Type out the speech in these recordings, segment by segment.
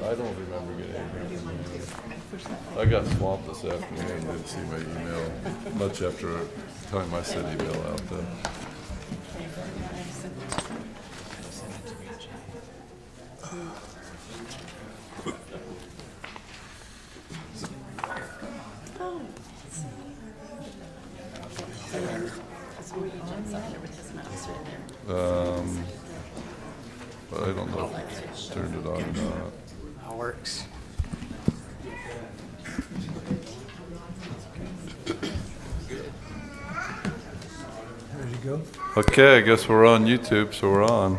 I don't remember getting anything. I got swamped this afternoon, didn't see my email much after the time I sent email out though. But I don't know if it's turned it on or not. That works. There you go. Okay, I guess we're on YouTube, so we're on.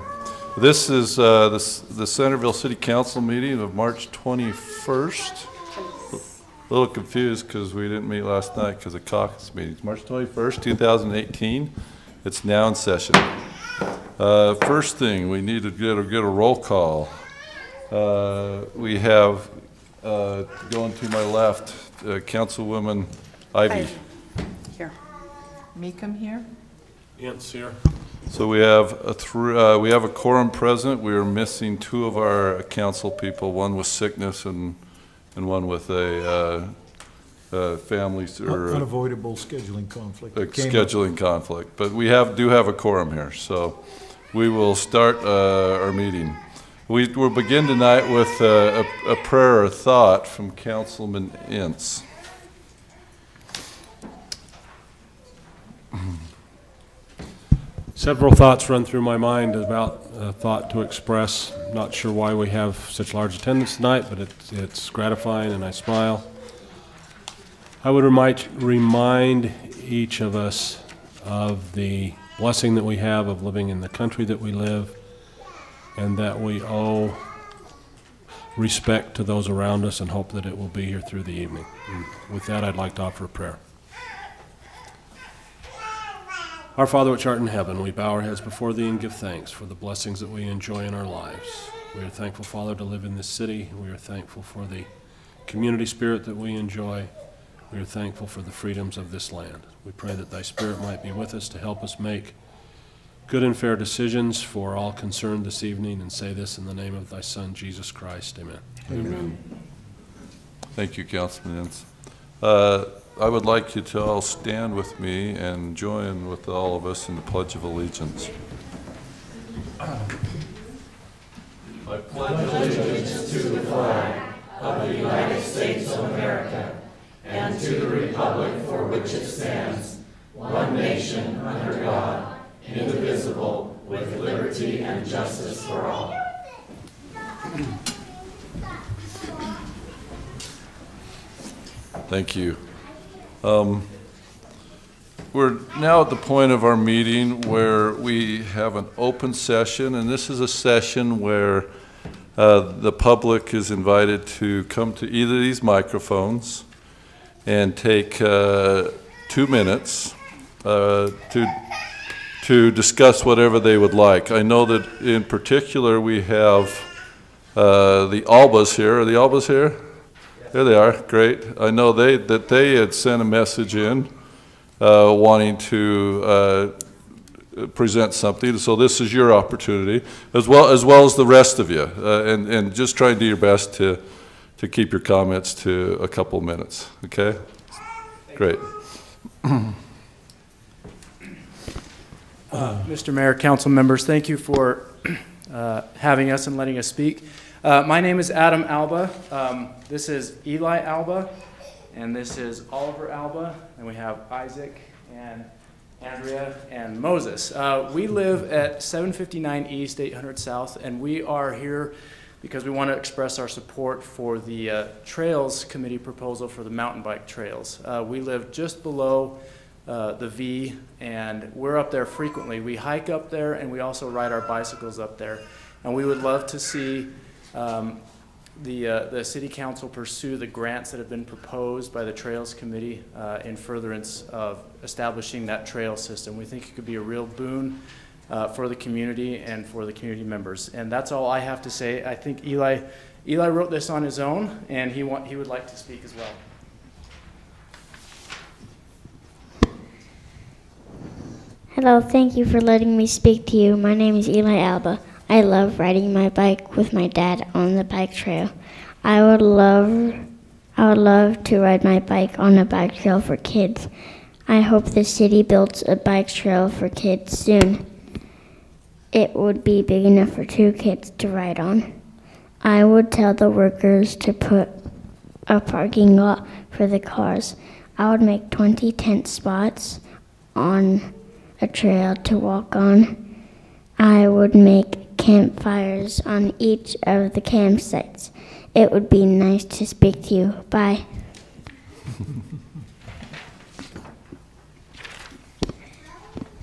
This is the Centerville City Council meeting of March 21st. A little confused because we didn't meet last night because of caucus meetings. March 21st, 2018. It's now in session. First thing, we need to get a roll call. We have, going to my left, Councilwoman Ivy. Here. Meekum here. Yance here. So we have a quorum present. We are missing two of our council people, one with sickness and one with a family or Unavoidable scheduling conflict. scheduling conflict. But we do have a quorum here, so we will start our meeting. We'll begin tonight with a prayer or thought from Councilman Ince. Several thoughts run through my mind about a thought to express. Not sure why we have such large attendance tonight, but it's gratifying and I smile. I would remind each of us of the blessing that we have of living in the country that we live, and that we owe respect to those around us and hope that it will be here through the evening. And with that, I'd like to offer a prayer. Our Father which art in heaven, we bow our heads before thee and give thanks for the blessings that we enjoy in our lives. We are thankful, Father, to live in this city. We are thankful for the community spirit that we enjoy. We are thankful for the freedoms of this land. We pray that thy Spirit might be with us to help us make good and fair decisions for all concerned this evening, and say this in the name of thy Son, Jesus Christ. Amen. Amen. Thank you, Councilman Ince. I would like you to all stand with me and join with all of us in the Pledge of Allegiance. I pledge allegiance to the flag of the United States of America and to the republic for which it stands, one nation under God, indivisible, with liberty and justice for all. Thank you. We're now at the point of our meeting where we have an open session, and this is a session where the public is invited to come to either of these microphones and take 2 minutes to discuss whatever they would like. I know that in particular we have the Albas here. Are the Albas here? There they are. Great. I know that they had sent a message in wanting to present something. So this is your opportunity, as well as the rest of you, and just try and do your best to keep your comments to a couple minutes. Okay. Great. Mr. Mayor, council members, thank you for having us and letting us speak. My name is Adam Alba. This is Eli Alba, and this is Oliver Alba, and we have Isaac and Andrea and Moses. We live at 759 East, 800 South, and we are here because we want to express our support for the Trails Committee proposal for the mountain bike trails. We live just below the V, and we're up there frequently. We hike up there, and we also ride our bicycles up there, and we would love to see the City Council pursue the grants that have been proposed by the Trails Committee in furtherance of establishing that trail system. We think it could be a real boon for the community and for the community members. And that's all I have to say. I think Eli wrote this on his own, and he would like to speak as well. Hello, thank you for letting me speak to you. My name is Eli Alba. I love riding my bike with my dad on the bike trail. I would love to ride my bike on a bike trail for kids. I hope the city builds a bike trail for kids soon. It would be big enough for 2 kids to ride on. I would tell the workers to put a parking lot for the cars. I would make 20 tent spots on a trail to walk on. I would make campfires on each of the campsites. It would be nice to speak to you. Bye.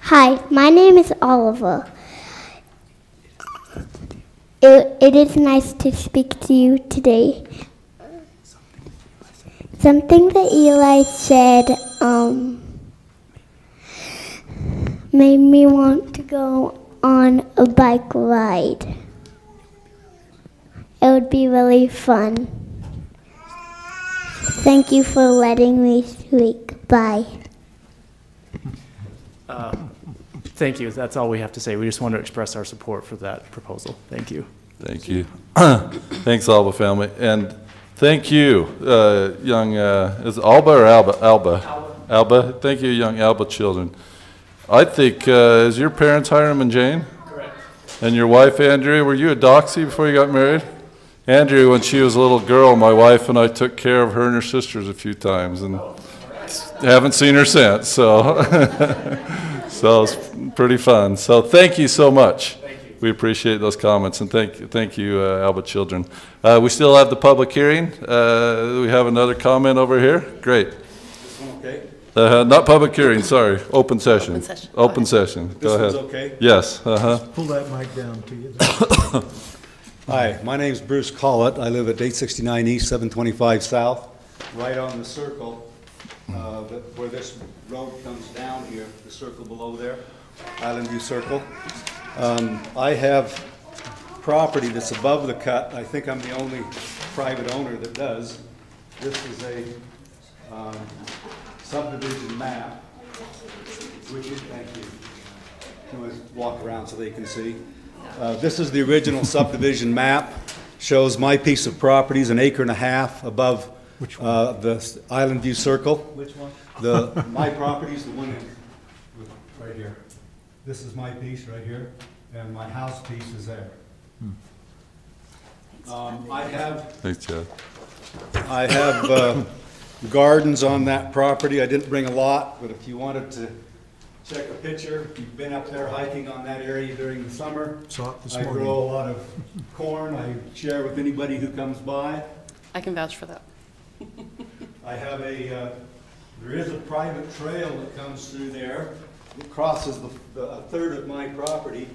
Hi, my name is Oliver. It is nice to speak to you today. Something that Eli said made me want to go on a bike ride. It would be really fun. Thank you for letting me speak. Bye. Thank you. That's all we have to say. We just want to express our support for that proposal. Thank you. Thank you. Thanks, Alba family. And thank you, young, is it Alba or Alba? Alba. Alba. Thank you, young Alba children. I think, is your parents Hiram and Jane? Correct. And your wife, Andrea, were you a doxy before you got married? Andrea, when she was a little girl, my wife and I took care of her and her sisters a few times, and haven't seen her since, so so it's pretty fun. So thank you so much. Thank you. We appreciate those comments, and thank you, Alba children. We still have the public hearing. We have another comment over here. Great. This one okay? Not public hearing, sorry. Open session. Open session. Open session. Go This ahead. one's okay? Yes. Pull that mic down to you. Hi, my name's Bruce Collett. I live at 869 East, 725 South, right on the circle where this road comes down here, the circle below there, Island View Circle. I have property that's above the cut. I think I'm the only private owner that does. This is a subdivision map, which is, thank you. Can we walk around so they can see? This is the original subdivision map. Shows my piece of property is 1.5 acres above the Island View Circle. Which one? My property is the one right here. This is my piece right here, and my house piece is there. Thanks, Chad. I have gardens on that property. I didn't bring a lot, but if you wanted to check a picture, if you've been up there hiking on that area during the summer. Saw it this I morning. grow a lot of corn. I share with anybody who comes by. I can vouch for that. I have there is a private trail that comes through there. It crosses a third of my property.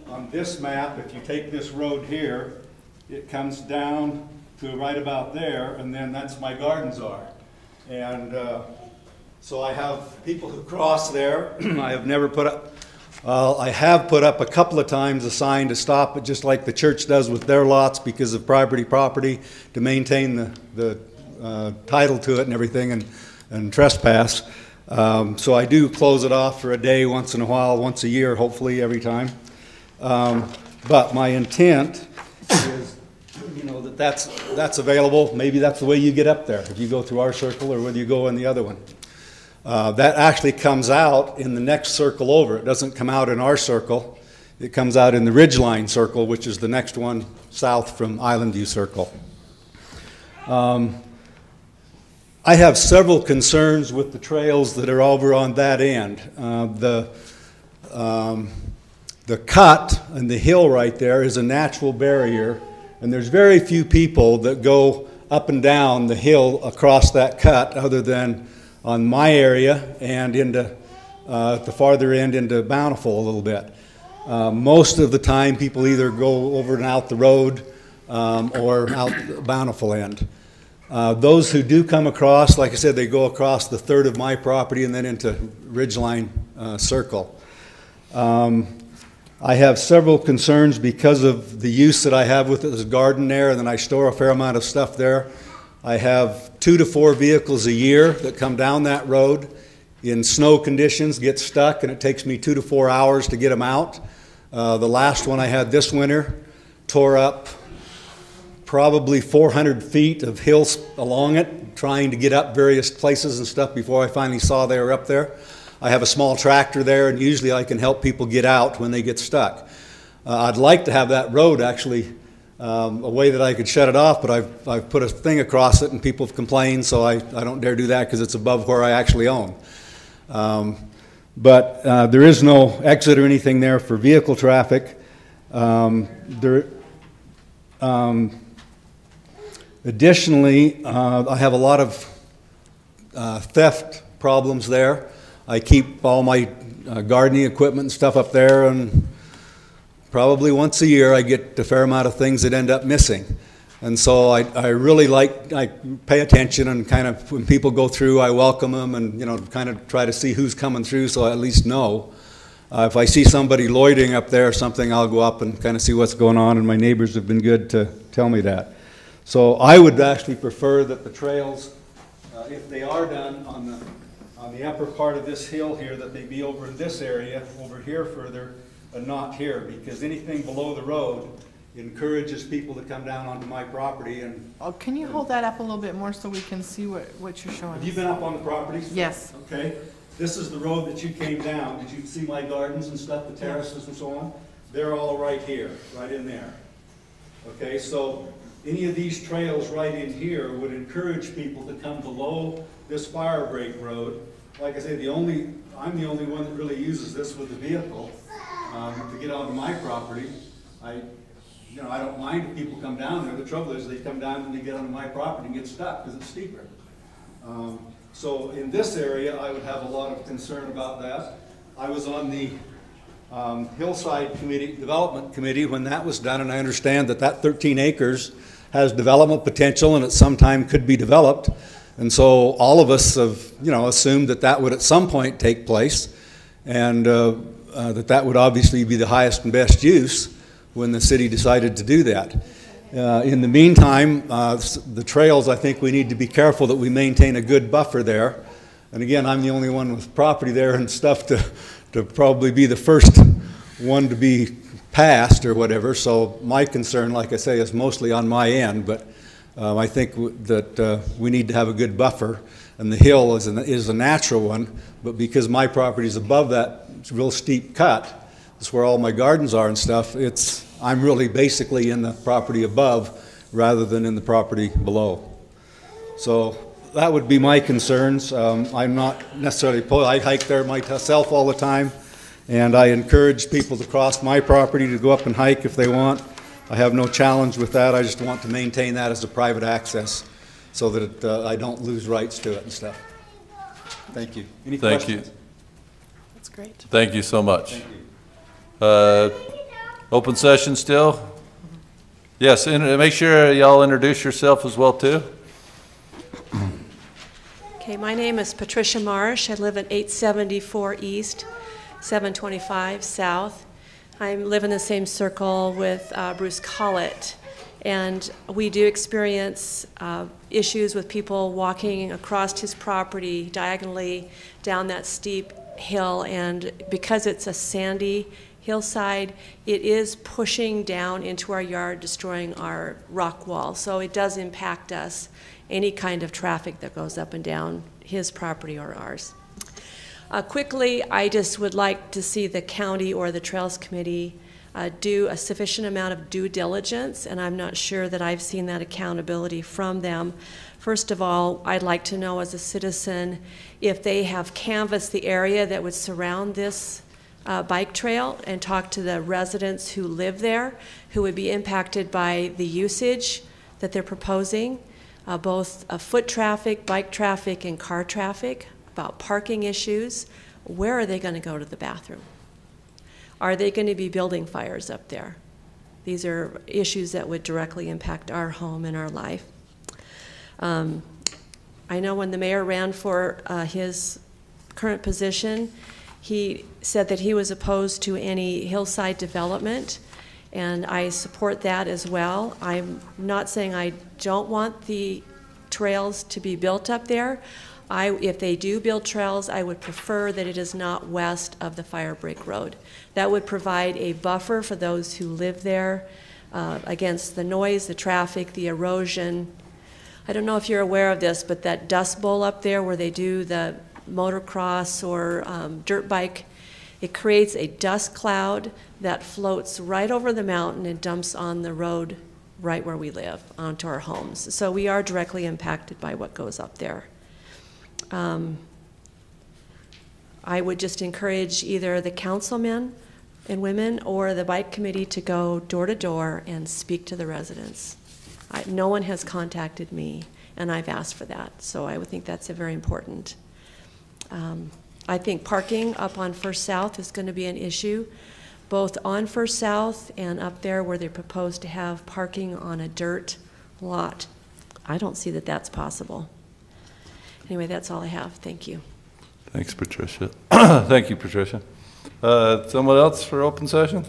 On this map, if you take this road here, it comes down to right about there, and then that's my gardens are. And so I have people who cross there. I have never put up, I have put up a couple of times a sign to stop it, just like the church does with their lots because of property, to maintain the title to it and everything, and trespass. So I do close it off for a day once in a while, once a year, hopefully every time. But my intent is, that's available. Maybe that's the way you get up there, if you go through our circle or whether you go in the other one. That actually comes out in the next circle over. It doesn't come out in our circle. It comes out in the Ridgeline Circle, which is the next one south from Island View Circle. I have several concerns with the trails that are over on that end. The cut and the hill right there is a natural barrier, and there's very few people that go up and down the hill across that cut other than on my area and into the farther end into Bountiful a little bit. Most of the time people either go over and out the road or out the Bountiful end. Those who do come across, like I said, they go across the third of my property and then into Ridgeline Circle. I have several concerns because of the use that I have with it as a garden there, and then I store a fair amount of stuff there. I have 2 to 4 vehicles a year that come down that road in snow conditions, get stuck, and it takes me 2 to 4 hours to get them out. The last one I had this winter tore up probably 400 feet of hills along it, trying to get up various places and stuff before I finally saw they were up there. I have a small tractor there, and usually I can help people get out when they get stuck. I'd like to have that road actually a way that I could shut it off, but I've put a thing across it and people have complained, so I don't dare do that because it's above where I actually own. But there is no exit or anything there for vehicle traffic. Additionally, I have a lot of theft problems there. I keep all my gardening equipment and stuff up there, and probably once a year I get a fair amount of things that end up missing. And so I really I pay attention, and kind of when people go through, I welcome them and, you know, kind of try to see who's coming through so I at least know. If I see somebody loitering up there or something, I'll go up and kind of see what's going on, and my neighbors have been good to tell me that. So I would actually prefer that the trails, if they are done on the upper part of this hill here, that they be over in this area, over here further, and not here, because anything below the road encourages people to come down onto my property. And Oh, can you hold that up a little bit more so we can see what you're showing have you us? been up on the property? Yes. Okay. This is the road that you came down. Did you see my gardens and stuff, the terraces and so on? They're all right here, right in there. Okay, so any of these trails right in here would encourage people to come below this fire break road. Like I say, I'm the only one that really uses this with the vehicle to get onto my property. I don't mind if people come down there. The trouble is they come down and they get onto my property and get stuck because it's steeper. So in this area, I would have a lot of concern about that. I was on the Hillside Development Committee when that was done, and I understand that 13 acres has development potential and at some time could be developed. And so all of us have, assumed that would at some point take place, and that would obviously be the highest and best use when the city decided to do that. In the meantime, the trails, I think we need to be careful that we maintain a good buffer there. And again, I'm the only one with property there and stuff to probably be the first one to be passed or whatever. So my concern, like I say, is mostly on my end, but I think that we need to have a good buffer. And the hill is a natural one, but because my property is above that real steep cut, that's where all my gardens are and stuff, I'm really basically in the property above rather than in the property below. So that would be my concerns. I'm not necessarily opposed. I hike there myself all the time, and I encourage people to cross my property to go up and hike if they want. I have no challenge with that. I just want to maintain that as a private access so that I don't lose rights to it and stuff. Thank you. Any Thank questions? you. That's great. Thank you so much. Thank you. Open session still? Yes, and make sure y'all introduce yourself as well too. Okay, my name is Patricia Marsh. I live at 874 East, 725 South. I live in the same circle with Bruce Collett, and we do experience issues with people walking across his property diagonally down that steep hill, and because it's a sandy hillside, it is pushing down into our yard, destroying our rock wall. So it does impact us, any kind of traffic that goes up and down his property or ours. Quickly, I just would like to see the county or the Trails Committee do a sufficient amount of due diligence, and I'm not sure that I've seen that accountability from them. First of all, I'd like to know as a citizen if they have canvassed the area that would surround this bike trail and talk to the residents who live there, who would be impacted by the usage that they're proposing, both foot traffic, bike traffic, and car traffic, about parking issues. Where are they going to go to the bathroom? Are they going to be building fires up there? These are issues that would directly impact our home and our life. I know when the mayor ran for his current position, he said that he was opposed to any hillside development, and I support that as well. I'm not saying I don't want the trails to be built up there, If they do build trails, I would prefer that it is not west of the Fire Break Road. That would provide a buffer for those who live there against the noise, the traffic, the erosion. I don't know if you're aware of this, but that dust bowl up there where they do the motocross or dirt bike, it creates a dust cloud that floats right over the mountain and dumps on the road right where we live, onto our homes. So we are directly impacted by what goes up there. I would just encourage either the councilmen and women or the bike committee to go door to door and speak to the residents. No one has contacted me, and I've asked for that, so I would think that's very important. I think parking up on First South is going to be an issue, both on First South and up there where they propose to have parking on a dirt lot. I don't see that that's possible. Anyway, that's all I have. Thank you. Thanks, Patricia. Thank you, Patricia. Someone else for open session?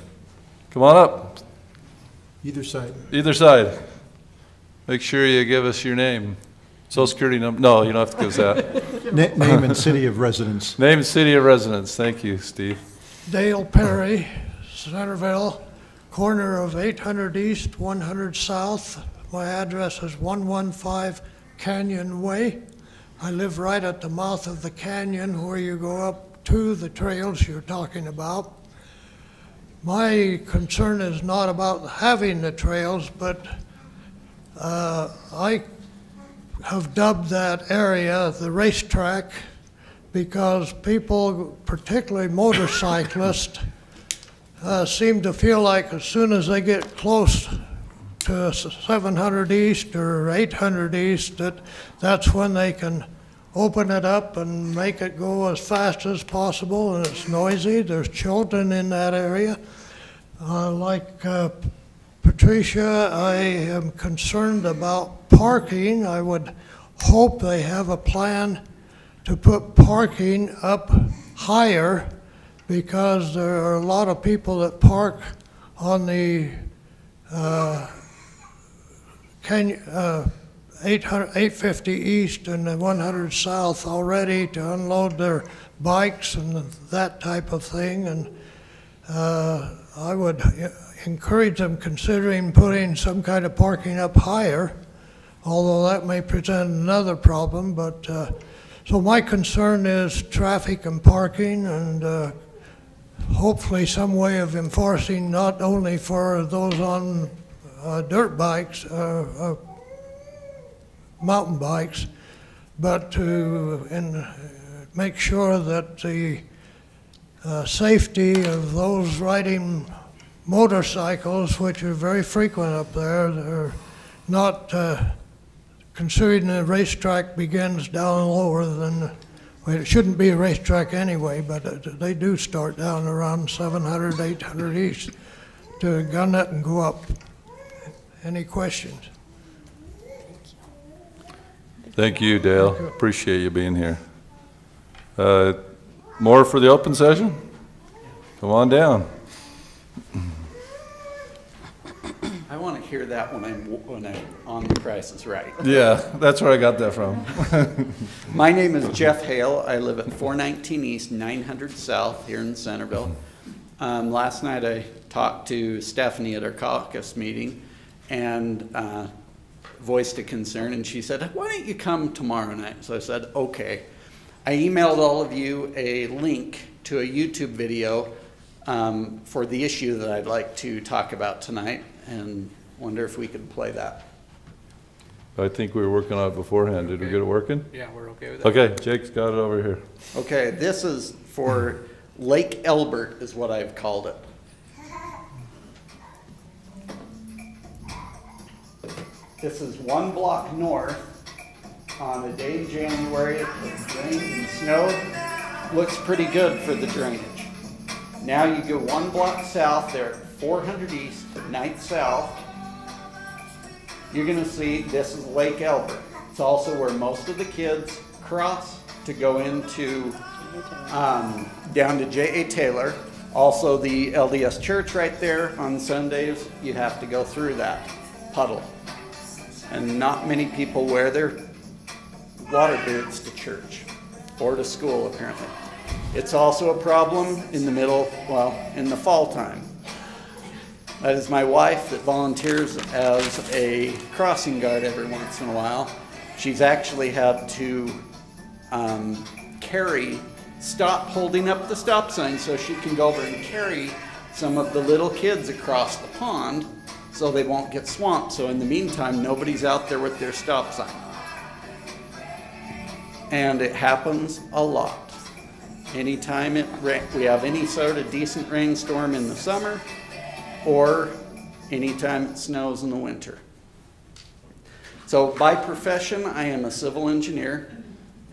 Come on up. Either side. Either side. Make sure you give us your name. Social security number. No, you don't have to give us that. Name and city of residence. Name and city of residence. Thank you, Steve. Dale Perry, Centerville, corner of 800 East, 100 South. My address is 115 Canyon Way. I live right at the mouth of the canyon where you go up to the trails you're talking about. My concern is not about having the trails, but I have dubbed that area the racetrack because people, particularly motorcyclists, seem to feel like as soon as they get close to 700 East or 800 East, that's when they can open it up and make it go as fast as possible, and it's noisy. There's children in that area. Like Patricia, I am concerned about parking. I would hope they have a plan to put parking up higher because there are a lot of people that park on the 850 East and the 100 South already to unload their bikes and that type of thing. And I would encourage them considering putting some kind of parking up higher, although that may present another problem. But so my concern is traffic and parking, and hopefully some way of enforcing not only for those on dirt bikes, mountain bikes, but to make sure that the safety of those riding motorcycles, which are very frequent up there, they're not considering the racetrack begins down lower than, well, it shouldn't be a racetrack anyway, but they do start down around 700, 800 East to gun it and go up. Any questions? Thank you, Dale. Appreciate you being here. More for the open session? Come on down. I want to hear that when I'm on The Price is Right. Yeah, that's where I got that from. My name is Jeff Hale. I live at 419 East, 900 South here in Centerville. Last night I talked to Stephanie at our caucus meeting and voiced a concern, and she said, why don't you come tomorrow night? So I said, okay. I emailed all of you a link to a YouTube video for the issue that I'd like to talk about tonight, and wonder if we could play that. I think we were working on it beforehand. Did we get it working? Yeah, we're okay with that. Okay, Jake's got it over here. Okay, this is for Lake Elbert is what I've called it. This is 1 block north on a day in January. It rained and snowed. Looks pretty good for the drainage. Now you go 1 block south there, 400 East, 9th South. You're going to see this is Lake Elbert. It's also where most of the kids cross to go into down to J.A. Taylor. Also the LDS Church right there on Sundays. You have to go through that puddle. And not many people wear their water boots to church or to school, apparently. It's also a problem in the fall time. That is my wife that volunteers as a crossing guard every once in a while. She's actually had to stop holding up the stop sign so she can go over and carry some of the little kids across the pond so they won't get swamped. So in the meantime, nobody's out there with their stop sign. And it happens a lot. Anytime we have any sort of decent rainstorm in the summer, or anytime it snows in the winter. So by profession, I am a civil engineer,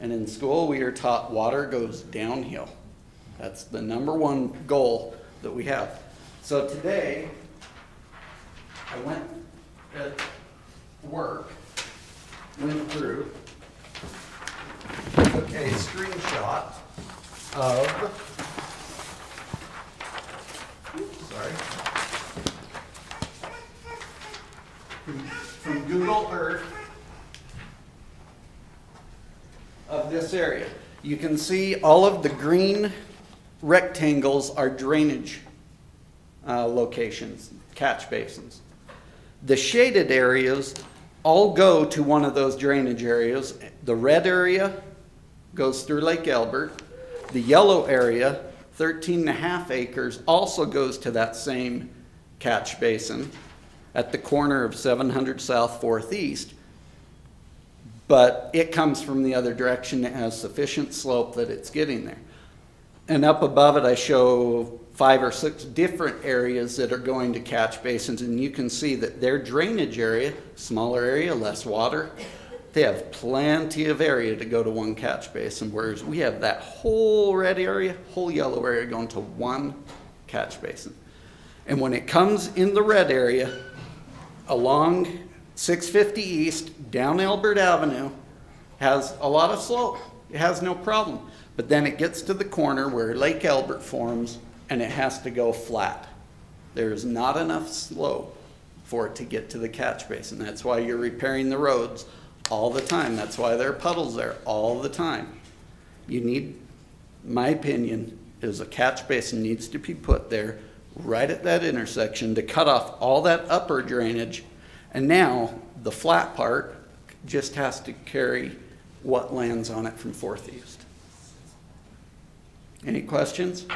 and in school we are taught water goes downhill. That's the number one goal that we have. So today, I went at work, went through, took a screenshot of, from Google Earth of this area. You can see all of the green rectangles are drainage locations, catch basins. The shaded areas all go to one of those drainage areas. The red area goes through Lake Albert. The yellow area, 13.5 acres, also goes to that same catch basin at the corner of 700 South 4th East. But it comes from the other direction. It has sufficient slope that it's getting there. And up above it, I show 5 or 6 different areas that are going to catch basins, and you can see that their drainage area, smaller area, less water, they have plenty of area to go to one catch basin, whereas we have that whole red area, whole yellow area going to one catch basin. And when it comes in the red area, along 650 East, down Albert Avenue, has a lot of slope. It has no problem. But then it gets to the corner where Lake Albert forms, and it has to go flat. There's not enough slope for it to get to the catch basin. That's why you're repairing the roads all the time. That's why there are puddles there all the time. You need, my opinion, is a catch basin needs to be put there right at that intersection to cut off all that upper drainage. And now the flat part just has to carry what lands on it from 4th East. Any questions?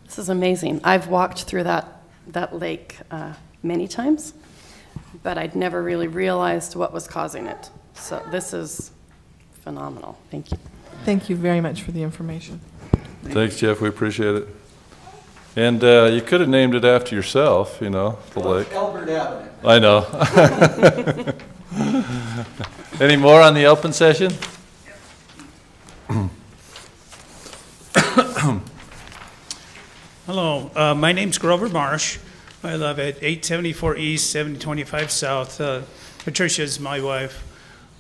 This is amazing. I've walked through that lake many times, but I'd never really realized what was causing it. So this is phenomenal. Thank you. Thank you very much for the information. Thanks, Jeff. We appreciate it. And you could have named it after yourself, you know, the lake. Albert Avenue. I know. Any more on the open session? Hello, my name's Grover Marsh. I live at 874 East, 725 South. Patricia's my wife.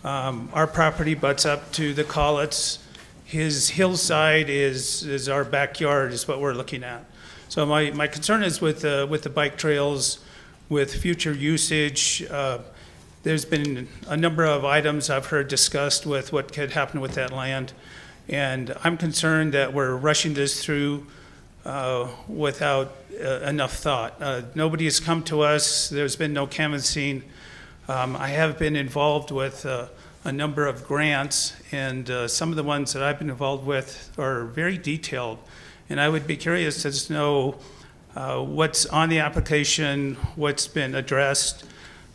Our property butts up to the Colletts. His hillside is our backyard, is what we're looking at. So my concern is with the bike trails, with future usage. There's been a number of items I've heard discussed with what could happen with that land. And I'm concerned that we're rushing this through without enough thought. Nobody has come to us. There's been no canvassing. I have been involved with a number of grants, and some of the ones that I've been involved with are very detailed. And I would be curious to know what's on the application, what's been addressed.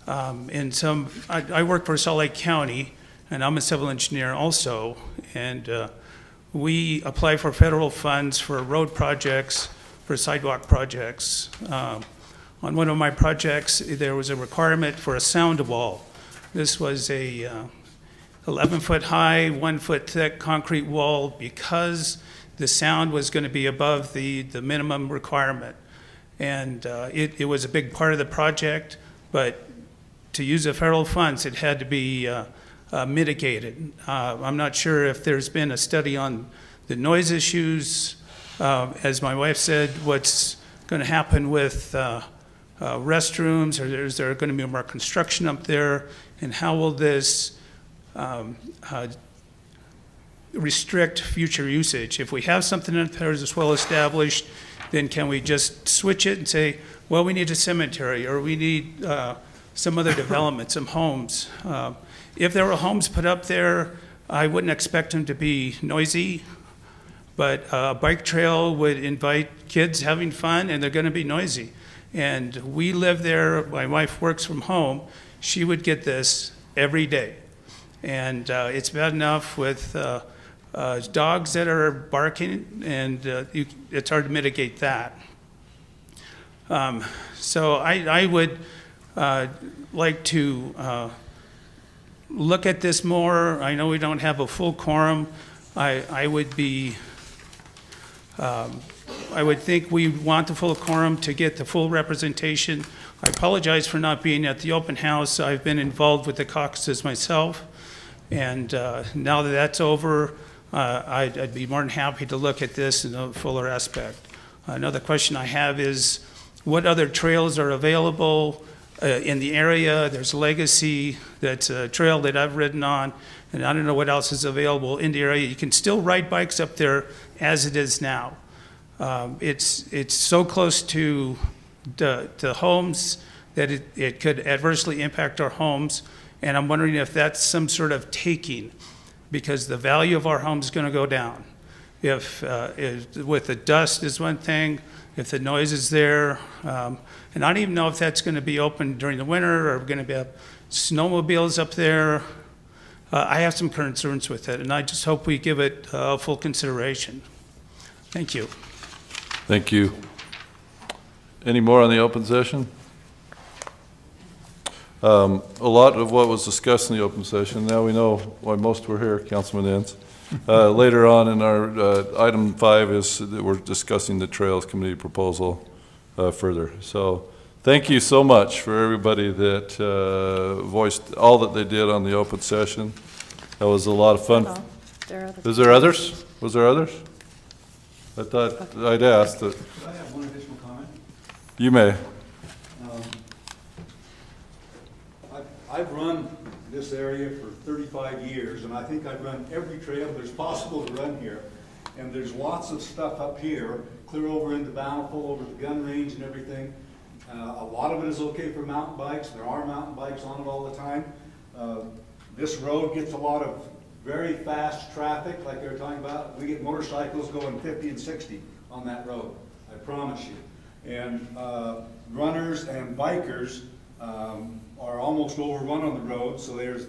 I work for Salt Lake County, and I'm a civil engineer also, and we apply for federal funds for road projects, for sidewalk projects. On one of my projects, there was a requirement for a sound wall. This was a 11-foot high, 1-foot thick concrete wall because the sound was going to be above the minimum requirement. And it was a big part of the project, but to use the federal funds, it had to be mitigated. I'm not sure if there's been a study on the noise issues. As my wife said, what's going to happen with restrooms, or is there going to be more construction up there, and how will this um, uh, restrict future usage. If we have something that is well established, then can we just switch it and say, well, we need a cemetery, or we need some other development, some homes. If there were homes put up there, I wouldn't expect them to be noisy, but a bike trail would invite kids having fun, and they're going to be noisy. And we live there. My wife works from home. She would get this every day. And it's bad enough with dogs that are barking, and it's hard to mitigate that. So I would like to look at this more. I know we don't have a full quorum. I would think we want the full quorum to get the full representation. I apologize for not being at the open house. I've been involved with the caucuses myself. And now that that's over, I'd be more than happy to look at this in a fuller aspect. Another question I have is, what other trails are available in the area? There's Legacy, that's a trail that I've ridden on, and I don't know what else is available in the area. You can still ride bikes up there as it is now. It's so close to the homes that it could adversely impact our homes, and I'm wondering if that's some sort of taking, because the value of our home is going to go down. If with the dust is one thing, if the noise is there, and I don't even know if that's going to be open during the winter, or going to be snowmobiles up there. I have some concerns with it, and I just hope we give it full consideration. Thank you. Thank you. Any more on the open session? A lot of what was discussed in the open session, now we know why most were here, Councilman Ince. Later on in our item 5 is that we're discussing the Trails Committee proposal further. So thank you so much for everybody that voiced all that they did on the open session. That was a lot of fun. Is there others? Was there others? I thought I'd asked that. Could I have one additional comment? You may. I've run this area for 35 years, and I think I've run every trail there's possible to run here. And there's lots of stuff up here, clear over into Bountiful, over the gun range and everything. A lot of it is okay for mountain bikes. There are mountain bikes on it all the time. This road gets a lot of very fast traffic, like they were talking about. We get motorcycles going 50 and 60 on that road, I promise you. And runners and bikers are almost overrun on the road. So there's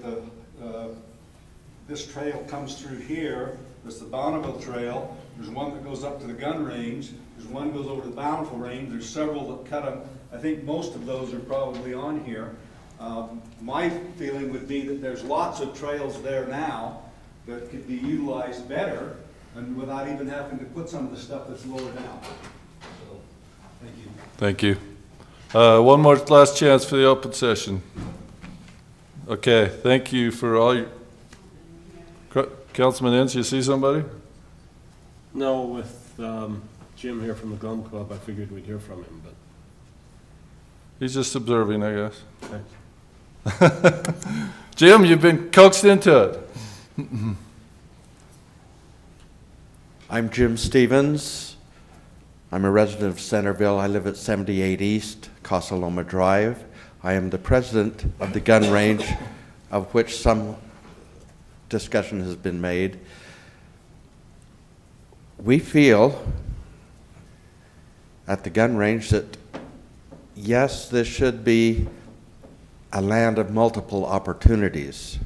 this trail comes through here. There's the Bonneville Trail. There's one that goes up to the gun range. There's one that goes over to the Bountiful range. There's several that cut them. I think most of those are probably on here. My feeling would be that there's lots of trails there now that could be utilized better, and without even having to put some of the stuff that's lower down. So, thank you. Thank you. One more last chance for the open session. Okay, thank you for all your... Councilman Ince, you see somebody? No, with Jim here from the Glum Club, I figured we'd hear from him, but... He's just observing, I guess. Okay. Jim, you've been coaxed into it. I'm Jim Stevens. I'm a resident of Centerville. I live at 78 East, Casa Loma Drive. I am the president of the gun range, of which some discussion has been made. We feel at the gun range that, yes, this should be a land of multiple opportunities.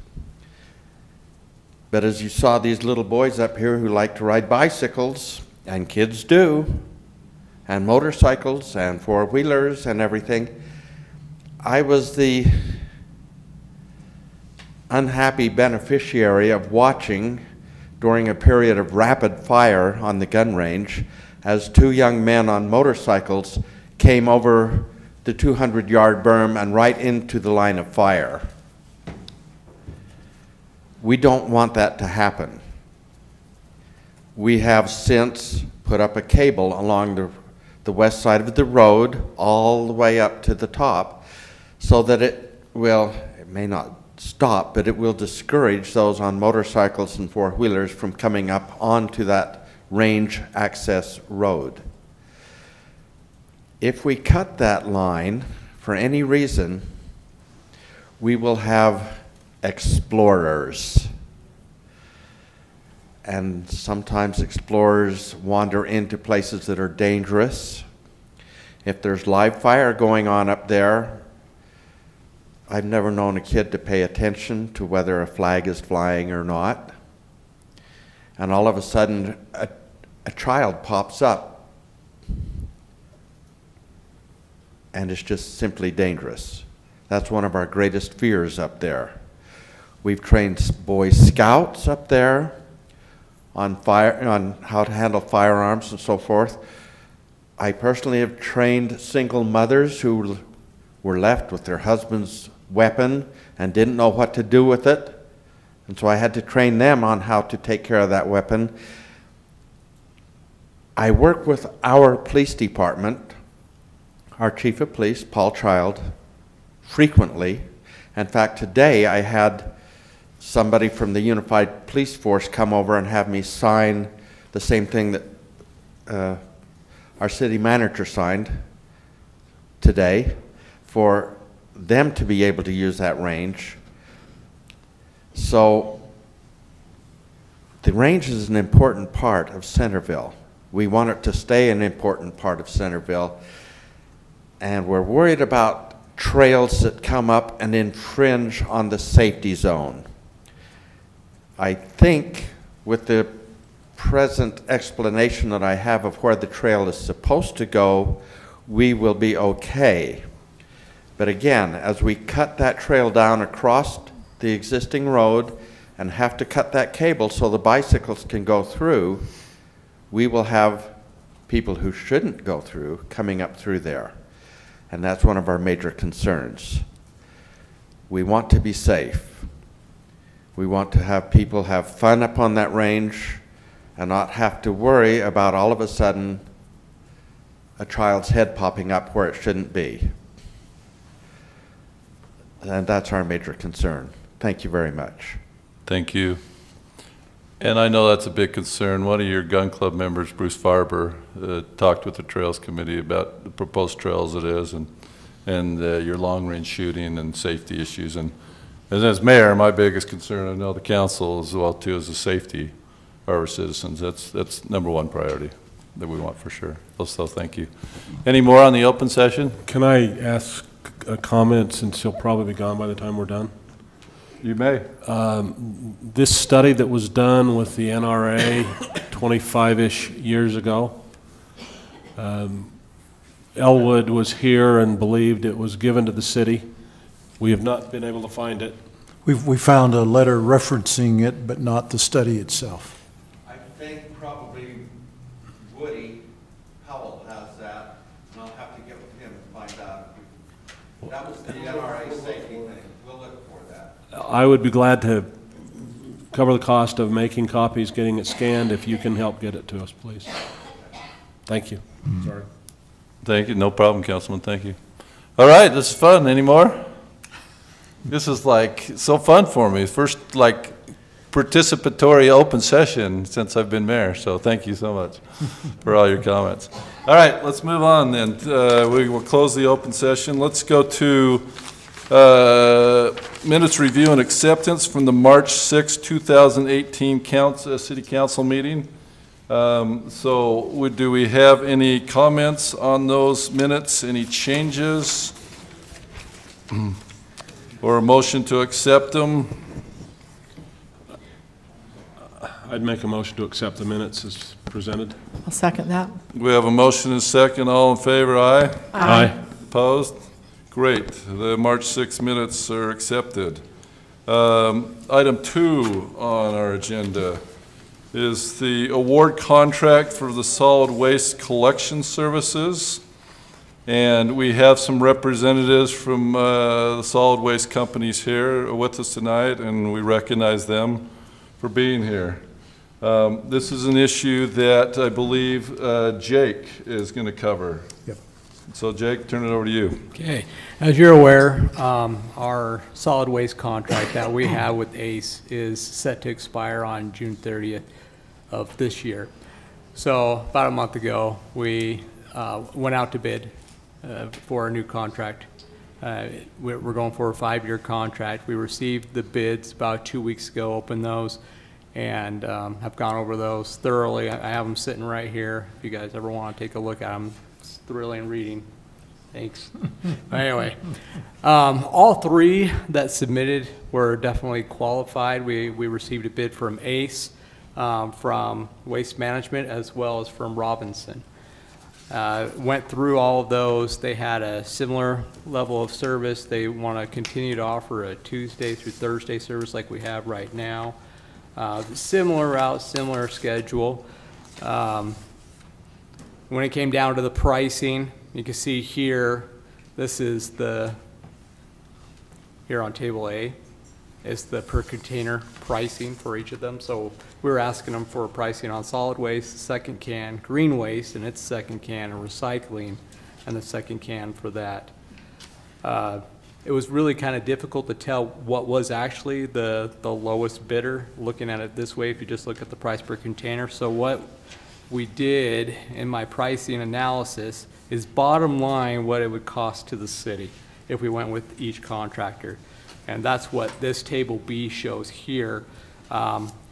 But as you saw these little boys up here who like to ride bicycles, and kids do, and motorcycles and four-wheelers and everything, I was the unhappy beneficiary of watching during a period of rapid fire on the gun range as two young men on motorcycles came over the 200-yard berm and right into the line of fire. We don't want that to happen. We have since put up a cable along the west side of the road all the way up to the top so that it may not stop, but it will discourage those on motorcycles and four-wheelers from coming up onto that range access road. If we cut that line for any reason, we will have explorers. And sometimes explorers wander into places that are dangerous. If there's live fire going on up there, I've never known a kid to pay attention to whether a flag is flying or not. And all of a sudden, a child pops up, and it's just simply dangerous. That's one of our greatest fears up there. We've trained Boy Scouts up there on how to handle firearms and so forth. I personally have trained single mothers who were left with their husband's weapon and didn't know what to do with it. And so I had to train them on how to take care of that weapon. I work with our police department, our chief of police, Paul Child, frequently. In fact, today I had somebody from the Unified Police Force come over and have me sign the same thing that our city manager signed today for them to be able to use that range. So the range is an important part of Centerville. We want it to stay an important part of Centerville, and we're worried about trails that come up and infringe on the safety zone. I think with the present explanation that I have of where the trail is supposed to go, we will be okay. But again, as we cut that trail down across the existing road and have to cut that cable so the bicycles can go through, we will have people who shouldn't go through coming up through there. And that's one of our major concerns. We want to be safe. We want to have people have fun up on that range and not have to worry about all of a sudden a child's head popping up where it shouldn't be. And that's our major concern. Thank you very much. Thank you. And I know that's a big concern. One of your gun club members, Bruce Farber, talked with the Trails Committee about the proposed trails it is and your long-range shooting and safety issues. And as mayor, my biggest concern, I know the council as well too, is the safety of our citizens. That's number one priority that we want for sure. So thank you. Any more on the open session? Can I ask a comment, since he'll probably be gone by the time we're done? You may. This study that was done with the NRA 25-ish years ago, Elwood was here and believed it was given to the city. We have not been able to find it. We found a letter referencing it, but not the study itself. I think probably Woody Powell has that, and I'll have to get with him and find out. That was the NRA safety thing. We'll look for that. I would be glad to cover the cost of making copies, getting it scanned, if you can help get it to us, please. Thank you. Sorry. Thank you. No problem, Councilman. Thank you. All right, this is fun. Any more? This is like so fun for me. First like participatory open session since I've been mayor. So thank you so much for all your comments. All right, let's move on then. We will close the open session. Let's go to minutes review and acceptance from the March 6, 2018 City Council meeting. Do we have any comments on those minutes? Any changes? Or a motion to accept them? I'd make a motion to accept the minutes as presented. I'll second that. We have a motion and a second. All in favor, aye? Aye. Opposed? Great. The March 6 minutes are accepted. Item 2 on our agenda is the award contract for the solid waste collection services. And we have some representatives from the solid waste companies here with us tonight, and we recognize them for being here. This is an issue that I believe Jake is going to cover. Yep. So Jake, turn it over to you. Okay. As you're aware, our solid waste contract that we have with ACE is set to expire on June 30th of this year. So about a month ago, we went out to bid for a new contract. We're going for a 5-year contract. We received the bids about 2 weeks ago, opened those, and have gone over those thoroughly. I have them sitting right here. If you guys ever want to take a look at them, it's thrilling reading. Thanks. Anyway, all 3 that submitted were definitely qualified. We received a bid from ACE, from Waste Management, as well as from Robinson. Went through all of those. They had a similar level of service. They want to continue to offer a Tuesday through Thursday service like we have right now. Similar route, similar schedule. When it came down to the pricing, you can see here, this is here on table A, is the per container pricing for each of them. So we were asking them for pricing on solid waste, second can, green waste, and its second can, and recycling, and the second can for that. It was really kind of difficult to tell what was actually the lowest bidder, looking at it this way, if you just look at the price per container. So what we did in my pricing analysis is bottom line what it would cost to the city if we went with each contractor. And that's what this table B shows here.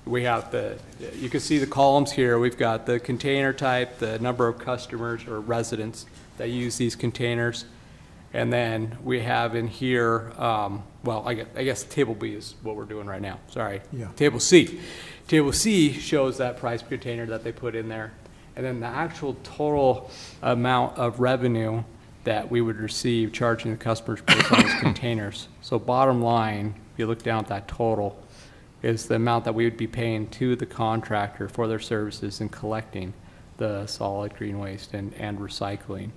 We have you can see the columns here. We've got the container type, the number of customers or residents that use these containers. And then we have in here, well, I guess table B is what we're doing right now. Sorry. Yeah. Table C. Table C shows that price per container that they put in there. And then the actual total amount of revenue that we would receive charging the customers based on those containers. So bottom line, if you look down at that total, is the amount that we would be paying to the contractor for their services in collecting the solid green waste and recycling.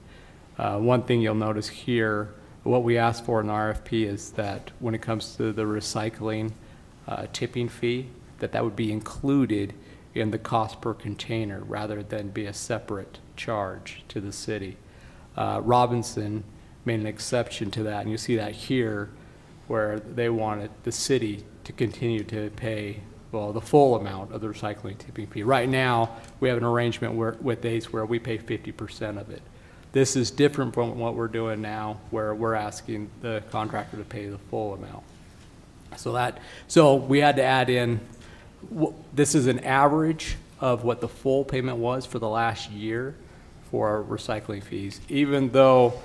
One thing you'll notice here, what we asked for in the RFP is that when it comes to the recycling tipping fee, that would be included in the cost per container rather than be a separate charge to the city. Robinson made an exception to that, and you see that here where they wanted the city to continue to pay, well, the full amount of the recycling tipping fee. Right now, we have an arrangement with ACE where we pay 50% of it. This is different from what we're doing now, where we're asking the contractor to pay the full amount. So we had to add in, this is an average of what the full payment was for the last year for our recycling fees, even though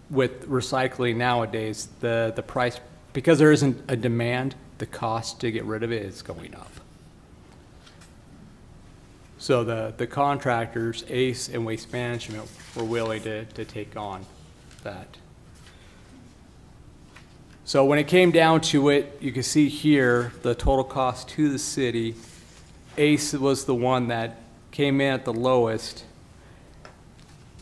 with recycling nowadays, the price, because there isn't a demand, the cost to get rid of it is going up. So the contractors, ACE and Waste Management, were willing to take on that. So when it came down to it, you can see here the total cost to the city. ACE was the one that came in at the lowest,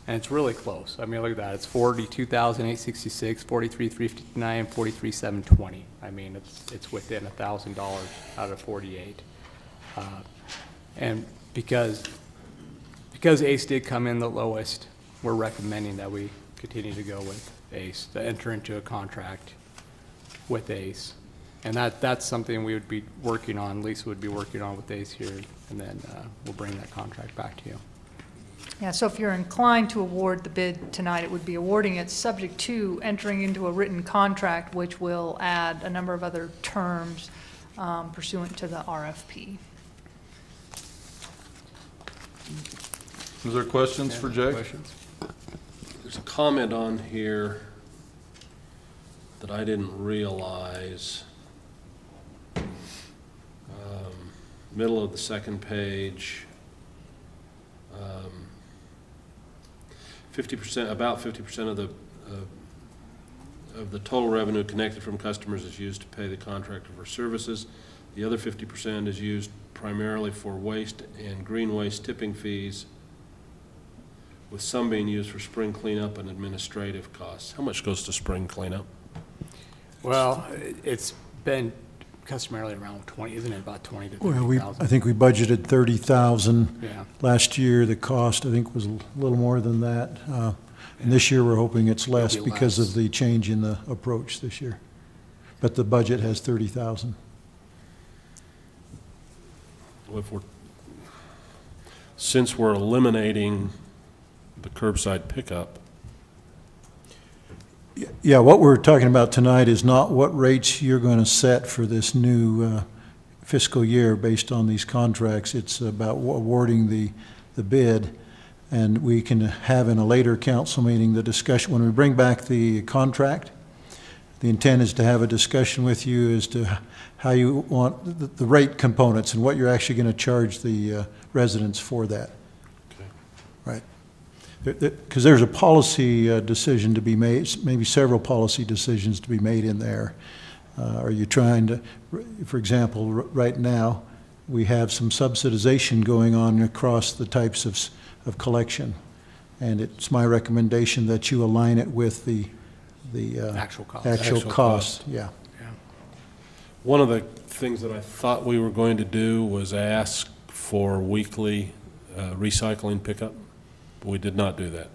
and it's really close. I mean, look at that. It's $42,866, $43,359, $43,720. I mean, it's within $1,000 out of 48. And because ACE did come in the lowest, we're recommending that we continue to go with ACE, to enter into a contract with ACE. And that's something we would be working on, Lisa would be working on with ACE here, and then we'll bring that contract back to you. Yeah, so if you're inclined to award the bid tonight, it would be awarding it subject to entering into a written contract, which will add a number of other terms pursuant to the RFP. Is there questions for Jake? Questions? There's a comment on here that I didn't realize. Middle of the second page. 50%, about 50% of the total revenue connected from customers is used to pay the contractor for services. The other 50% is used primarily for waste and green waste tipping fees, with some being used for spring cleanup and administrative costs. How much goes to spring cleanup? Well, it's been customarily around 20, isn't it about 20 to Well, 30,000? I think we budgeted 30,000. Yeah. Last year, the cost, I think, was a little more than that. And this year, we're hoping it's less It'll be because less. of the change in the approach this year. But the budget has 30,000. Since we're eliminating the curbside pickup, Yeah, what we're talking about tonight is not what rates you're going to set for this new fiscal year based on these contracts. It's about awarding the bid, and we can have in a later council meeting the discussion. When we bring back the contract, the intent is to have a discussion with you as to how you want the rate components and what you're actually going to charge the residents for that. Okay. Right. Because there's a policy decision to be made, maybe several policy decisions to be made in there. Are you trying to, for example, right now, we have some subsidization going on across the types of collection. And it's my recommendation that you align it with the Actual cost. Actual Actual cost, cost. yeah. one of the things that I thought we were going to do was ask for weekly recycling pickup. But we did not do that.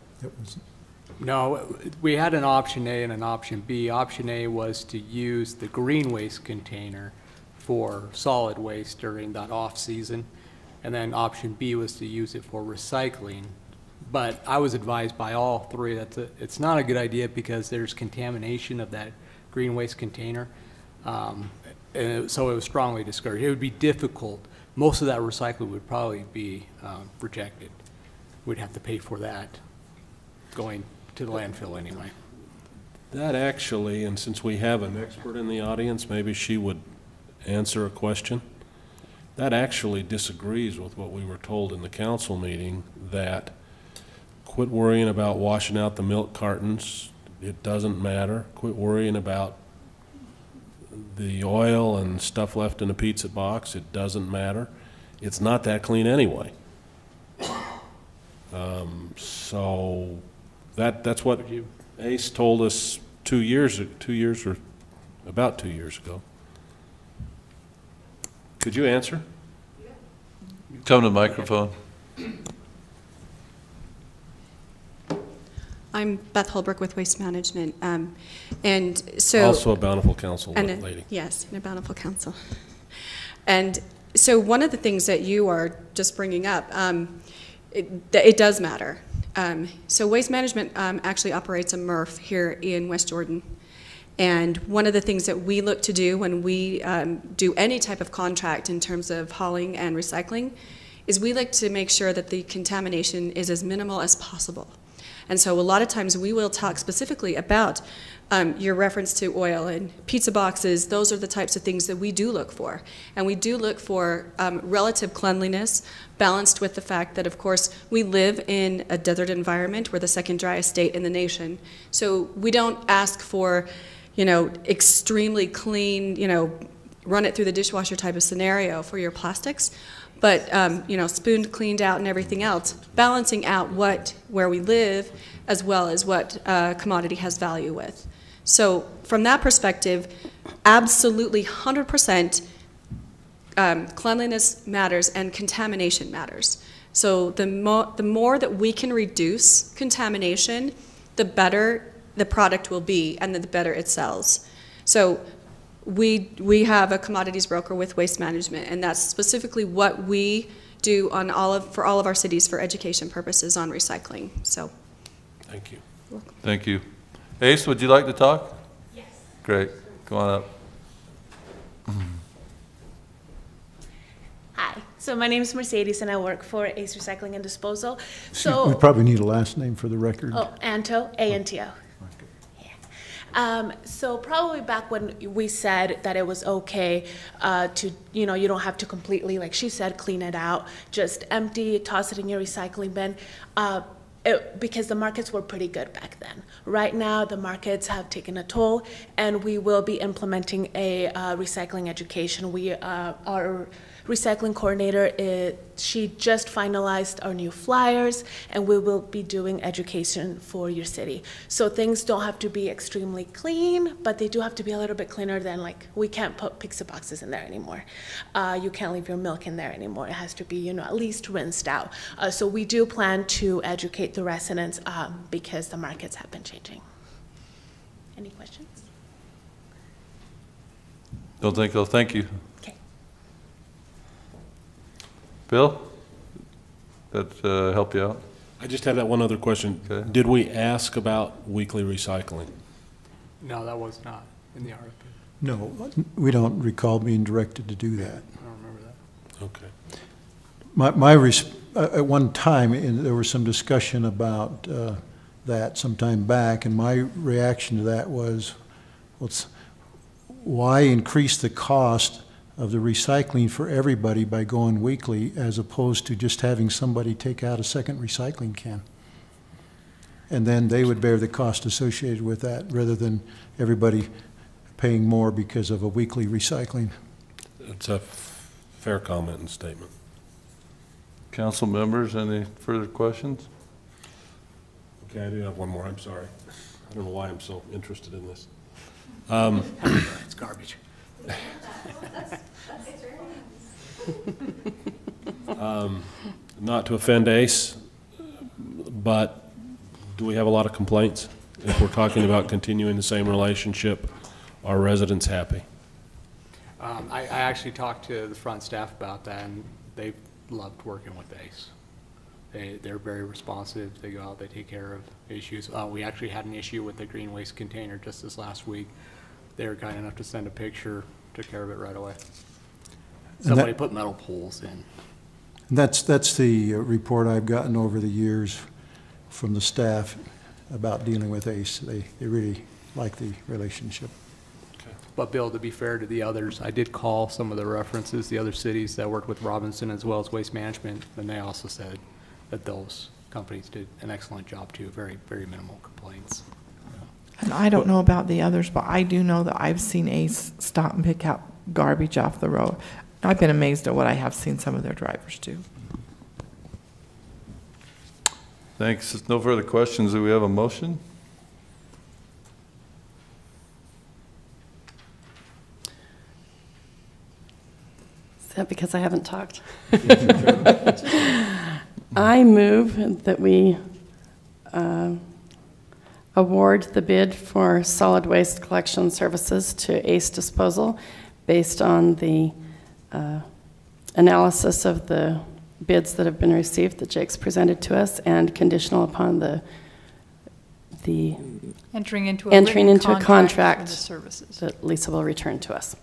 No, we had an option A and an option B. Option A was to use the green waste container for solid waste during that off-season, and then option B was to use it for recycling. But I was advised by all three that it's not a good idea because there's contamination of that green waste container. So it was strongly discouraged. It would be difficult. Most of that recycling would probably be rejected. We'd have to pay for that going to the landfill anyway. That actually, and since we have an expert in the audience, maybe she would answer a question. That actually disagrees with what we were told in the council meeting, that quit worrying about washing out the milk cartons. It doesn't matter. Quit worrying about the oil and stuff left in a pizza box. It doesn't matter. It's not that clean anyway. So that's what Ace told us 2 years or about 2 years ago. Could you answer? Come to the microphone. I'm Beth Holbrook with Waste Management, and so Also a Bountiful Council and lady. Yes, in a Bountiful Council. And so one of the things that you are just bringing up, it does matter. So Waste Management actually operates a MRF here in West Jordan. And one of the things that we look to do when we do any type of contract in terms of hauling and recycling is we like to make sure that the contamination is as minimal as possible. And so a lot of times we will talk specifically about your reference to oil and pizza boxes. Those are the types of things that we do look for. And we do look for relative cleanliness balanced with the fact that, of course, we live in a desert environment. We're the second driest state in the nation. So we don't ask for, extremely clean, run it through the dishwasher type of scenario for your plastics. But, spooned, cleaned out, and everything else, balancing out where we live as well as what commodity has value with. So from that perspective, absolutely 100% cleanliness matters and contamination matters. So the more that we can reduce contamination, the better the product will be and the better it sells. So we have a commodities broker with Waste Management, and that's specifically what we do on for all of our cities for education purposes on recycling. So, thank you. Thank you. Ace, would you like to talk? Yes. Great. Go on up. Hi. So my name is Mercedes, and I work for Ace Recycling and Disposal. We probably need a last name for the record. Oh, Anto, A-N-T-O. So probably back when we said that it was okay to, you don't have to completely, like she said, clean it out, just empty, toss it in your recycling bin, because the markets were pretty good back then. Right now, the markets have taken a toll, and we will be implementing a recycling education. Our recycling coordinator she just finalized our new flyers, and we will be doing education for your city. So things don't have to be extremely clean, but they do have to be a little bit cleaner than, like, we can't put pizza boxes in there anymore. You can't leave your milk in there anymore. It has to be, at least rinsed out. So we do plan to educate the residents because the markets have been changing. Any questions? Don't think so. Thank you. Okay. Bill? That help you out? I just have that one other question. Okay. Did we ask about weekly recycling? No, that was not in the RFP. No, we don't recall being directed to do that. I don't remember that. Okay. At one time, there was some discussion about that some time back, and my reaction to that was, why increase the cost of the recycling for everybody by going weekly as opposed to just having somebody take out a second recycling can? And then they would bear the cost associated with that rather than everybody paying more because of a weekly recycling. It's a fair comment and statement. Council members, any further questions? Okay, I do have one more. I'm sorry. I don't know why I'm so interested in this. It's garbage. Not to offend Ace, but do we have a lot of complaints? If we're talking about continuing the same relationship, are residents happy? I actually talked to the front staff about that, and they loved working with ACE. They're very responsive. They go out, they take care of issues. We actually had an issue with the green waste container just this last week. They were kind enough to send a picture, took care of it right away. Somebody put metal poles in. That's the report I've gotten over the years from the staff about dealing with ACE. They really like the relationship. Okay. But Bill, to be fair to the others, I did call some of the references, the other cities that worked with Robinson as well as Waste Management, and they also said that those companies did an excellent job too, very, very minimal complaints. And I don't know about the others, but I do know that I've seen ACE stop and pick up garbage off the road. I've been amazed at what I have seen some of their drivers do. Thanks. If no further questions, do we have a motion? Is that because I haven't talked? I move that we award the bid for solid waste collection services to Ace Disposal based on the analysis of the bids that have been received that Jake's presented to us, and conditional upon the Entering into a contract for the services. that Lisa will return to us.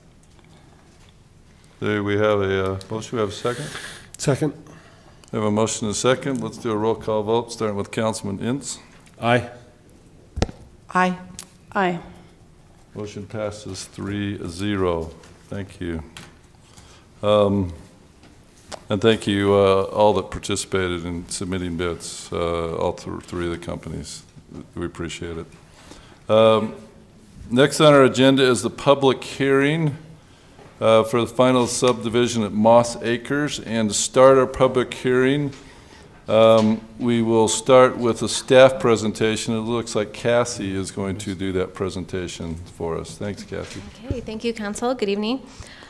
There we have a motion. We have a second. Second. We have a motion and a second. Let's do a roll call vote, starting with Councilman Ince. Aye. Aye. Aye. Motion passes 3-0. Thank you. And thank you all that participated in submitting bids, all three of the companies. We appreciate it. Next on our agenda is the public hearing for the final subdivision at Moss Acres. And to start our public hearing, we will start with a staff presentation. It looks like Cassie is going to do that presentation for us. Thanks, Cassie. Okay, thank you, Council. Good evening.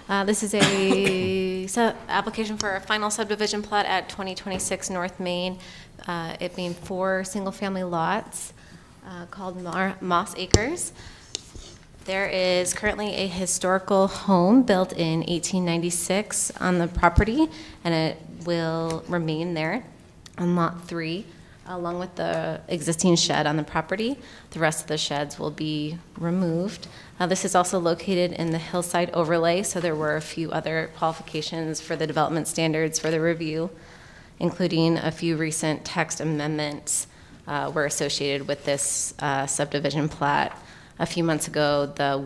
This is a application for a final subdivision plat at 2026 North Main, it being 4 single-family lots called Moss Acres. There is currently a historical home built in 1896 on the property, and it will remain there on Lot 3, along with the existing shed on the property. The rest of the sheds will be removed. This is also located in the hillside overlay, so there were a few other qualifications for the development standards for the review, including a few recent text amendments were associated with this subdivision plat. A few months ago, the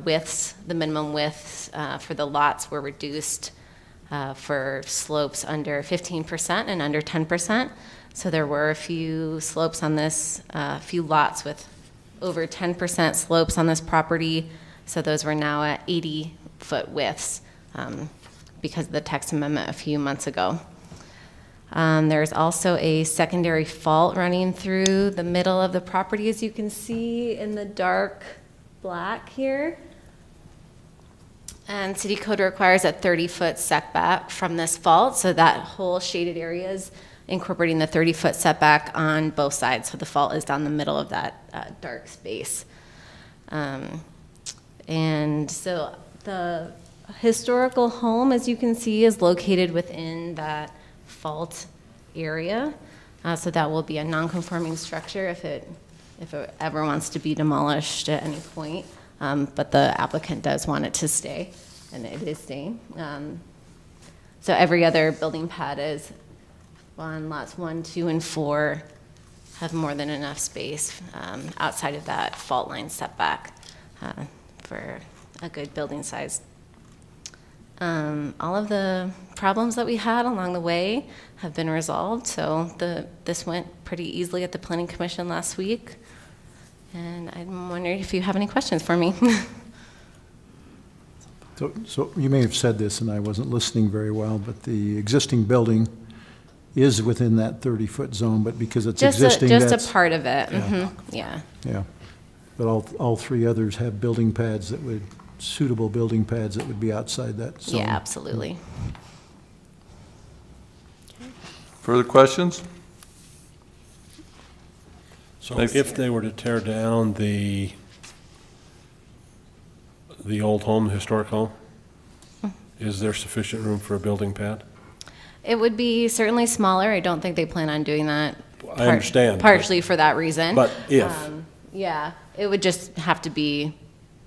minimum widths for the lots were reduced for slopes under 15% and under 10%. So there were a few slopes on this, a few lots with over 10% slopes on this property. So those were now at 80-foot widths because of the text amendment a few months ago. There's also a secondary fault running through the middle of the property, as you can see in the dark black here. And city code requires a 30-foot setback from this fault, so that whole shaded area is incorporating the 30-foot setback on both sides, so the fault is down the middle of that dark space. And so the historical home, as you can see, is located within that fault area, so that will be a non-conforming structure if it ever wants to be demolished at any point. But the applicant does want it to stay, and it is staying. So every other building pad is on lots 1, 2, and 4 have more than enough space outside of that fault line setback for a good building size. All of the problems that we had along the way have been resolved, so this went pretty easily at the Planning Commission last week. And I'm wondering if you have any questions for me. So you may have said this and I wasn't listening very well, but the existing building is within that 30-foot zone, but because it's existing, just that's... a part of it, Yeah. Yeah. Yeah, but all three others have building pads that would, suitable building pads that would be outside that zone. Yeah, absolutely. Further questions? So Thanks. if they were to tear down the old home, the historic home, is there sufficient room for a building pad? It would be certainly smaller. I don't think they plan on doing that. I understand. Partially for that reason. But if. Yeah, it would just have to be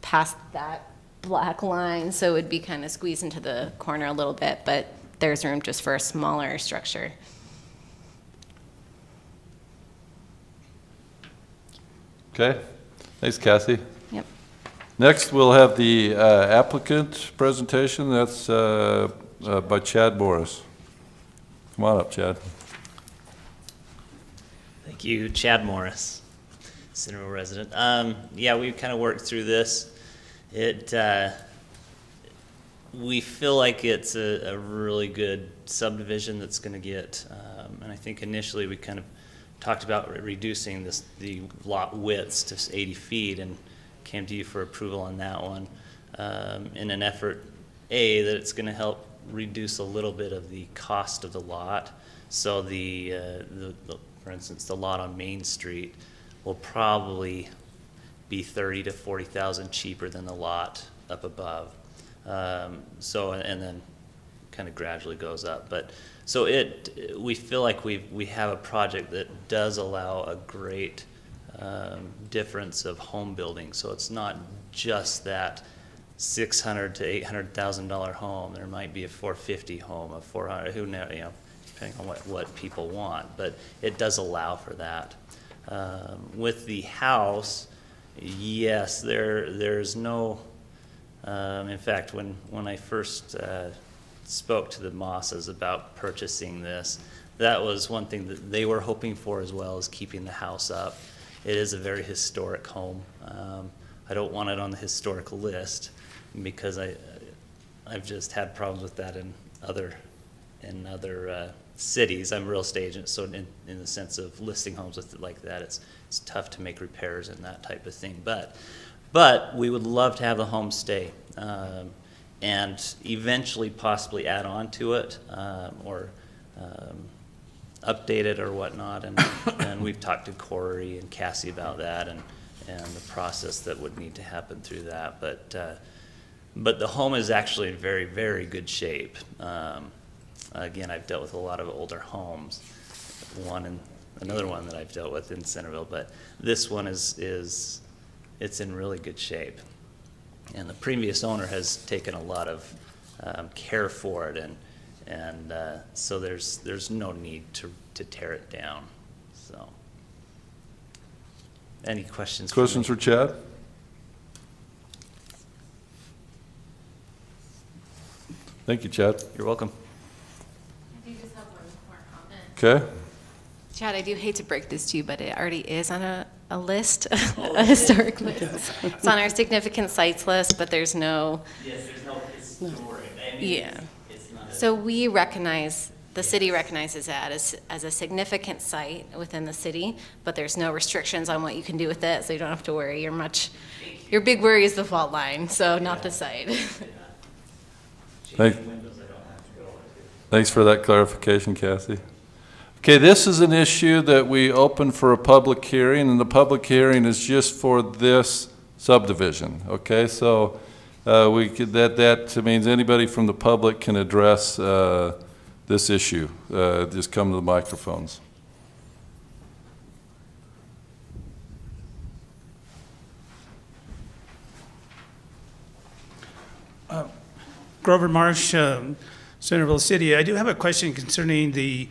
past that black line, so it would be kind of squeezed into the corner a little bit, but there's room just for a smaller structure. Okay, thanks, Kathy. Yep. Next, we'll have the applicant presentation. That's by Chad Morris. Come on up, Chad. Thank you, Chad Morris, Centerville resident. Yeah, we kind of worked through this. We feel like it's a really good subdivision that's going to get, and I think initially we kind of talked about reducing the lot widths to 80 feet and came to you for approval on that one in an effort, that it's going to help reduce a little bit of the cost of the lot. So for instance, the lot on Main Street will probably be 30 to 40,000 cheaper than the lot up above. And then kind of gradually goes up. But so we feel like we have a project that does allow a great difference of home building. So it's not just that $600,000 to $800,000 home. There might be a $450,000 home, a $400,000, who knows, depending on what people want. But it does allow for that. With the house, yes, there's no. In fact, when I first spoke to the Mosses about purchasing this, that was one thing that they were hoping for as well, as keeping the house up. It is a very historic home. I don't want it on the historical list because I've just had problems with that in other cities. I'm a real estate agent, so in the sense of listing homes with it like that, it's tough to make repairs and that type of thing. But we would love to have the home stay and eventually possibly add on to it or update it or whatnot. And we've talked to Corey and Cassie about that and the process that would need to happen through that. But the home is actually in very, very good shape. Again, I've dealt with a lot of older homes. Another one that I've dealt with in Centerville, but this one it's in really good shape. And the previous owner has taken a lot of care for it, and so there's no need to tear it down. So, any questions? Questions for Chad? Thank you, Chad. You're welcome. I do just have one more comment. Okay. Chad, I do hate to break this to you, but it already is on a list, a historic list. It's on our significant sites list, but there's no. Yes, there's no historic. I mean, Yeah. it's not. So we recognize The city recognizes that as a significant site within the city, but there's no restrictions on what you can do with it, so you don't have to worry. Your big worry is the fault line, so not the site. Thanks for that clarification, Kathy. Okay, this is an issue that we opened for a public hearing, and the public hearing is just for this subdivision. Okay, so that means anybody from the public can address this issue. Just come to the microphones. Grover Marsh, Centerville City. I do have a question concerning the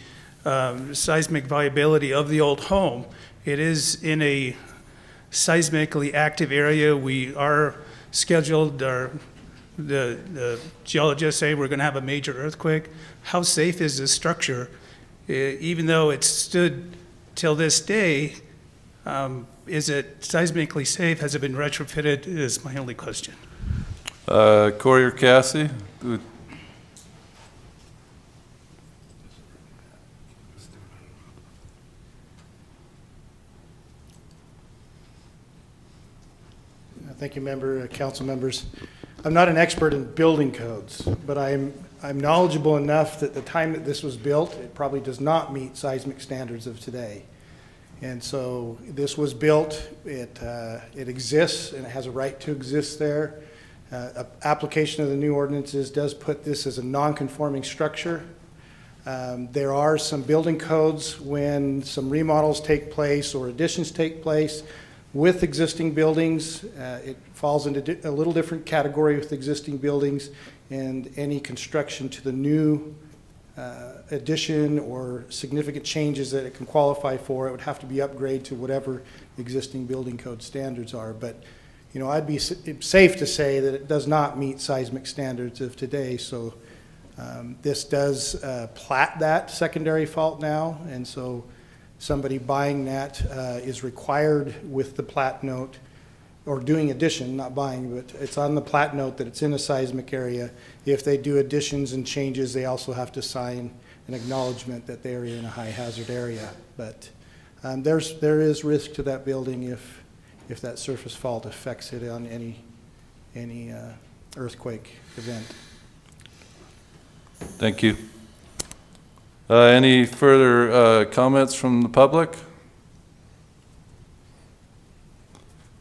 seismic viability of the old home. It is in a seismically active area. We are scheduled, the geologists say we're going to have a major earthquake. How safe is this structure? Even though it's stood till this day, is it seismically safe? Has it been retrofitted? Is my only question. Corey or Cassie? Thank you, council members. I'm not an expert in building codes, but I'm knowledgeable enough that the time that this was built, it probably does not meet seismic standards of today. And so this was built, it exists, and it has a right to exist there. Application of the new ordinances does put this as a non-conforming structure. There are some building codes when some remodels take place or additions take place with existing buildings. It falls into a little different category with existing buildings, and any construction to the new addition or significant changes that it can qualify for, it would have to be upgraded to whatever existing building code standards are. But you know, I'd be safe to say that it does not meet seismic standards of today. So this does plat that secondary fault now, and so somebody buying that is required with the plat note, or doing addition, not buying, but it's on the plat note that it's in a seismic area. If they do additions and changes, they also have to sign an acknowledgement that they're in a high hazard area. But there is risk to that building if that surface fault affects it on any earthquake event. Thank you. Any further comments from the public?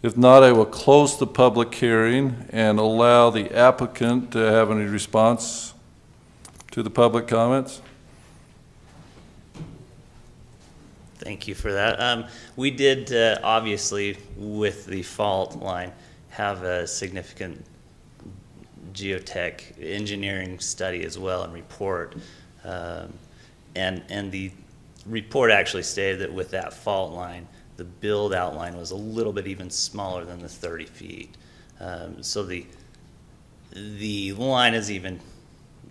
If not, I will close the public hearing and allow the applicant to have any response to the public comments. Thank you for that. We did, obviously, with the fault line, have a significant geotech engineering study as well and report. And the report actually stated that with that fault line, the build outline was a little bit even smaller than the 30 feet. So the line is even,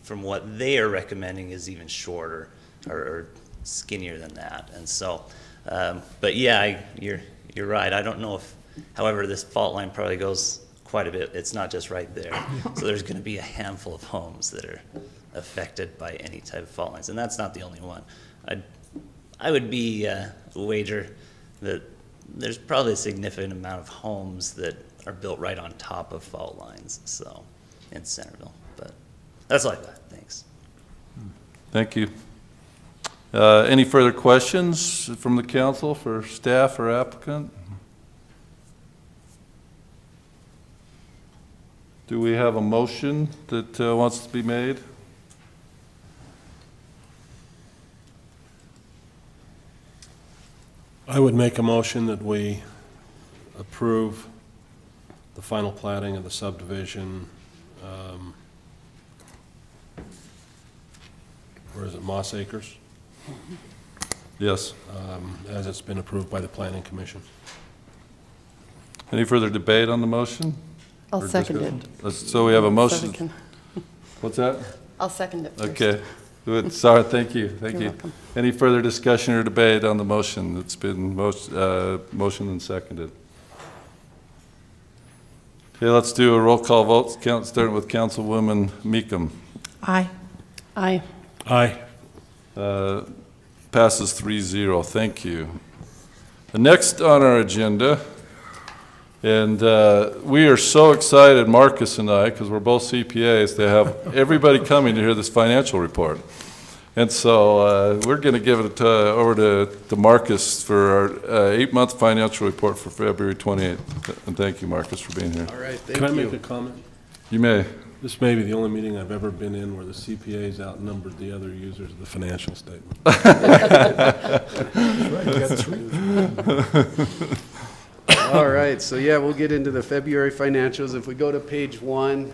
from what they are recommending, is even shorter or skinnier than that. And so, but yeah, you're right. I don't know if, however, this fault line probably goes quite a bit. It's not just right there. So there's going to be a handful of homes that are affected by any type of fault lines, and that's not the only one. I would be wager that there's probably a significant amount of homes that are built right on top of fault lines, so, in Centerville. But that's all I got. Thanks. Thank you. Any further questions from the council for staff or applicant? Do we have a motion that wants to be made? I would make a motion that we approve the final plating of the subdivision, where is it, Moss Acres? Yes. As it's been approved by the Planning Commission. Any further debate on the motion? I'll second it. So we have a motion. What's that? I'll second it first. Okay. Good. Sorry, thank you. Thank You're you. welcome. Any further discussion or debate on the motion that's been motioned and seconded? Okay, let's do a roll call vote, starting with Councilwoman Meekum. Aye. Aye. Aye. Passes 3-0. Thank you. The next on our agenda, and we are so excited, Marcus and I, because we're both CPAs, to have everybody coming to hear this financial report. And so we're going to give it over to Marcus for our 8-month financial report for February 28th. And thank you, Marcus, for being here. All right, thank you. Can I you. make a comment? You may. This may be the only meeting I've ever been in where the CPAs outnumbered the other users of the financial statement. All right, so yeah, we'll get into the February financials. If we go to page 1,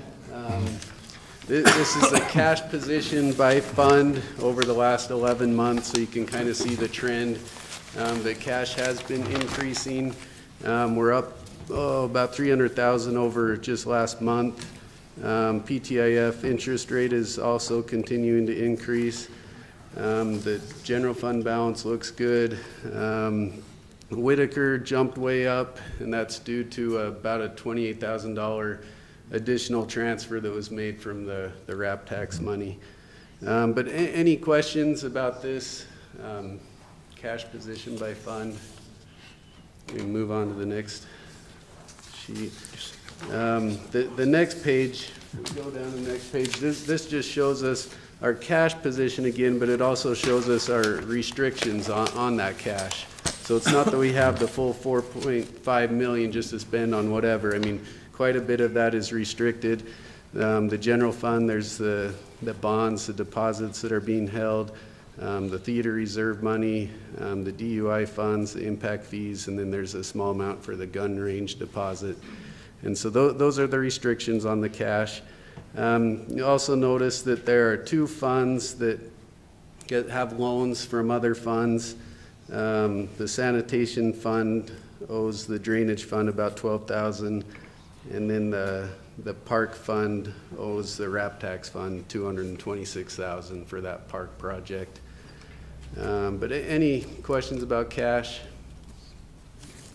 this is the cash position by fund over the last 11 months, so you can kind of see the trend. The cash has been increasing. We're up about 300,000 over just last month. PTIF interest rate is also continuing to increase. The general fund balance looks good. Whitaker jumped way up, and that's due to about a $28,000 additional transfer that was made from the RAP tax money. But any questions about this cash position by fund? We can move on to the next sheet. The next page, we go down to the next page, this just shows us our cash position again, but it also shows us our restrictions on that cash. So it's not that we have the full 4.5 million just to spend on whatever. I mean, quite a bit of that is restricted. The general fund, there's the bonds, the deposits that are being held, the theater reserve money, the DUI funds, the impact fees, and then there's a small amount for the gun range deposit. And so those are the restrictions on the cash. You also notice that there are 2 funds that have loans from other funds. The sanitation fund owes the drainage fund about $12,000, and then the park fund owes the RAP tax fund $226,000 for that park project. But any questions about cash?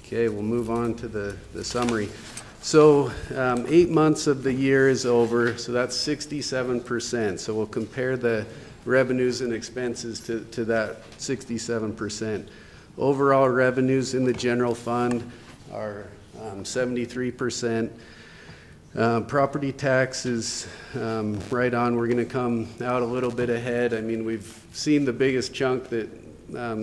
Okay, we'll move on to the summary. So 8 months of the year is over, so that's 67%. So we'll compare the revenues and expenses to that 67%. Overall revenues in the general fund are 73%. Property tax is right on. We're going to come out a little bit ahead. I mean, we've seen the biggest chunk that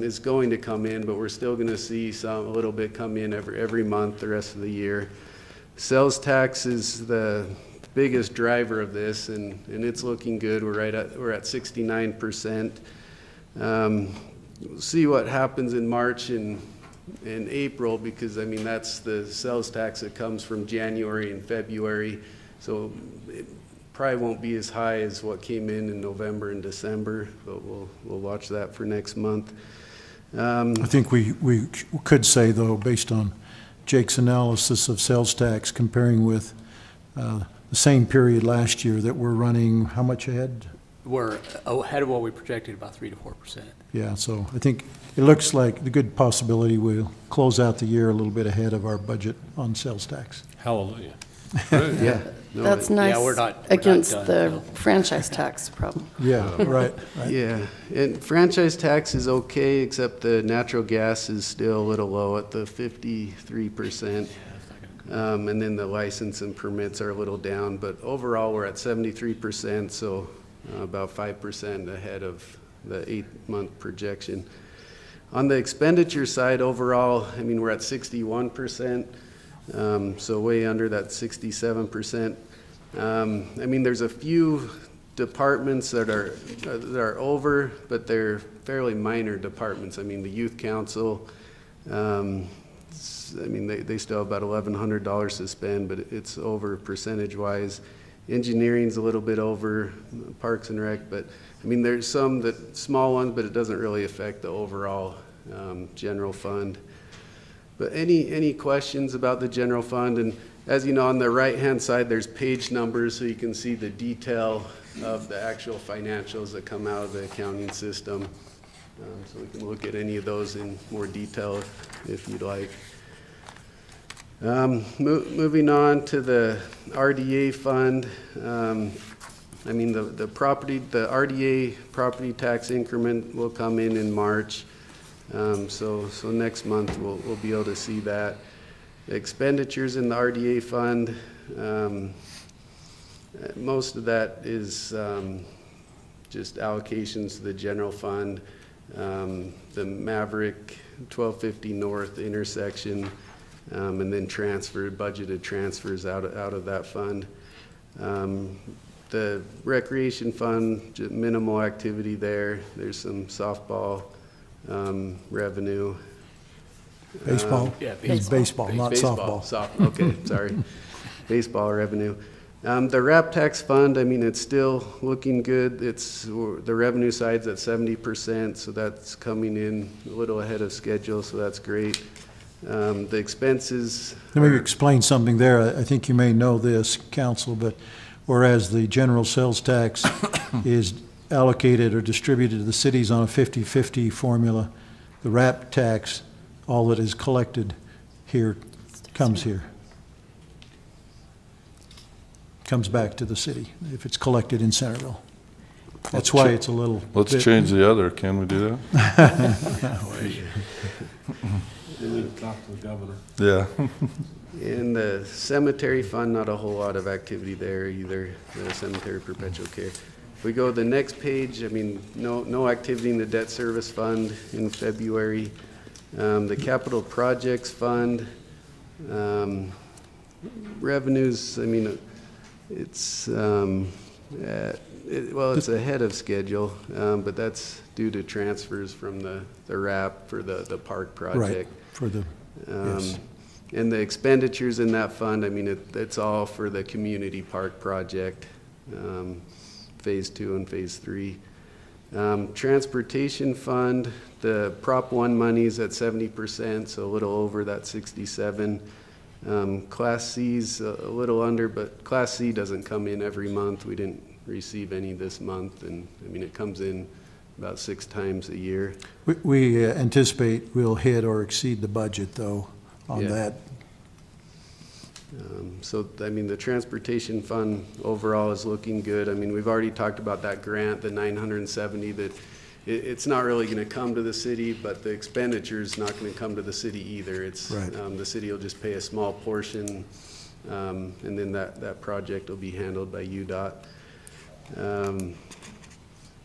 is going to come in, but we're still going to see a little bit come in every month the rest of the year. Sales tax is the biggest driver of this, and it's looking good. We're at 69%. We'll see what happens in March and April, because I mean that's the sales tax that comes from January and February, so it probably won't be as high as what came in November and December, but we'll watch that for next month. I think we could say, though, based on Jake's analysis of sales tax comparing with the same period last year, that we're running how much ahead? We're ahead of what we projected, about 3 to 4%. Yeah, so I think it looks like the good possibility we'll close out the year a little bit ahead of our budget on sales tax. Hallelujah. Yeah. No, That's nice Yeah, we're not against done, the no. franchise tax problem. Yeah, right. Yeah, and franchise tax is okay, except the natural gas is still a little low at the 53%. And then the license and permits are a little down, but overall we're at 73%, so about 5% ahead of the 8-month projection. On the expenditure side, overall, I mean, we're at 61%, so way under that 67%. I mean, there's a few departments that are over, but they're fairly minor departments. I mean, the youth council, I mean, they still have about $1,100 to spend, but it's over percentage-wise. Engineering's a little bit over, Parks and Rec, but I mean, there's some small ones, but it doesn't really affect the overall general fund. But any questions about the general fund? And as you know, on the right-hand side, there's page numbers, so you can see the detail of the actual financials that come out of the accounting system. So we can look at any of those in more detail if you'd like. Moving on to the RDA fund. I mean, the RDA property tax increment will come in March. So next month we'll be able to see that. The expenditures in the RDA fund, most of that is just allocations to the general fund. The Maverick 1250 North intersection, and then budgeted transfers out of that fund. The recreation fund, minimal activity there. There's some softball revenue. Baseball? Yeah, Baseball, not softball. Okay, sorry. Baseball revenue. The RAP tax fund, I mean, it's still looking good. The revenue side's at 70%, so that's coming in a little ahead of schedule, so that's great. The expenses. Let me explain something there. I think you may know this, council, but whereas the general sales tax is allocated or distributed to the cities on a 50-50 formula, the RAP tax, all that is collected here, comes here. Comes back to the city if it's collected in Centerville. That's why it's a little. Let's change the other. Can we do that? You need to talk to the governor. Yeah. In the cemetery fund, not a whole lot of activity there either, the cemetery perpetual care. If we go to the next page, I mean, no activity in the debt service fund in February. The capital projects fund, revenues, I mean, it's, it's ahead of schedule, but that's due to transfers from the RAP for the park project. Right, for the, yes. And the expenditures in that fund, I mean, it's all for the community park project, phase 2 and phase 3. Transportation fund, the Prop 1 money's at 70%, so a little over that 67. Class C's a little under, but Class C doesn't come in every month. We didn't receive any this month, and I mean, it comes in about 6 times a year. We anticipate we'll hit or exceed the budget, though, on that. So, I mean, the transportation fund overall is looking good. I mean, we've already talked about that grant, the 970, that it's not really going to come to the city, but the expenditure is not going to come to the city either. It's right. The city will just pay a small portion, and then that project will be handled by UDOT.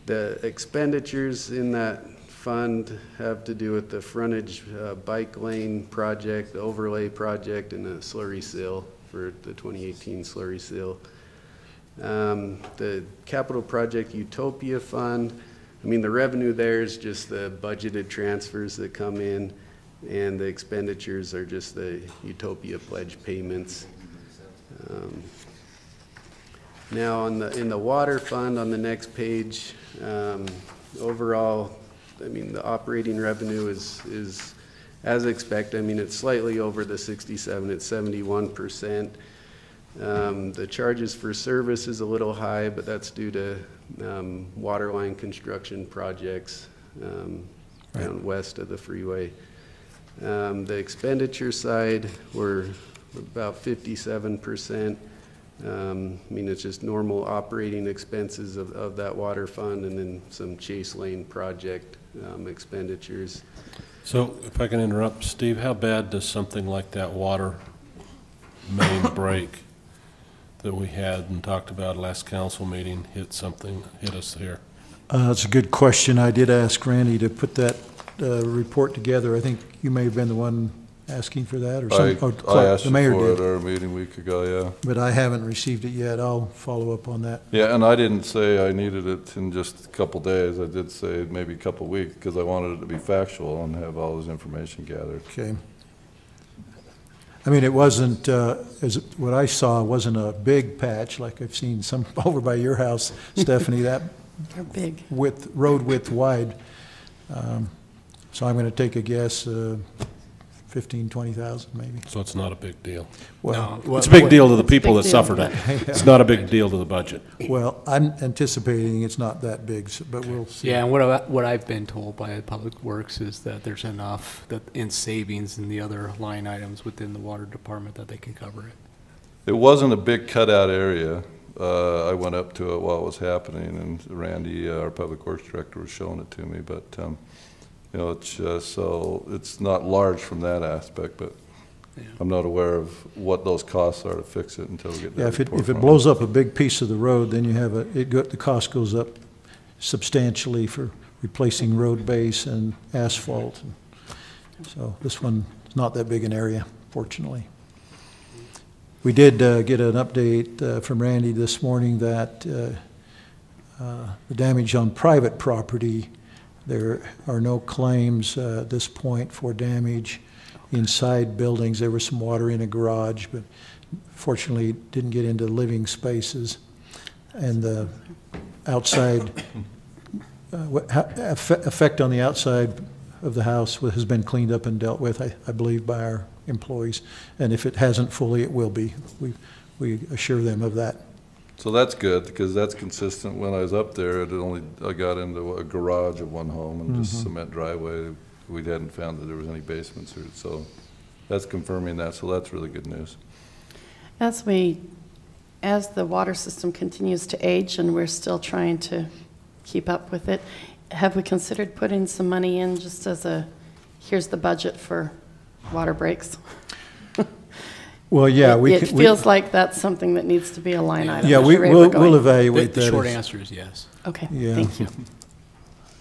The expenditures in that fund have to do with the frontage bike lane project, the overlay project, and the slurry seal for the 2018 slurry seal. The capital project Utopia fund, I mean, the revenue there is just the budgeted transfers that come in, and the expenditures are just the Utopia pledge payments. Now, in the water fund on the next page, overall, I mean, the operating revenue is as expected. I mean, it's slightly over the 67, it's 71%. The charges for service is a little high, but that's due to water line construction projects down west of the freeway. The expenditure side, we're about 57%. I mean, it's just normal operating expenses of that water fund, and then some Chase Lane project expenditures. So if I can interrupt, Steve, how bad does something like that water main break that we had and talked about last council meeting hit us here? That's a good question. I did ask Randy to put that report together. I think you may have been the one asking for that, or something. I asked the mayor for did it at our meeting a week ago, yeah. But I haven't received it yet. I'll follow up on that. Yeah, and I didn't say I needed it in just a couple days. I did say maybe a couple weeks, because I wanted it to be factual and have all this information gathered. Okay. I mean, it wasn't, what I saw wasn't a big patch like I've seen some over by your house, Stephanie, that they're big. Road width wide. So I'm going to take a guess, 15, 20,000 maybe. So it's not a big deal. Well, it's a big deal to the people that suffered it. It's not a big deal to the budget. Well, I'm anticipating it's not that big, but we'll see. Yeah, and what I've been told by Public Works is that there's enough that in savings in the other line items within the water department that they can cover it. It wasn't a big cutout area. I went up to it while it was happening, and Randy, our public works director, was showing it to me. But you know, it's so it's not large from that aspect, but I'm not aware of what those costs are to fix it until we get that Yeah, if report it from blows up a big piece of the road, then you have the cost goes up substantially for replacing road base and asphalt. So this one is not that big an area, fortunately. We did get an update from Randy this morning that the damage on private property, there are no claims at this point for damage inside buildings. There was some water in a garage, but fortunately didn't get into living spaces. And the outside, effect on the outside of the house has been cleaned up and dealt with, I believe, by our employees. And if it hasn't fully, it will be. We assure them of that. So that's good, because that's consistent. When I was up there, I got into a garage of one home and just cement driveway. We hadn't found that there was any basements, so that's confirming that. So that's really good news. As the water system continues to age and we're still trying to keep up with it, have we considered putting some money in just as here's the budget for water breaks? Well, yeah, it feels like that's something that needs to be a line item. Yeah, we'll evaluate that. The short answer is yes. Okay, yeah. Thank you.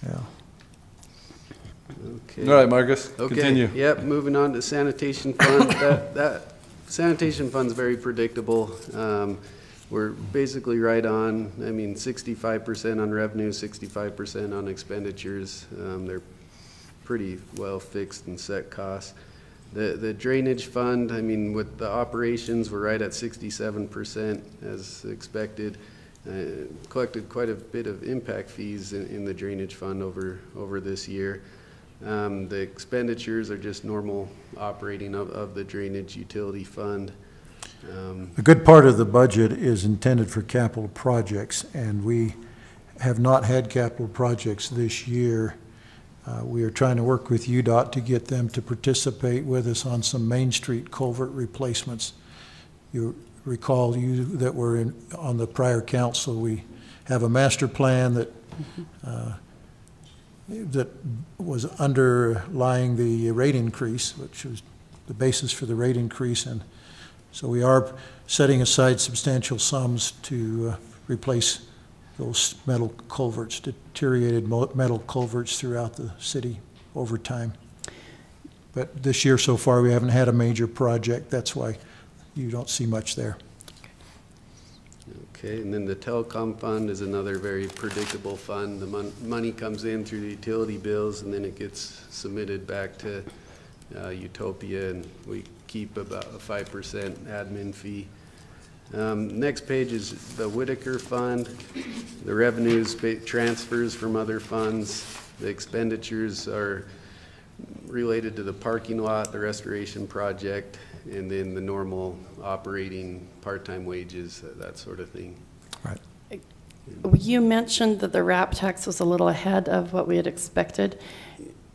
Yeah. Okay. All right, Marcus, okay. Continue. Yep, moving on to sanitation fund. that sanitation fund's very predictable. We're basically right on, 65% on revenue, 65% on expenditures. They're pretty well fixed and set costs. The drainage fund, with the operations, we're right at 67% as expected. Collected quite a bit of impact fees in the drainage fund over this year. The expenditures are just normal operating of the drainage utility fund. A good part of the budget is intended for capital projects, and we have not had capital projects this year. We are trying to work with UDOT to get them to participate with us on some Main Street culvert replacements. You recall that were on the prior council, we have a master plan that that was underlying the rate increase, which was the basis for the rate increase, and so we are setting aside substantial sums to replace those metal culverts, deteriorated metal culverts throughout the city over time. But this year so far, we haven't had a major project. That's why you don't see much there. Okay, and then the telecom fund is another very predictable fund. The money comes in through the utility bills, and then it gets submitted back to Utopia, and we keep about a 5% admin fee. Next page is the Whitaker Fund. The revenues, transfers from other funds. The expenditures are related to the parking lot, the restoration project, and then the normal operating part-time wages, that sort of thing. Right. You mentioned that the RAP tax was a little ahead of what we had expected.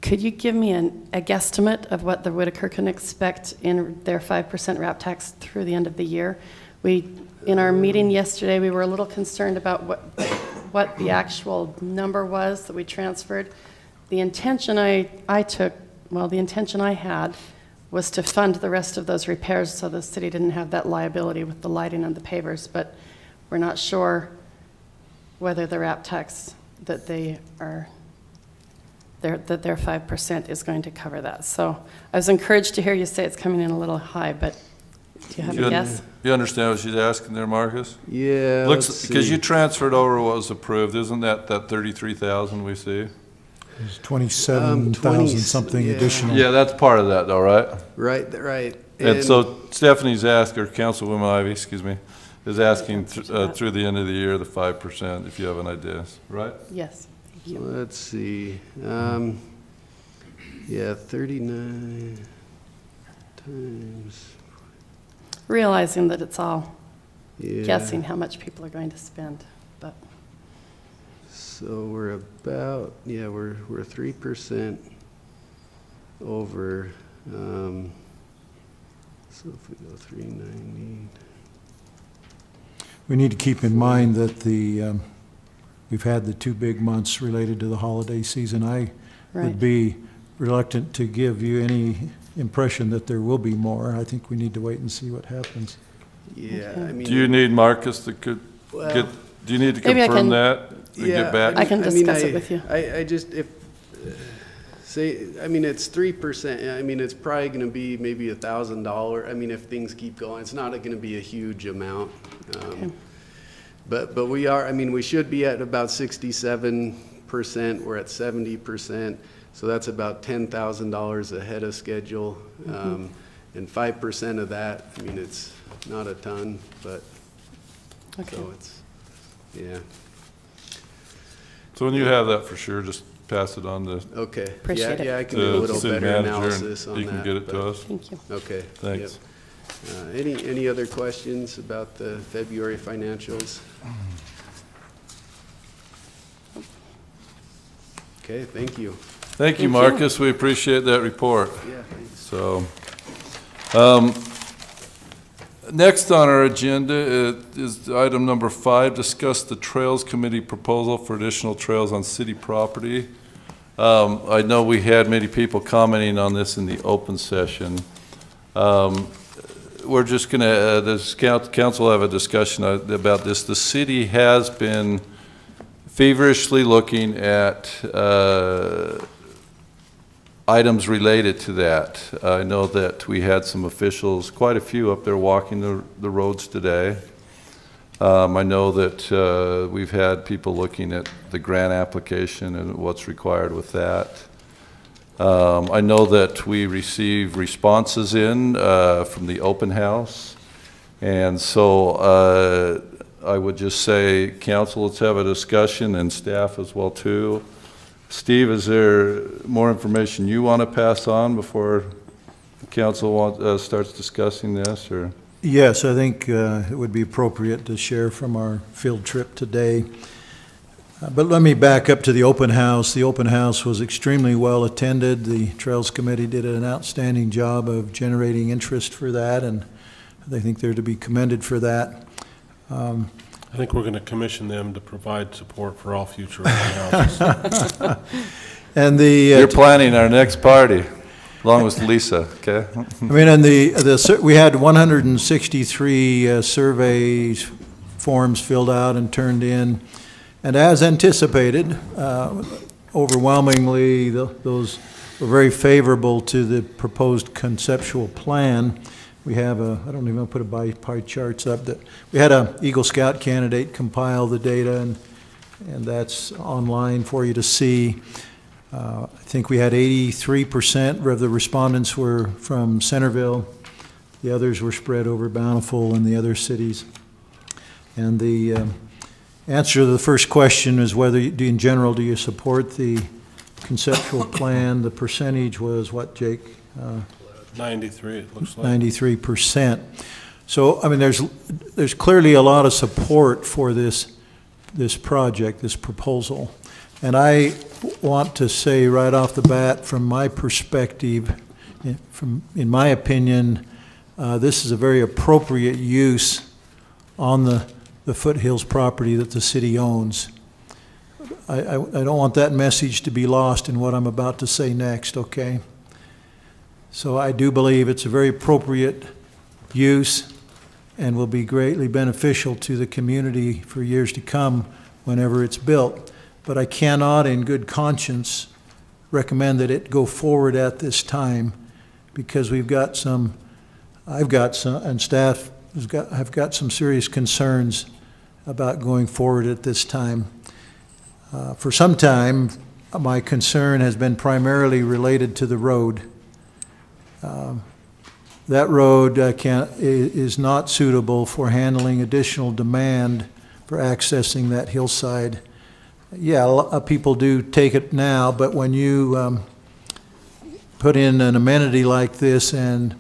Could you give me a guesstimate of what the Whitaker can expect in their 5% RAP tax through the end of the year? In our meeting yesterday, we were a little concerned about what the actual number was that we transferred. The intention the intention I had was to fund the rest of those repairs so the city didn't have that liability with the lighting and the pavers, but we're not sure whether the RAP tax that their 5% is going to cover that. So I was encouraged to hear you say it's coming in a little high, but do you have a guess? You understand what she's asking there, Marcus? Yeah. Looks, because you transferred over what was approved, isn't that 33,000 we see? There's 27,000 something additional. Yeah, that's part of that though, right? Right. And so Stephanie's asked, or Councilwoman Ivy, excuse me, is asking through the end of the year, the 5%, if you have an idea, right? Yes. Thank you. Let's see. 39 times. Realizing that it's all guessing how much people are going to spend, but. So we're about, we're 3% over. So if we go 390. we need to keep in mind that we've had the 2 big months related to the holiday season. I would be reluctant to give you any impression that there will be more. I think we need to wait and see what happens. Yeah, I mean. Do you need Marcus to do you need to confirm that? Get back? I can discuss it with you. I just, I mean, it's 3%. I mean, it's probably going to be maybe $1,000. I mean, if things keep going, it's not going to be a huge amount. But we are, I mean, we should be at about 67%. We're at 70%. So that's about $10,000 ahead of schedule. And 5% of that, I mean, it's not a ton, but so it's, yeah. So when you have that for sure, just pass it on to Appreciate it. Yeah, I can do a little city better manager, analysis on that. you can get it to us. Thank you. Okay. Thanks. Yep. Any other questions about the February financials? Okay, thank you. Thank you, Marcus. We appreciate that report. Yeah, thanks. So, next on our agenda is item number 5, discuss the Trails Committee proposal for additional trails on city property. I know we had many people commenting on this in the open session. We're just going to, this council have a discussion about this. The city has been feverishly looking at items related to that. I know that we had some officials, quite a few up there walking the roads today. I know that we've had people looking at the grant application and what's required with that. I know that we receive responses in from the open house. And so I would just say, council, let's have a discussion, and staff as well too. Steve, is there more information you want to pass on before the council starts discussing this, or? Yes, I think it would be appropriate to share from our field trip today. But let me back up to the open house. The open house was extremely well attended. The Trails Committee did an outstanding job of generating interest for that, and I think they're to be commended for that. I think we're going to commission them to provide support for all future open houses. And you're planning our next party, along with Lisa, okay? I mean, and we had 163 surveys, forms filled out and turned in, and as anticipated, overwhelmingly, those were very favorable to the proposed conceptual plan. We have I don't even want to put pie charts up, that we had a Eagle Scout candidate compile the data, and that's online for you to see. I think we had 83% of the respondents were from Centerville. The others were spread over Bountiful and the other cities. And the answer to the first question is whether, in general, do you support the conceptual plan? The percentage was what, Jake? 93, it looks like. 93%. So, I mean, there's clearly a lot of support for this project, this proposal. And I want to say right off the bat, from my perspective, in my opinion, this is a very appropriate use on the Foothills property that the city owns. I don't want that message to be lost in what I'm about to say next, okay? So I do believe it's a very appropriate use and will be greatly beneficial to the community for years to come whenever it's built. But I cannot in good conscience recommend that it go forward at this time, because I've got some, and staff have got some serious concerns about going forward at this time. For some time, my concern has been primarily related to the road. That road is not suitable for handling additional demand for accessing that hillside. Yeah, people do take it now, but when you put in an amenity like this and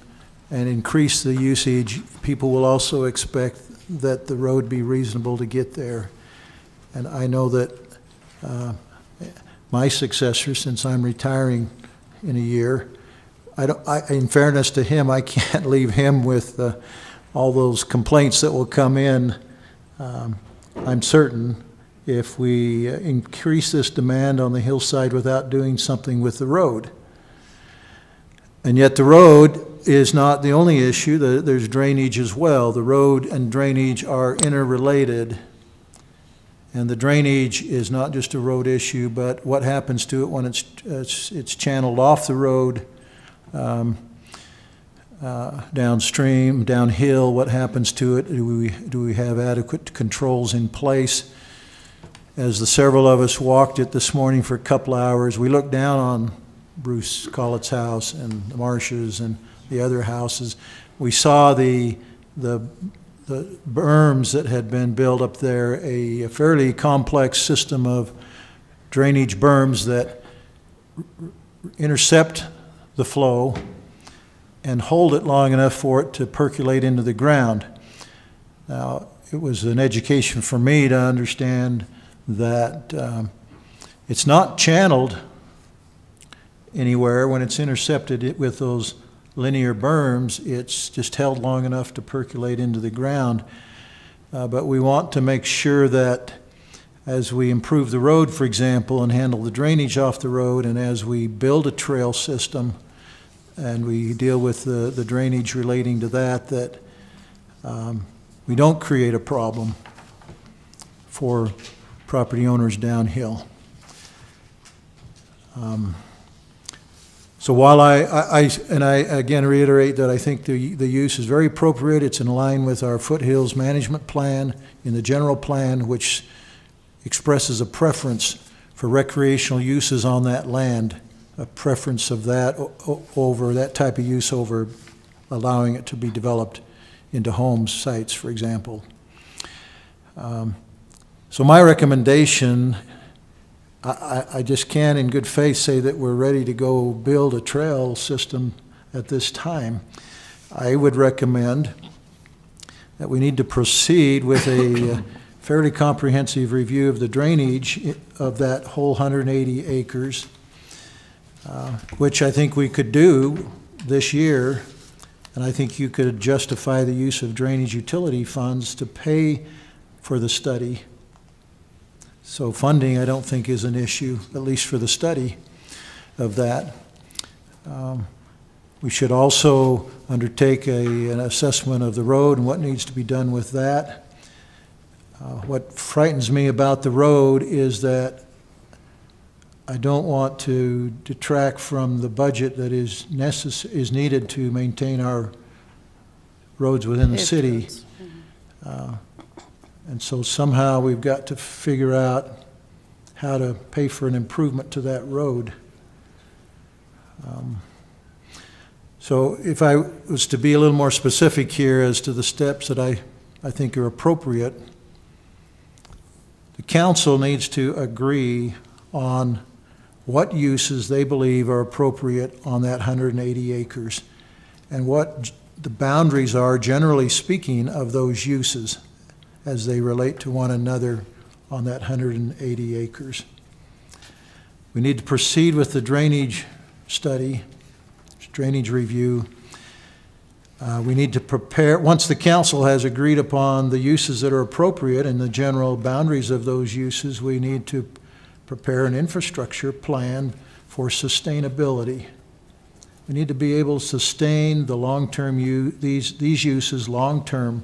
increase the usage, people will also expect that the road be reasonable to get there. And I know that my successor, since I'm retiring in a year, in fairness to him, I can't leave him with all those complaints that will come in I'm certain if we increase this demand on the hillside without doing something with the road. And yet the road is not the only issue. There's drainage as well. The road and drainage are interrelated. And the drainage is not just a road issue, but what happens to it when it's channeled off the road, downstream, downhill, what happens to it? Do we have adequate controls in place? As the several of us walked it this morning for a couple hours, we looked down on Bruce Collett's house and the Marshes and the other houses. We saw the berms that had been built up there, a fairly complex system of drainage berms that intercept the flow and hold it long enough for it to percolate into the ground. Now, it was an education for me to understand that it's not channeled anywhere when it's intercepted with those linear berms. It's just held long enough to percolate into the ground. But we want to make sure that as we improve the road, for example, and handle the drainage off the road, and as we build a trail system and we deal with the drainage relating to that, that we don't create a problem for property owners downhill. So while I again reiterate that I think the use is very appropriate, it's in line with our foothills management plan in the general plan, which expresses a preference for recreational uses on that land, a preference of that over that type of use over allowing it to be developed into home sites, for example. So my recommendation, I just can't in good faith say that we're ready to go build a trail system at this time. I would recommend that we need to proceed with a fairly comprehensive review of the drainage of that whole 180 acres, which I think we could do this year, and I think you could justify the use of drainage utility funds to pay for the study. So funding, I don't think, is an issue, at least for the study of that. We should also undertake an assessment of the road and what needs to be done with that. What frightens me about the road is that I don't want to detract from the budget that is needed to maintain our roads within the city. And so somehow we've got to figure out how to pay for an improvement to that road. So if I was to be a little more specific here as to the steps that I think are appropriate, the council needs to agree on what uses they believe are appropriate on that 180 acres and what the boundaries are, generally speaking, of those uses as they relate to one another on that 180 acres. We need to proceed with the drainage study, drainage review. We need to prepare, once the council has agreed upon the uses that are appropriate and the general boundaries of those uses, we need to prepare an infrastructure plan for sustainability. We need to be able to sustain the long-term these uses long-term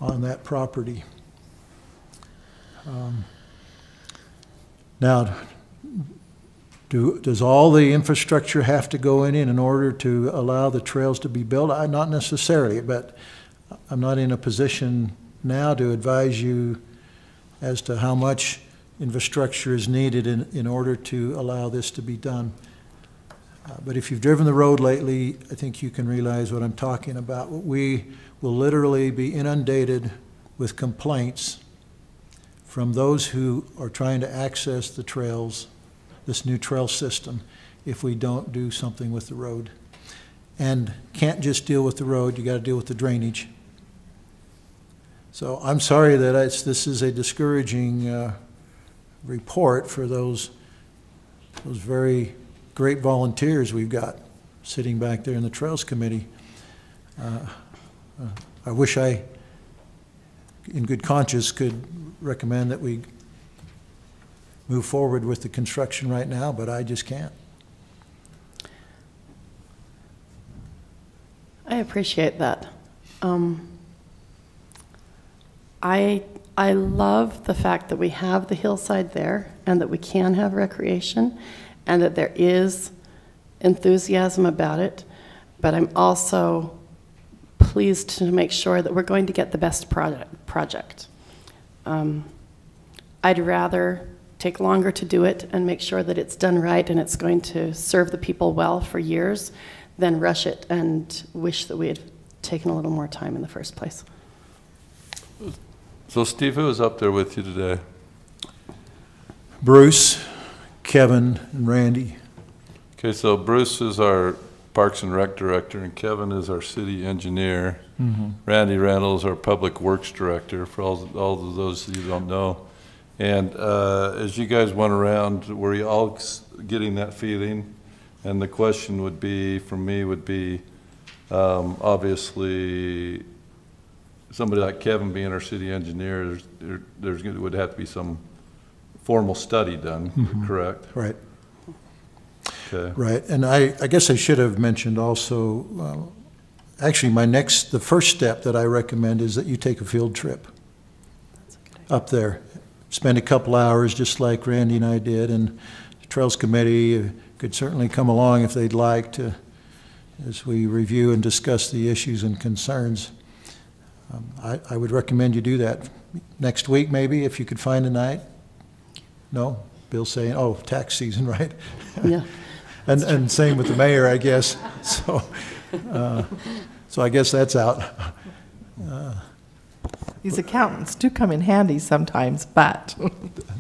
on that property. Now, does all the infrastructure have to go in order to allow the trails to be built? Not necessarily, but I'm not in a position now to advise you as to how much infrastructure is needed in order to allow this to be done. But if you've driven the road lately, I think you can realize what I'm talking about. We will literally be inundated with complaints from those who are trying to access the trails, this new trail system, if we don't do something with the road. And can't just deal with the road, you got to deal with the drainage. So I'm sorry that this is a discouraging report for those very great volunteers we've got sitting back there in the Trails Committee. I wish I in good conscience, could recommend that we move forward with the construction right now, but I just can't. I appreciate that. I love the fact that we have the hillside there and that we can have recreation and that there is enthusiasm about it, but I'm also pleased to make sure that we're going to get the best project. I'd rather take longer to do it and make sure that it's done right and it's going to serve the people well for years than rush it and wish that we had taken a little more time in the first place. So Steve, who was up there with you today? Bruce, Kevin, and Randy. Okay, so Bruce is our Parks and Rec Director, and Kevin is our city engineer. Mm-hmm. Randy Randall is our Public Works Director, for all of those you don't know. And as you guys went around, were you all getting that feeling? And the question would be, from me, would be, obviously, somebody like Kevin being our city engineer, would have to be some formal study done, Mm-hmm. correct? Right. Okay. Right, and I guess I should have mentioned also, actually the first step that I recommend is that you take a field trip up there. Spend a couple hours, just like Randy and I did, and the Trails Committee could certainly come along if they'd like to, as we review and discuss the issues and concerns. I would recommend you do that next week, maybe, if you could find a night. No? Bill's saying, oh, tax season, right? Yeah. And same with the mayor, I guess. So I guess that's out. These accountants do come in handy sometimes, but.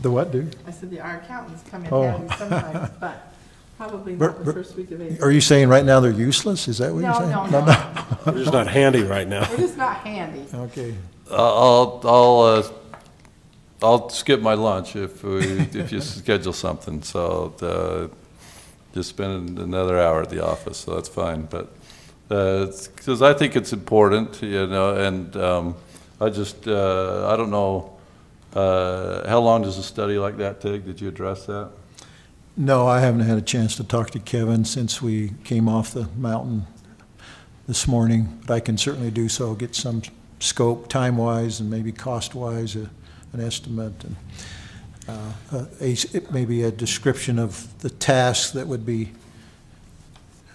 The what do? I said our accountants come in Oh. handy sometimes, but probably not the first week of April. Are you saying right now they're useless? Is that what you're saying? No. They're just not handy right now. They're just not handy. Okay. I'll skip my lunch if you schedule something. So just spend another hour at the office, so that's fine. But because I think it's important, and I don't know, how long does a study like that take? Did you address that? No, I haven't had a chance to talk to Kevin since we came off the mountain this morning, but I can certainly do so, get some scope time-wise and maybe cost-wise, an estimate, and maybe a description of the tasks that would be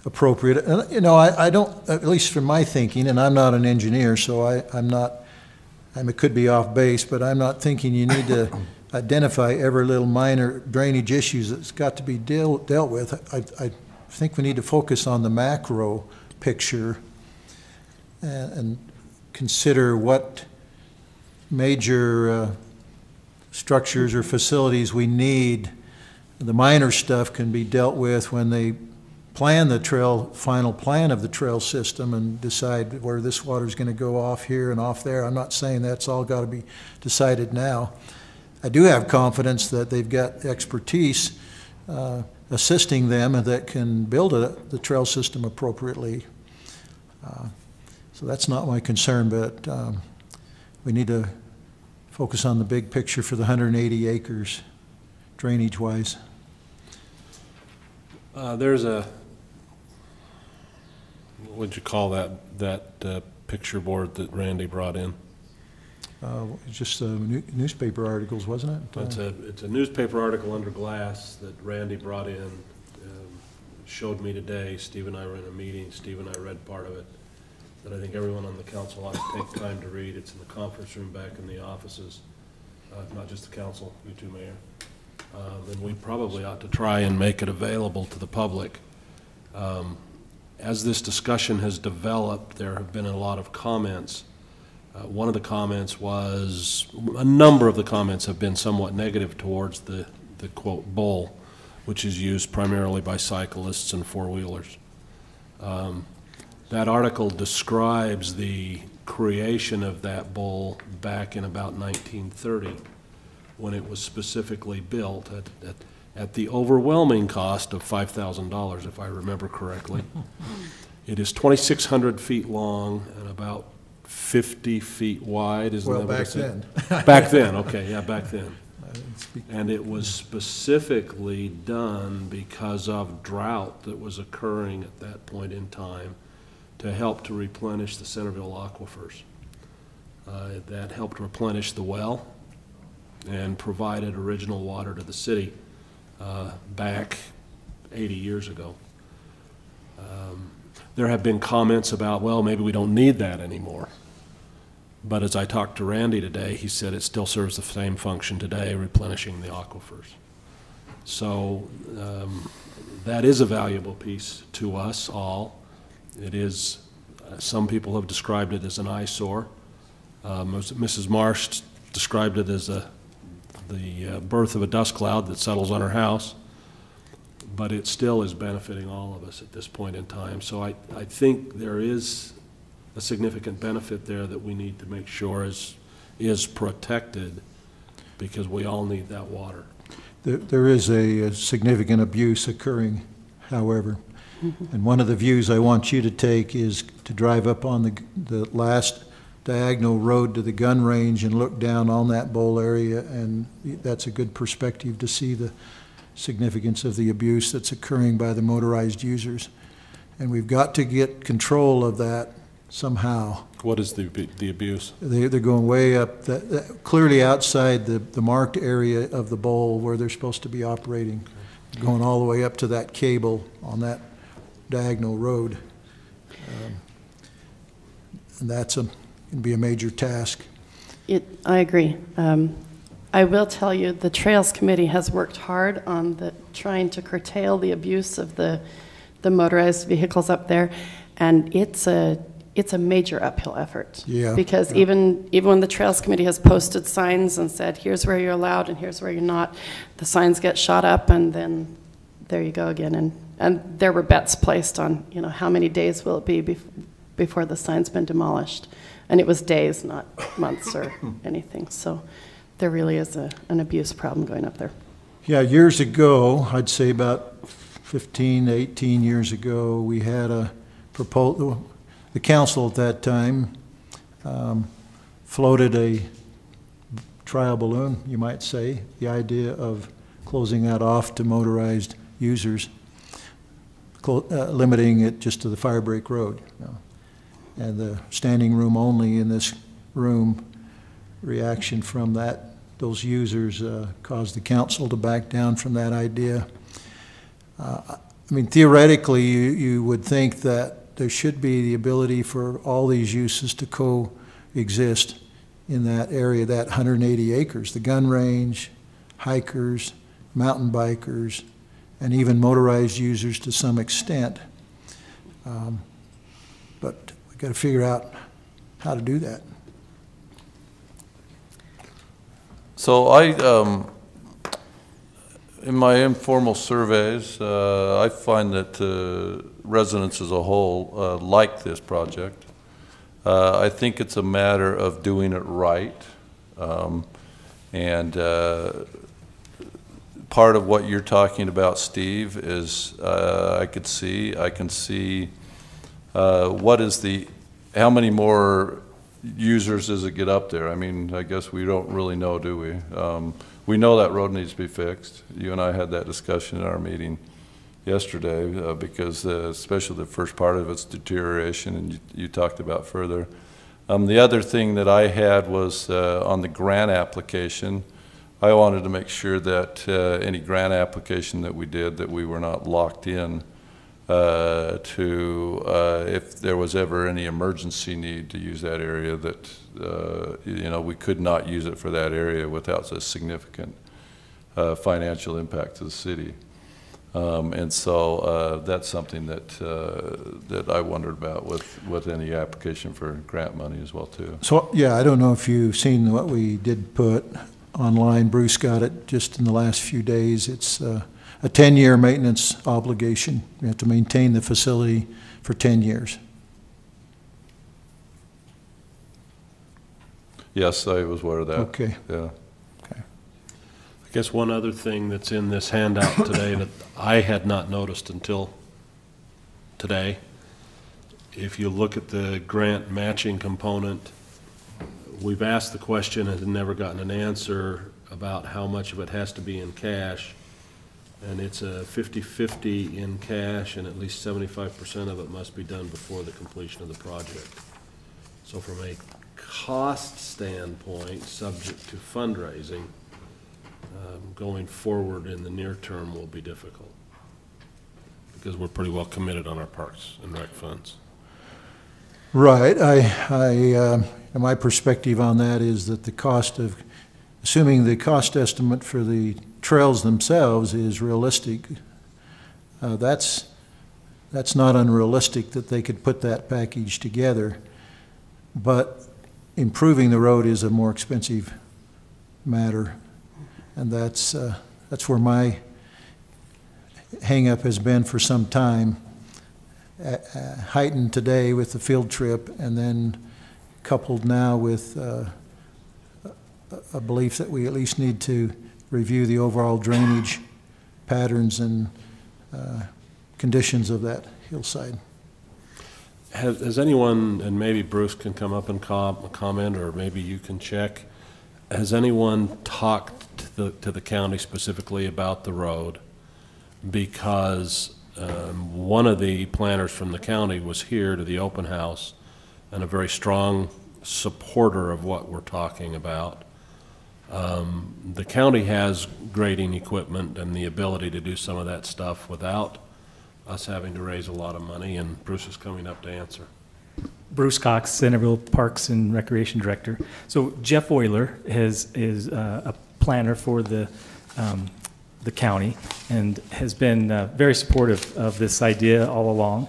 appropriate. And, I don't, at least from my thinking, and I'm not an engineer, so I'm not, it could be off base, but I'm not thinking you need to identify every little minor drainage issues that's got to be dealt with. I think we need to focus on the macro picture and consider what major structures or facilities we need. The minor stuff can be dealt with when they plan the final plan of the trail system and decide where this water's going to go off here and off there. I'm not saying that's all got to be decided now. I do have confidence that they've got expertise assisting them that can build the trail system appropriately. So that's not my concern, but we need to focus on the big picture for the 180 acres drainage-wise. There's a, what would you call that picture board that Randy brought in? Just newspaper articles, wasn't it? It's a newspaper article under glass that Randy brought in, showed me today. Steve and I were in a meeting. Steve and I read part of it that I think everyone on the council ought to take time to read. It's in the conference room back in the offices, not just the council, you two, Mayor. And we probably ought to try and make it available to the public. As this discussion has developed, there have been a lot of comments. One of the comments was, a number of the comments have been somewhat negative towards the quote, bowl, which is used primarily by cyclists and four-wheelers. That article describes the creation of that bowl back in about 1930, when it was specifically built at the overwhelming cost of $5,000, if I remember correctly. It is 2,600 feet long and about 50 feet wide, isn't Well, that what back it said? then. Back then, okay, yeah, back then. I didn't speak- And it was specifically done because of drought that was occurring at that point in time to help to replenish the Centerville aquifers. That helped replenish the well and provided original water to the city back 80 years ago. There have been comments about, well, maybe we don't need that anymore. But as I talked to Randy today, he said it still serves the same function today, replenishing the aquifers. So that is a valuable piece to us all. It is, some people have described it as an eyesore. Mrs. Marsh described it as the birth of a dust cloud that settles on her house. But it still is benefiting all of us at this point in time. So I think there is a significant benefit there that we need to make sure is protected, because we all need that water. There is a significant abuse occurring, however. Mm-hmm. And one of the views I want you to take is to drive up on the last diagonal road to the gun range and look down on that bowl area, and that's a good perspective to see the significance of the abuse that's occurring by the motorized users. And we've got to get control of that somehow. What is the abuse? They're going way up, clearly outside the marked area of the bowl where they're supposed to be operating, going all the way up to that cable on that diagonal road. And that's can be a major task. I agree. I will tell you, the Trails Committee has worked hard on trying to curtail the abuse of the motorized vehicles up there, and it's a major uphill effort. Yeah. Because even when the Trails Committee has posted signs and said, here's where you're allowed and here's where you're not, the signs get shot up and then there you go again. And there were bets placed on, how many days will it be before the sign's been demolished. And it was days, not months or anything. So there really is an abuse problem going up there. Yeah, years ago, I'd say about 15 to 18 years ago, we had a proposal. The council at that time floated a trial balloon, you might say, the idea of closing that off to motorized users, limiting it just to the Firebreak Road. And the standing room only in this room reaction from those users caused the council to back down from that idea. I mean, theoretically, you would think that there should be the ability for all these uses to coexist in that area, that 180 acres, the gun range, hikers, mountain bikers, and even motorized users to some extent. But we've got to figure out how to do that. So in my informal surveys, I find that residents as a whole like this project. I think it's a matter of doing it right. And part of what you're talking about, Steve, is I can see how many more users does it get up there? I mean, I guess we don't really know, do we? We know that road needs to be fixed. You and I had that discussion in our meeting yesterday because especially the first part of its deterioration, and you talked about further. The other thing that I had was on the grant application. I wanted to make sure that any grant application that we did, that we were not locked in to if there was ever any emergency need to use that area, that we could not use it for that area without a significant financial impact to the city. And so that's something that I wondered about with any application for grant money as well too. So yeah, I don't know if you've seen what we did put online. Bruce got it just in the last few days. It's a 10-year maintenance obligation. You have to maintain the facility for 10 years. Yes, I was aware of that. Okay. Yeah. Okay. I guess one other thing that's in this handout today that I had not noticed until today if you look at the grant matching component, we've asked the question and never gotten an answer about how much of it has to be in cash. And it's a 50-50 in cash, and at least 75% of it must be done before the completion of the project. So from a cost standpoint, subject to fundraising, going forward in the near term will be difficult because we're pretty well committed on our parks and rec funds. Right. My perspective on that is that the cost of, assuming the cost estimate for the trails themselves is realistic, that's not unrealistic that they could put that package together. But improving the road is a more expensive matter, and that's where my hang-up has been for some time, heightened today with the field trip, and then coupled now with a belief that we at least need to review the overall drainage patterns and conditions of that hillside. Has anyone, and maybe Bruce can come up and comment, or maybe you can check, has anyone talked to the county specifically about the road? Because one of the planners from the county was here to the open house and a very strong supporter of what we're talking about. The county has grading equipment and the ability to do some of that stuff without us having to raise a lot of money, and Bruce is coming up to answer. Bruce Cox, Centerville Parks and Recreation Director. So Jeff Euler is a planner for the county and has been very supportive of this idea all along.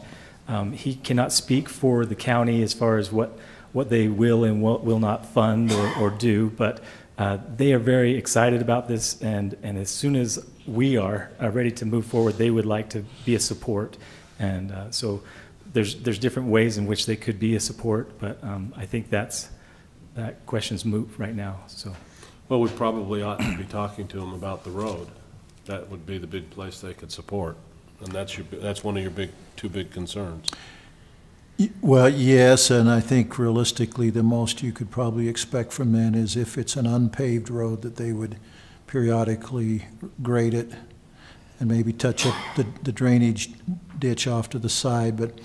He cannot speak for the county as far as what they will and will not fund or do, but they are very excited about this, and as soon as we are ready to move forward, they would like to be a support. And so there's different ways in which they could be a support, but I think that question's moot right now. So, well, we probably ought to be talking to them about the road. That would be the big place they could support, and that's one of your two big concerns. Well, yes, and I think realistically the most you could probably expect from them is if it's an unpaved road that they would periodically grade it and maybe touch up the drainage ditch off to the side. But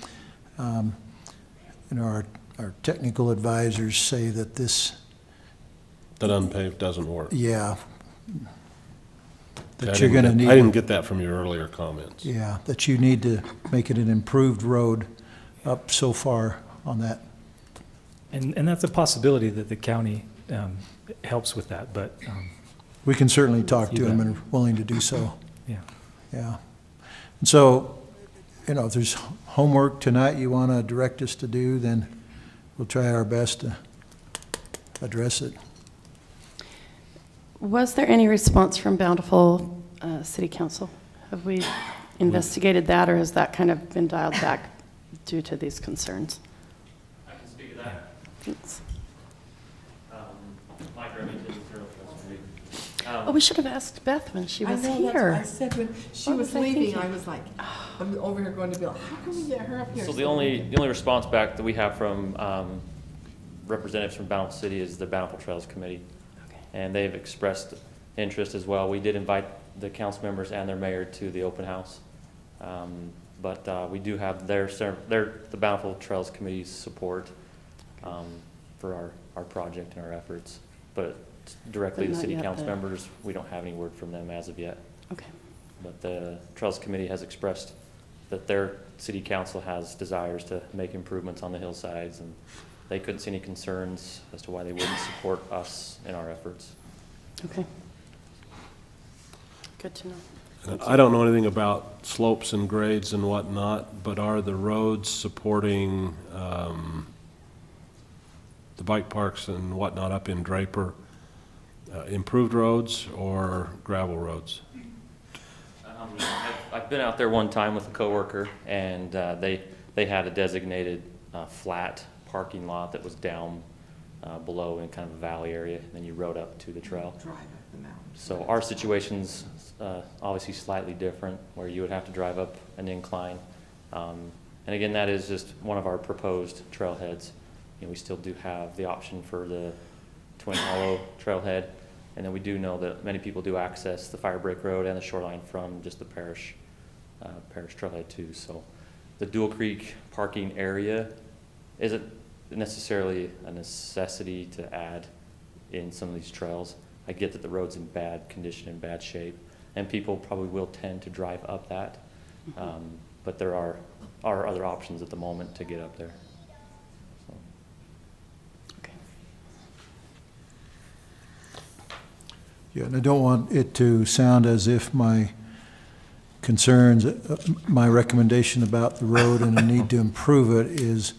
our technical advisors say that that unpaved doesn't work. Yeah. I didn't get that from your earlier comments. Yeah, that you need to make it an improved road up so far on that. And that's a possibility that the county helps with that, but we can certainly talk to them and are willing to do so. Yeah. Yeah. And so, if there's homework tonight you want to direct us to do, then we'll try our best to address it. Was there any response from Bountiful City Council? Have we investigated that, or has that kind of been dialed back due to these concerns? I can speak to that. Thanks. Mike Remington, We should have asked Beth when she was here. I said when she was leaving, I was like, I'm over here going to Bill, how can we get her up here? So the only response back that we have from representatives from Bountiful City is the Bountiful Trails Committee. Okay. And they've expressed interest as well. We did invite the council members and their mayor to the open house. But we do have the Bountiful Trails Committee's support for our project and our efforts. But directly the city council members, we don't have any word from them as of yet. Okay. But the Trails Committee has expressed that their city council has desires to make improvements on the hillsides, and they couldn't see any concerns as to why they wouldn't support us in our efforts. Okay. Good to know. I don't know anything about slopes and grades and whatnot, but are the roads supporting the bike parks and whatnot up in Draper improved roads or gravel roads? I've been out there one time with a coworker, and they had a designated flat parking lot that was down below in kind of a valley area, and then you rode up to the trail. Drive up the mountain. So our situation's obviously slightly different, where you would have to drive up an incline. And again, that is just one of our proposed trailheads. You know, we still do have the option for the Twin Hollow trailhead, and then we do know that many people do access the Fire Break Road and the shoreline from just the parish trailhead too. So the Dual Creek parking area isn't necessarily a necessity to add in some of these trails. I get that the road's in bad condition, in bad shape, and people probably will tend to drive up that. But there are other options at the moment to get up there. So. Yeah, and I don't want it to sound as if my concerns, my recommendation about the road and the need to improve it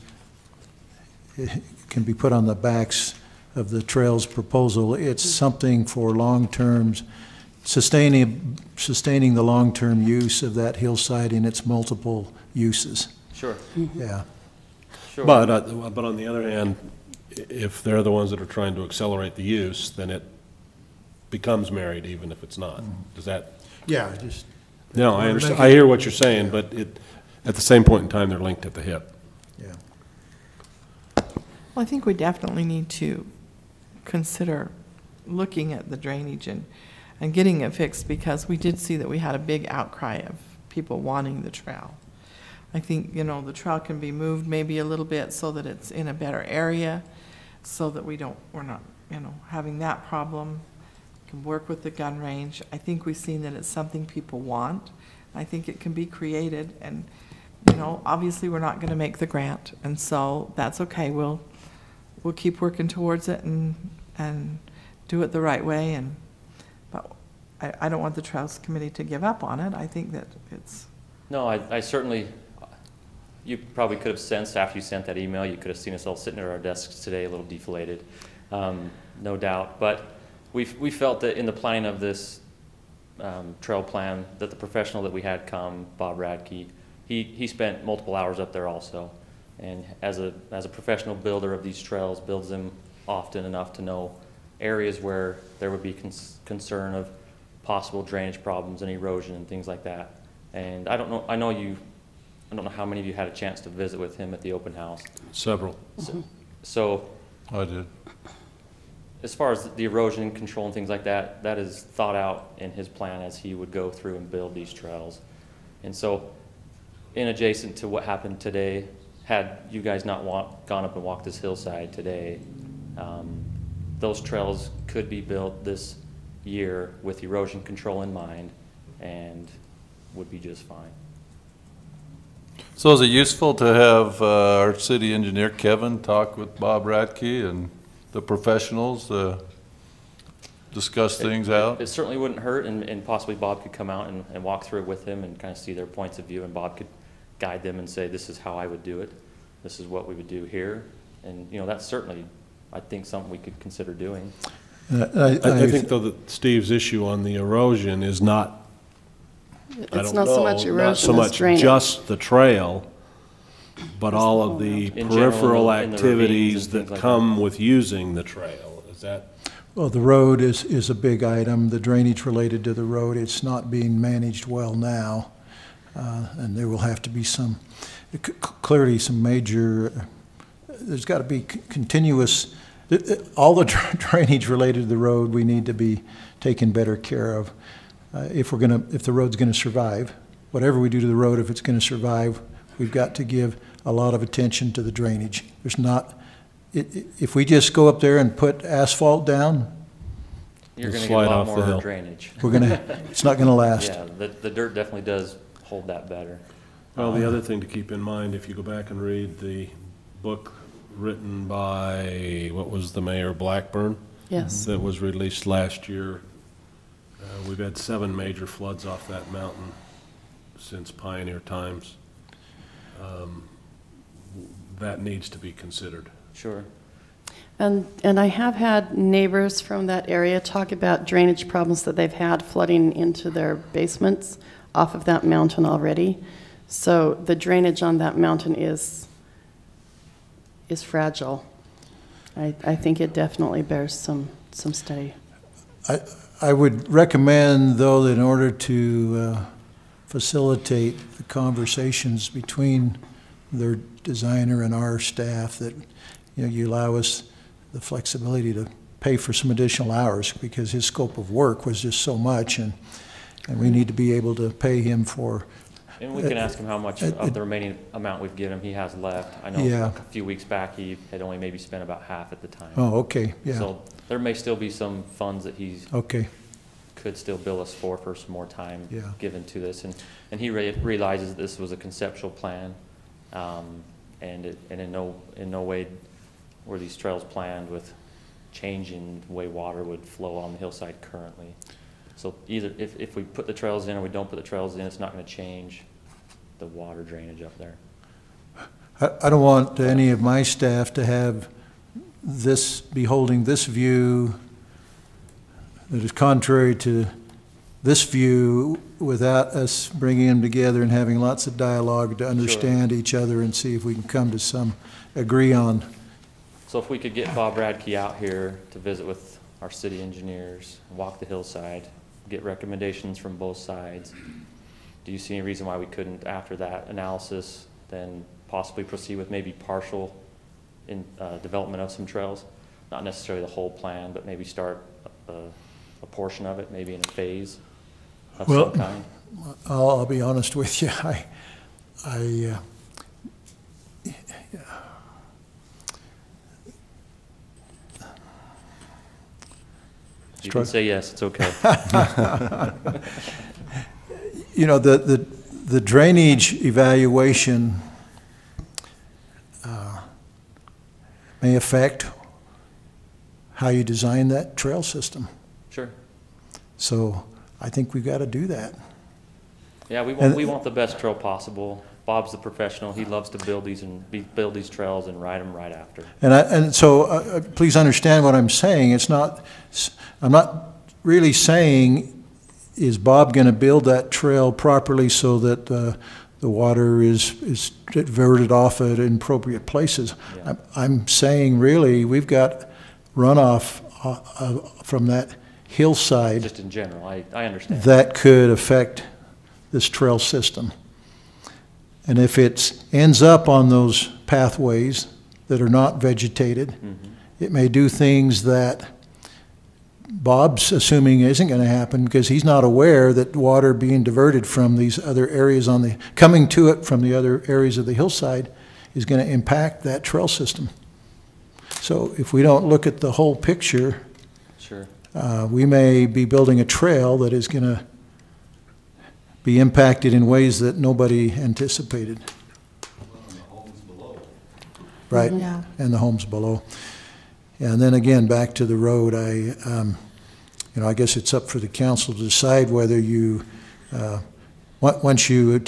can be put on the backs of the trails proposal. It's something for long-term, sustaining the long-term use of that hillside in its multiple uses. Sure. Yeah. Sure. But on the other hand, if they're the ones that are trying to accelerate the use, then it becomes married even if it's not. Does that? Yeah, just. No, I understand. I hear what you're saying, but at the same point in time, they're linked at the hip. Yeah. Well, I think we definitely need to consider looking at the drainage and getting it fixed, because we did see that we had a big outcry of people wanting the trail. I think, you know, the trail can be moved maybe a little bit so that it's in a better area, so that we're not, you know, having that problem. Can work with the gun range. I think we've seen that it's something people want. I think it can be created, and, you know, obviously we're not going to make the grant, and so that's okay. We'll keep working towards it and do it the right way. But I don't want the Trails Committee to give up on it. I think that it's. No, I certainly. You probably could have sensed after you sent that email. You could have seen us all sitting at our desks today, a little deflated, no doubt. But we felt that in the planning of this trail plan, that the professional that we had come, Bob Radke, he spent multiple hours up there also, and as a professional builder of these trails, builds them often enough to know areas where there would be concern of possible drainage problems and erosion and things like that. And I don't know how many of you had a chance to visit with him at the open house. Several. So I did. As far as the erosion control and things like that, that is thought out in his plan as he would go through and build these trails. And so, in adjacent to what happened today, had you guys not gone up and walked this hillside today, those trails could be built this year with erosion control in mind and would be just fine. So is it useful to have our city engineer, Kevin, talk with Bob Radke and the professionals to discuss things out? It certainly wouldn't hurt, and possibly Bob could come out and walk through it with him and kind of see their points of view, and Bob could guide them and say, this is how I would do it, this is what we would do here. And, you know, that's certainly, I think, something we could consider doing. I think, though, that Steve's issue on the erosion is not, It's not so much erosion not so as much drainage. just the trail, but all of the In peripheral general, in the ravines activities and that things like come with using the trail. Is that? Well, the road is a big item. The drainage related to the road, it's not being managed well now. And there will have to be clearly some major, there's got to be continuous, all the drainage related to the road we need to be taken better care of. If the road's gonna survive, whatever we do to the road, if it's gonna survive, we've got to give a lot of attention to the drainage. If we just go up there and put asphalt down, You're going to get a lot more drainage. It's not gonna last. Yeah, the dirt definitely does hold that better. Well, the other thing to keep in mind, if you go back and read the book written by, what was the mayor, Blackburn? Yes. That was released last year. We've had 7 major floods off that mountain since pioneer times. That needs to be considered. Sure. And I have had neighbors from that area talk about drainage problems that they've had flooding into their basements off of that mountain already. So the drainage on that mountain is fragile. I think it definitely bears some study. I would recommend, though, that in order to facilitate the conversations between their designer and our staff that, you know, you allow us the flexibility to pay for some additional hours because his scope of work was just so much, and we need to be able to pay him for. And we can ask him how much of the remaining amount we've given him he has left. I know Yeah. a few weeks back he had only maybe spent about half at the time. Oh, okay, yeah. So there may still be some funds that he's Okay. could still bill us for some more time Yeah. given to this. And he realizes this was a conceptual plan, and in no way were these trails planned with changing the way water would flow on the hillside currently. So either if we put the trails in or we don't put the trails in, it's not going to change the water drainage up there. I don't want any of my staff to have be holding this view that is contrary to this view without us bringing them together and having lots of dialogue to understand each other and see if we can come to some agree on. So if we could get Bob Radke out here to visit with our city engineers, walk the hillside, get recommendations from both sides, do you see any reason why we couldn't, after that analysis, then possibly proceed with maybe partial development of some trails? Not necessarily the whole plan, but maybe start a portion of it, maybe in a phase of some kind? I'll be honest with you. You can say yes, it's okay. You know, the drainage evaluation may affect how you design that trail system. Sure. So I think we've got to do that. Yeah, we want the best trail possible. Bob's the professional. He loves to build these trails and ride them right after. And so please understand what I'm saying. I'm not really saying, is Bob going to build that trail properly so that the water is diverted off at inappropriate places? Yeah. I'm saying really we've got runoff from that hillside. Just in general, I understand. That could affect this trail system. And if it ends up on those pathways that are not vegetated, it may do things that Bob's assuming isn't going to happen because he's not aware that water being diverted from these other areas coming to it from the other areas of the hillside is going to impact that trail system. So if we don't look at the whole picture, sure, we may be building a trail that is going to be impacted in ways that nobody anticipated. And the homes below. Right, Yeah. And the homes below. And then again, back to the road, I guess it's up for the council to decide whether you, once you're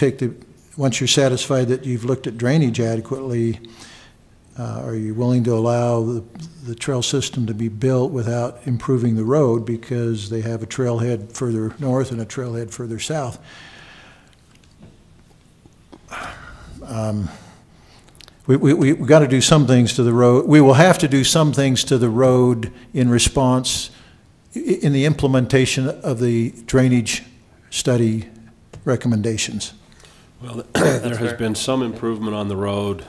satisfied that you've looked at drainage adequately, are you willing to allow the trail system to be built without improving the road because they have a trailhead further north and a trailhead further south? We've got to do some things to the road. We will have to do some things to the road in response, in the implementation of the drainage study recommendations. Well, there has been some improvement on the road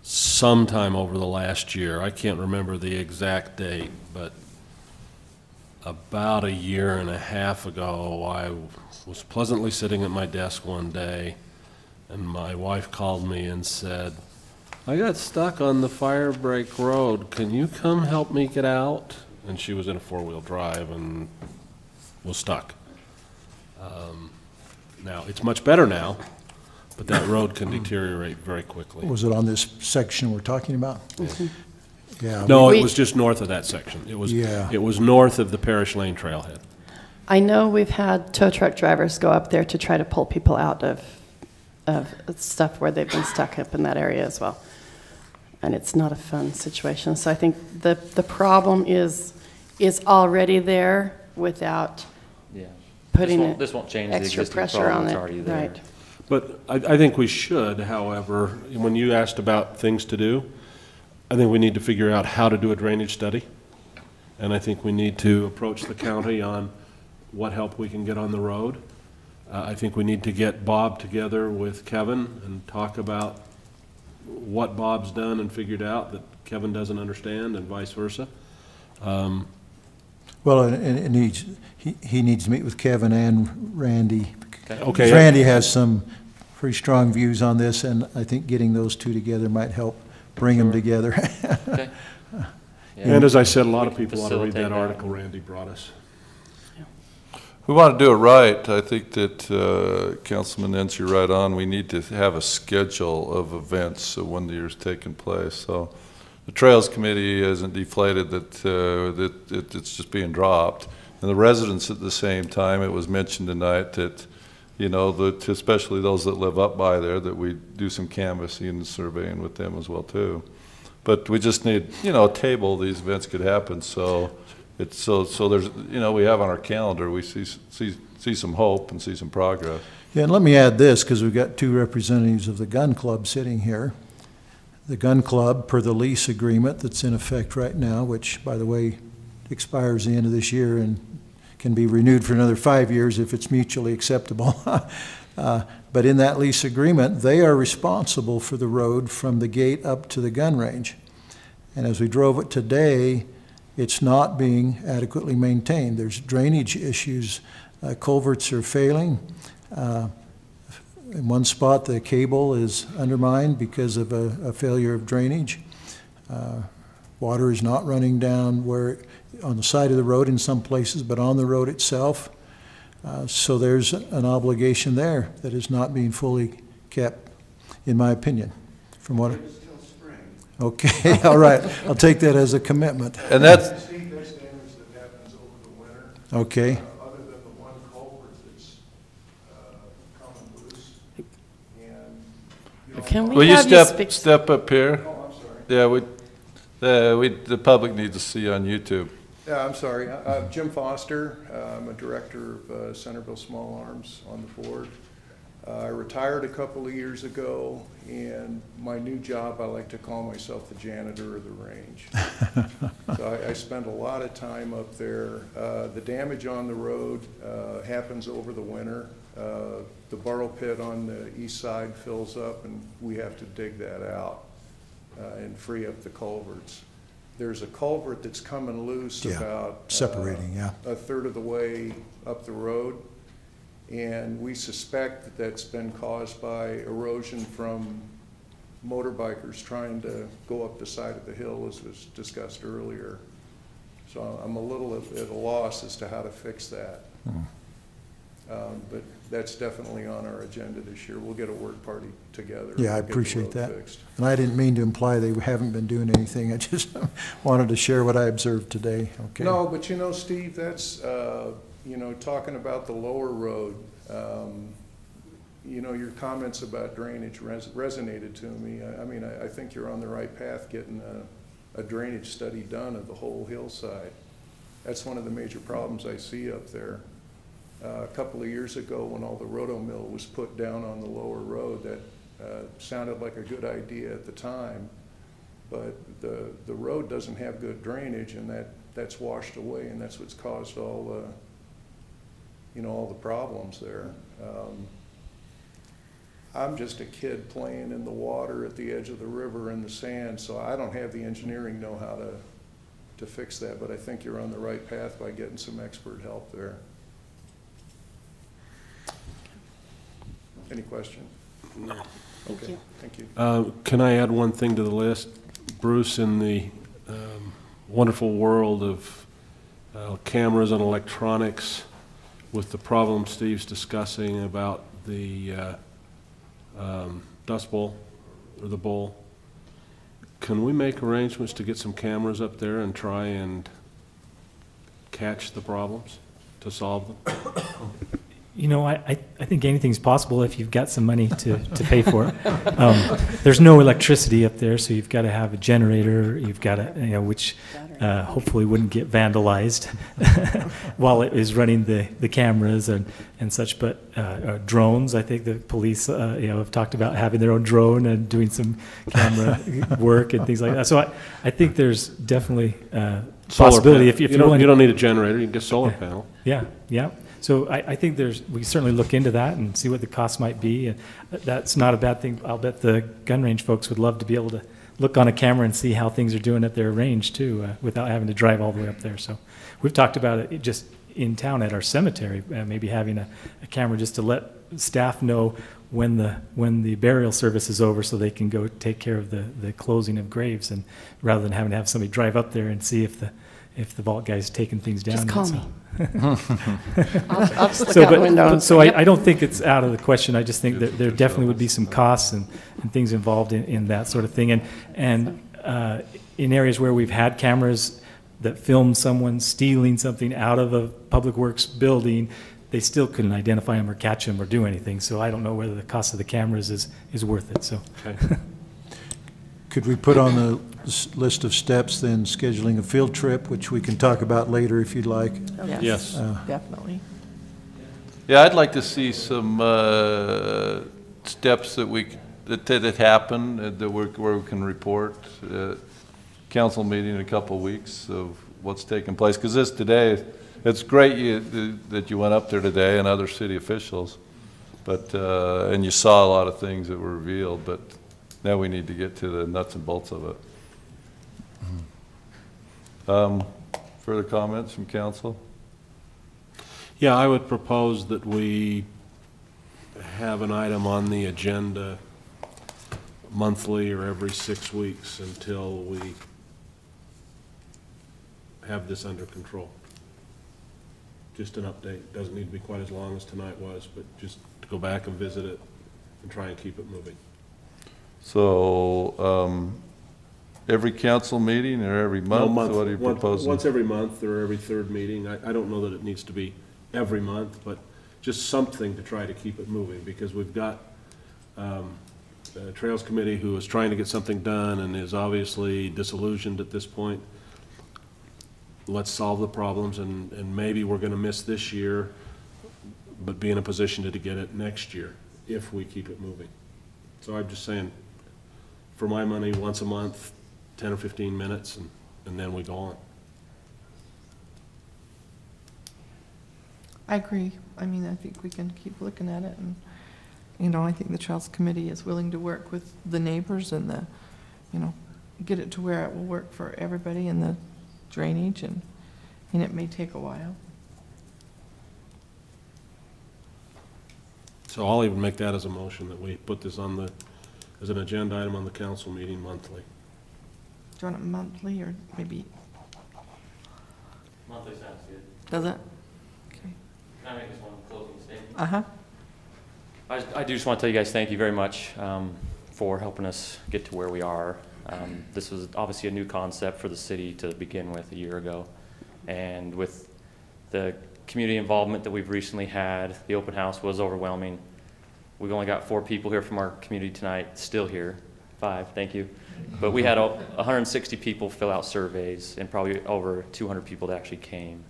sometime over the last year. I can't remember the exact date, but about a year and a half ago, I was pleasantly sitting at my desk one day, and my wife called me and said, "I got stuck on the Fire Break Road. Can you come help me get out?" And she was in a four-wheel drive and was stuck. Now, it's much better now, but that road can deteriorate very quickly. Was it on this section we're talking about? Mhm. Yeah. No, it was just north of that section. It was, Yeah. it was north of the Parish Lane trailhead. I know we've had tow truck drivers go up there to try to pull people out of stuff where they've been stuck up in that area as well. And it's not a fun situation. So I think the problem is already there without putting this won't change the extra existing pressure problem on that's it. already there. Right. But I think we should, however, when you asked about things to do, I think we need to figure out how to do a drainage study. And I think we need to approach the county on what help we can get on the road. I think we need to get Bob together with Kevin and talk about what Bob's done and figured out that Kevin doesn't understand, and vice versa. Well, and he needs to meet with Kevin and Randy. Okay. Randy has some pretty strong views on this, and I think getting those two together might help bring them together. Okay. And as I said, a lot of people ought to read Facilitate that that. article Randy brought us. We want to do it right. I think that Councilman Nance, you're right on. We need to have a schedule of events when the year's taking place. So the Trails Committee isn't deflated that it's just being dropped. And the residents at the same time, it was mentioned tonight that, you know, that especially those that live up by there, that we do some canvassing and surveying with them as well too. But we just need, you know, a table these events could happen. So it's so there's, you know, we have on our calendar, we see some hope and see some progress. Yeah, and let me add this, because we've got two representatives of the gun club sitting here. The gun club, per the lease agreement that's in effect right now, which, by the way, expires the end of this year and can be renewed for another 5 years if it's mutually acceptable. But in that lease agreement, they are responsible for the road from the gate up to the gun range. And as we drove it today, it's not being adequately maintained. There's drainage issues. Culverts are failing. In one spot, the cable is undermined because of a failure of drainage. Water is not running down on the side of the road in some places, but on the road itself. So there's an obligation there that is not being fully kept, in my opinion. From what? Okay, all right. I'll take that as a commitment. And that's. Okay. Other than the one culvert that's coming loose. And, Can we Will you have step up here? Oh, I'm sorry. Yeah, the public needs to see on YouTube. Yeah, I'm sorry. Jim Foster. I'm a director of Centerville Small Arms on the board. I retired a couple of years ago, and my new job, I like to call myself the janitor of the range. So I spend a lot of time up there. The damage on the road happens over the winter. The burrow pit on the east side fills up, and we have to dig that out and free up the culverts. There's a culvert that's coming loose about separating, a third of the way up the road. And we suspect that that's been caused by erosion from motorbikers trying to go up the side of the hill, as was discussed earlier. So I'm a little at a loss as to how to fix that. But that's definitely on our agenda this year. We'll get a work party together. Yeah, I and get the appreciate road that. fixed. And I didn't mean to imply they haven't been doing anything. I just wanted to share what I observed today. Okay. No, but you know, Steve, that's, you know, talking about the lower road, you know, your comments about drainage resonated to me. I mean, I think you're on the right path getting a drainage study done of the whole hillside. That's one of the major problems I see up there. A couple of years ago, when all the roto mill was put down on the lower road, that sounded like a good idea at the time, but the road doesn't have good drainage, and that's washed away, and that's what's caused all you know, all the problems there. I'm just a kid playing in the water at the edge of the river in the sand, so I don't have the engineering know-how to fix that, but I think you're on the right path by getting some expert help there. Any question? No. Okay, thank you. Can I add one thing to the list? Bruce, in the wonderful world of cameras and electronics, with the problem Steve's discussing about the Dust Bowl, or the bowl, can we make arrangements to get some cameras up there and try and catch the problems, to solve them? You know, I think anything's possible if you've got some money to pay for it. There's no electricity up there, so you've got to have a generator. You've got to, you know, which hopefully wouldn't get vandalized while it is running the cameras and such. But drones, I think the police, you know, have talked about having their own drone and doing some camera work and things like that. So I think there's definitely possibility if you don't need a generator. You can get a solar panel. Yeah, yeah. So I think we certainly look into that and see what the cost might be. And that's not a bad thing. I'll bet the gun range folks would love to be able to look on a camera and see how things are doing at their range too, without having to drive all the way up there. So we've talked about it just in town at our cemetery, maybe having a camera just to let staff know when the burial service is over, so they can go take care of the closing of graves, and rather than having to have somebody drive up there and see if the vault guy's taking things down. Just call me. I'll just look out the window. So I don't think it's out of the question. I just think that there definitely would be some costs and things involved in that sort of thing. And in areas where we've had cameras that filmed someone stealing something out of a public works building, they still couldn't identify them or catch them or do anything. So I don't know whether the cost of the cameras is worth it. So. Okay. Could we put on the list of steps then scheduling a field trip, which we can talk about later if you'd like? Yes. Definitely. Yeah, I'd like to see some steps that happen where we can report council meeting in a couple of weeks of what's taking place. Because today, it's great that you went up there today and other city officials, but and you saw a lot of things that were revealed, but now we need to get to the nuts and bolts of it. Further comments from council? Yeah, I would propose that we have an item on the agenda monthly or every 6 weeks until we have this under control. Just an update. Doesn't need to be quite as long as tonight was, but just to go back and visit it and try and keep it moving. So, every council meeting or every month? No, month. What are you proposing? Once every month or every third meeting. I don't know that it needs to be every month, but just something to try to keep it moving, because we've got a Trails Committee who is trying to get something done and is obviously disillusioned at this point. Let's solve the problems, and maybe we're going to miss this year, but be in a position to get it next year if we keep it moving. So I'm just saying, for my money, once a month, 10 or 15 minutes, and then we go on. I agree. I mean, I think we can keep looking at it, and, you know, I think the Trails Committee is willing to work with the neighbors and get it to where it will work for everybody in the drainage, and it may take a while. So I'll even make that as a motion, that we put this on as an agenda item on the council meeting monthly. Do you want it monthly or maybe? Monthly sounds good. Does it? Okay. Can I make this one closing statement? Uh-huh. I do just want to tell you guys thank you very much for helping us get to where we are. This was obviously a new concept for the city to begin with a year ago. And with the community involvement that we've recently had, the open house was overwhelming. We've only got 4 people here from our community tonight, still here. 5, thank you. But we had 160 people fill out surveys, and probably over 200 people that actually came.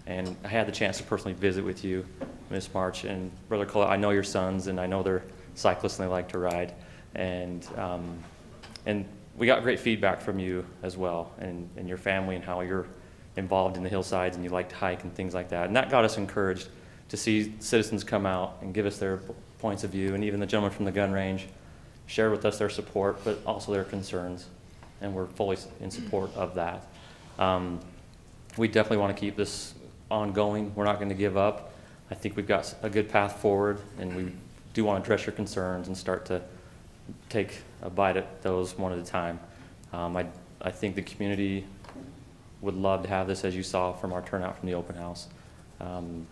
And I had the chance to personally visit with you, Ms. March, and Brother Cole. I know your sons, and I know they're cyclists and they like to ride. And we got great feedback from you as well, and your family, and how you're involved in the hillsides and you like to hike and things like that. And that got us encouraged to see citizens come out and give us their points of view, and even the gentleman from the gun range shared with us their support, but also their concerns, and we're fully in support of that. We definitely want to keep this ongoing. We're not going to give up. I think we've got a good path forward, and we do want to address your concerns and start to take a bite at those one at a time. I think the community would love to have this, as you saw from our turnout from the open house. From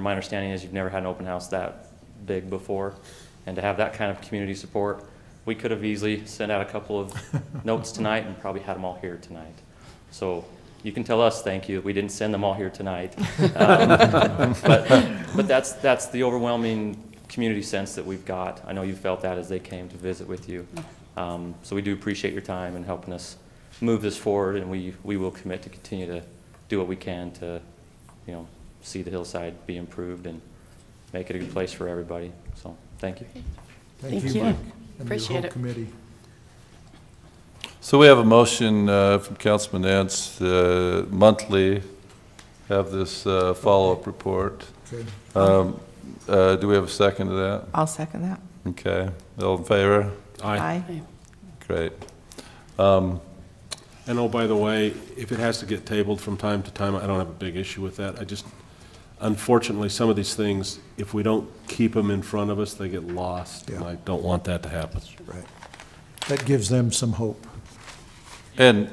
my understanding is you've never had an open house that big before, and to have that kind of community support, we could have easily sent out a couple of notes tonight and probably had them all here tonight. So you can tell us thank you. We didn't send them all here tonight. But that's the overwhelming community sense that we've got. I know you felt that as they came to visit with you. So we do appreciate your time and helping us move this forward, and we will commit to continue to do what we can to, see the hillside be improved and make it a good place for everybody. So thank you. Thank you, you. Mike, and Appreciate your it. whole committee. So we have a motion from Councilman Nance, monthly, have this follow-up report. Okay. Do we have a second to that? I'll second that. Okay, all in favor? Aye. Great. And oh, by the way, if it has to get tabled from time to time, I don't have a big issue with that. Unfortunately, some of these things, if we don't keep them in front of us, they get lost. And I don't want that to happen. Right. That gives them some hope. And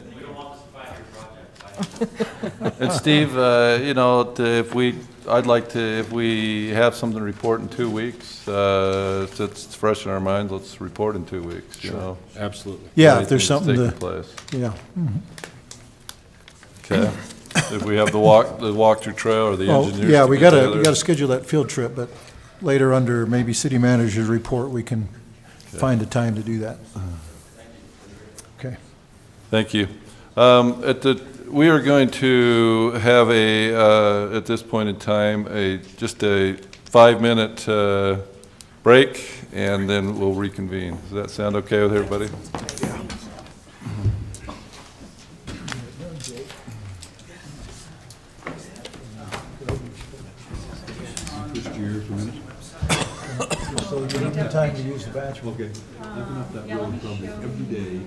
and Steve, you know, if we have something to report in 2 weeks, it's fresh in our minds, let's report in 2 weeks, you know. Absolutely. Yeah, if there's something Taking to, place. yeah. Okay. If we have the walk-through trail or the Well, engineers. yeah, to we get gotta together. schedule that field trip, but later under maybe city manager's report, we can find a time to do that. Okay. Thank you. We are going to have at this point in time, just a 5-minute break, and then we'll reconvene. Does that sound okay with everybody? So you need the time to use the bathroom. Okay. Open up that road probably every day.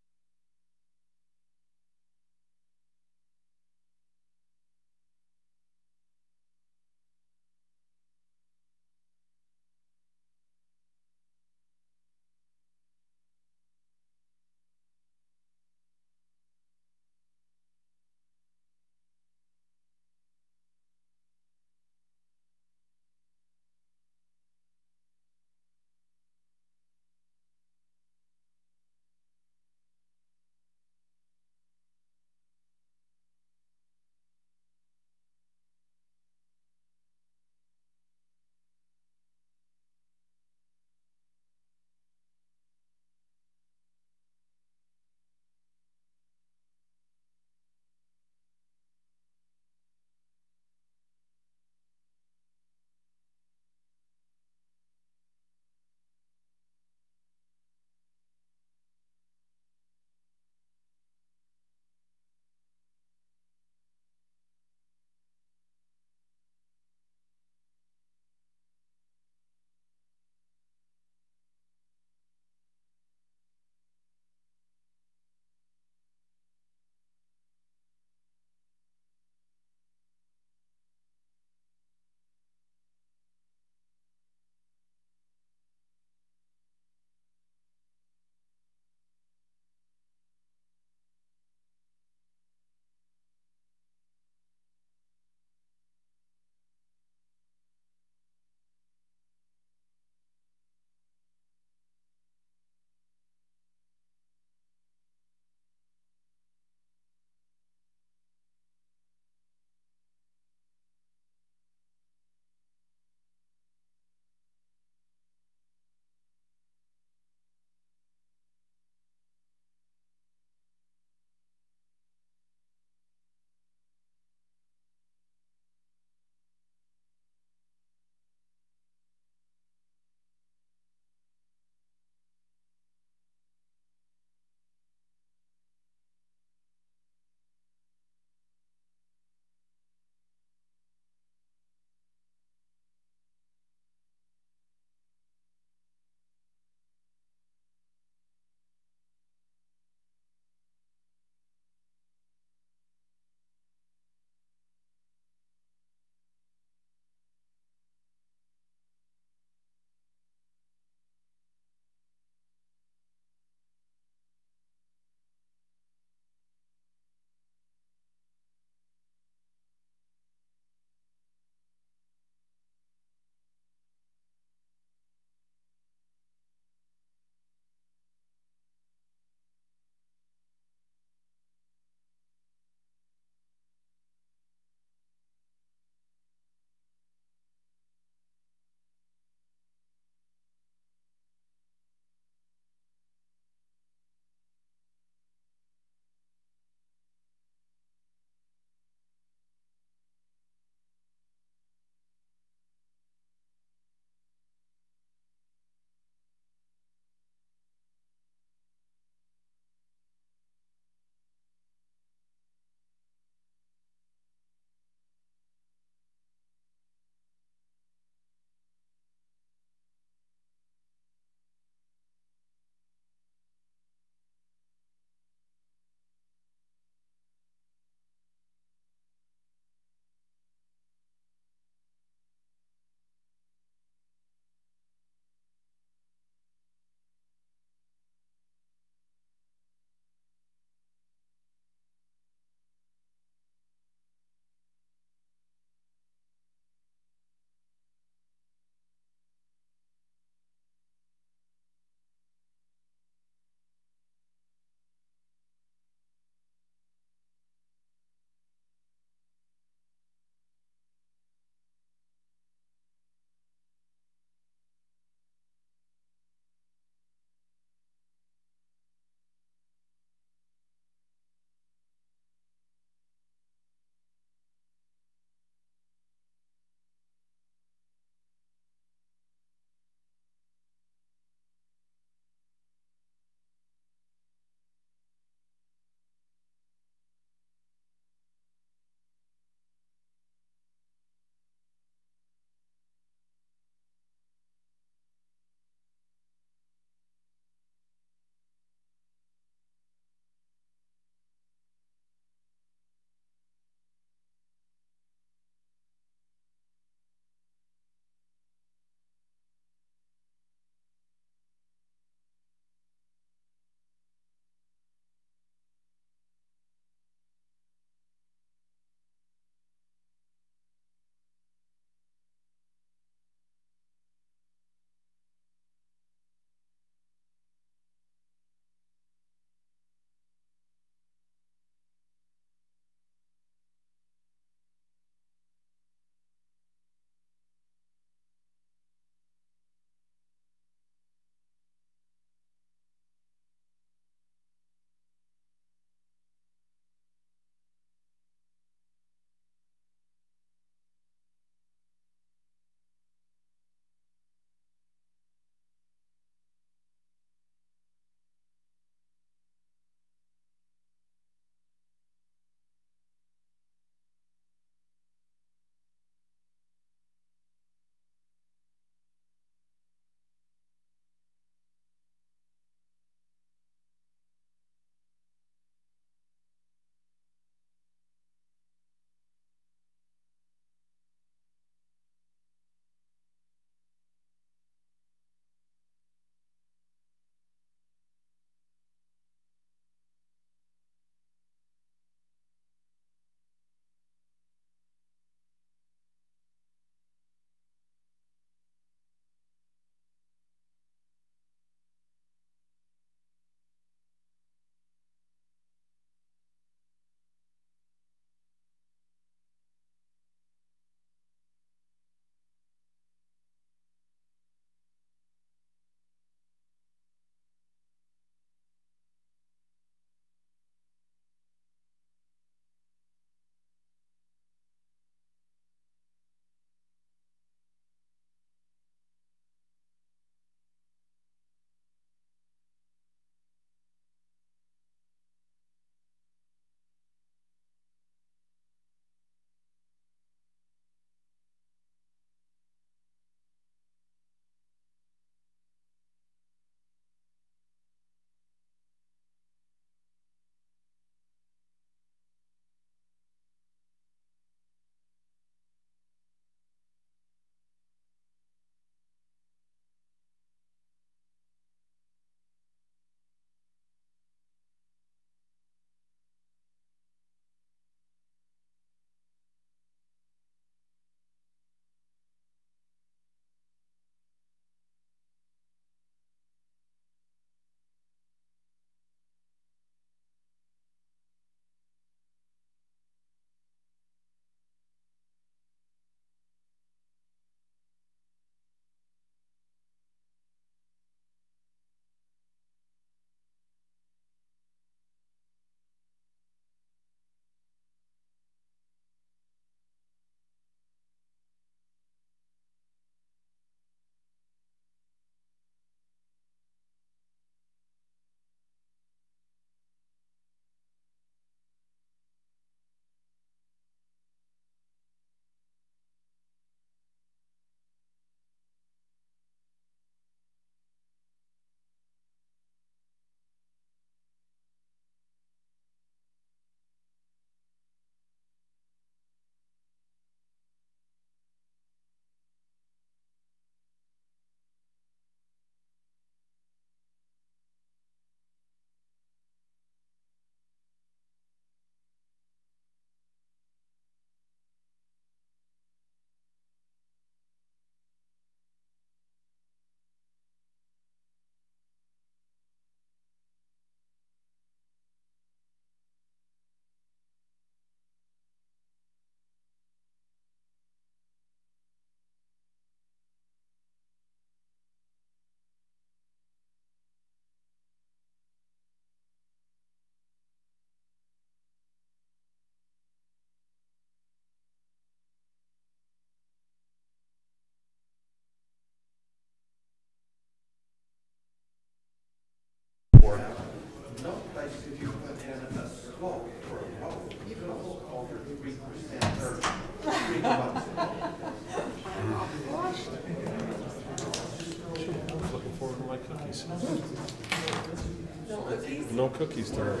No cookies tonight.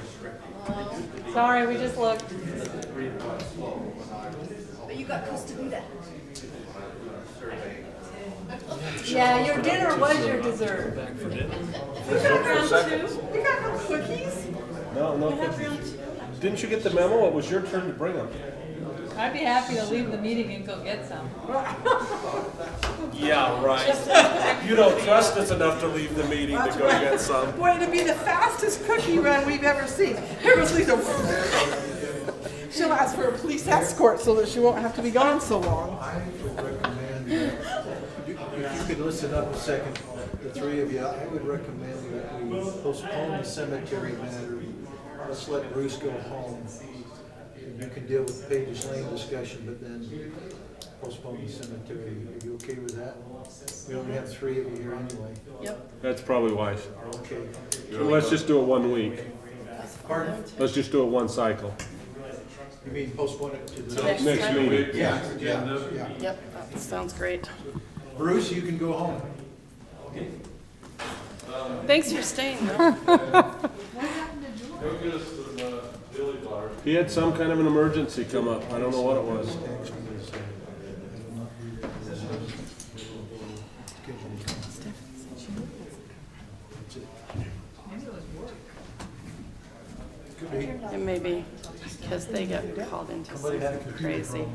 Sorry, we just looked. But you got Costa Vida. Yeah, your dinner was your dessert. You got round two. You got no cookies. No cookies. Didn't you get the memo? It was your turn to bring them. I'd be happy to leave the meeting and go get some. Yeah, right. You don't trust us enough to leave the meeting to go get some. Boy, it'd be the fastest cookie run we've ever seen. Here goes Lisa. She'll ask for a police escort so that she won't have to be gone so long. I would recommend, if you could listen up a second, the three of you, I would recommend that we postpone the cemetery matter. Let's let Bruce go home. You can deal with Page's Lane discussion, but then postpone the cemetery. Are you okay with that? We only have three of you here anyway. Yep. That's probably wise. Okay. So let's just do it 1 week. Pardon? Let's just do it one cycle. You mean postpone it to the Next meeting. Yeah. Yep, that sounds great. Bruce, you can go home. Thanks for staying, though. He had some kind of an emergency come up. I don't know what it was. It may be because they get called into something crazy.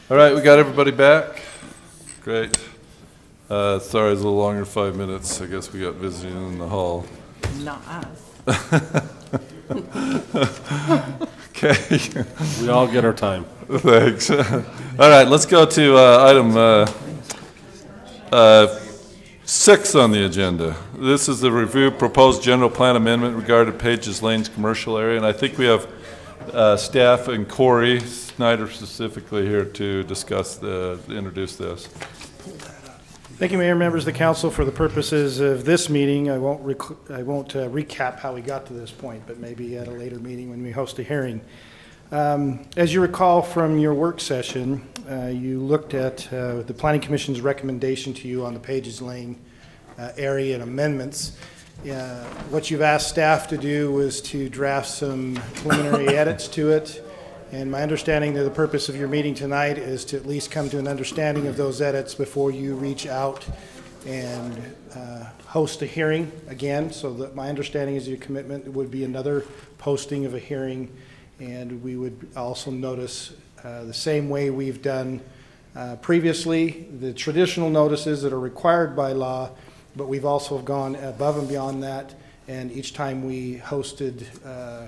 All right, we got everybody back? Great. Sorry, it's a little longer than 5 minutes. I guess we got visiting in the hall. Not us. Okay. We all get our time. Thanks. All right, let's go to item 6 on the agenda. This is the review proposed general plan amendment regarding Pages Lane's commercial area, and I think we have staff and Corey Snyder specifically here to discuss introduce this. Thank you, Mayor, members of the council. For the purposes of this meeting, I won't recap how we got to this point, but maybe at a later meeting when we host a hearing. As you recall from your work session, you looked at the Planning Commission's recommendation to you on the Pages Lane area and amendments. What you've asked staff to do was to draft some preliminary edits to it. And my understanding that the purpose of your meeting tonight is to at least come to an understanding of those edits before you reach out and host a hearing again. So that my understanding is your commitment would be another posting of a hearing, and we would also notice the same way we've done previously, the traditional notices that are required by law, but we've also gone above and beyond that, and each time we hosted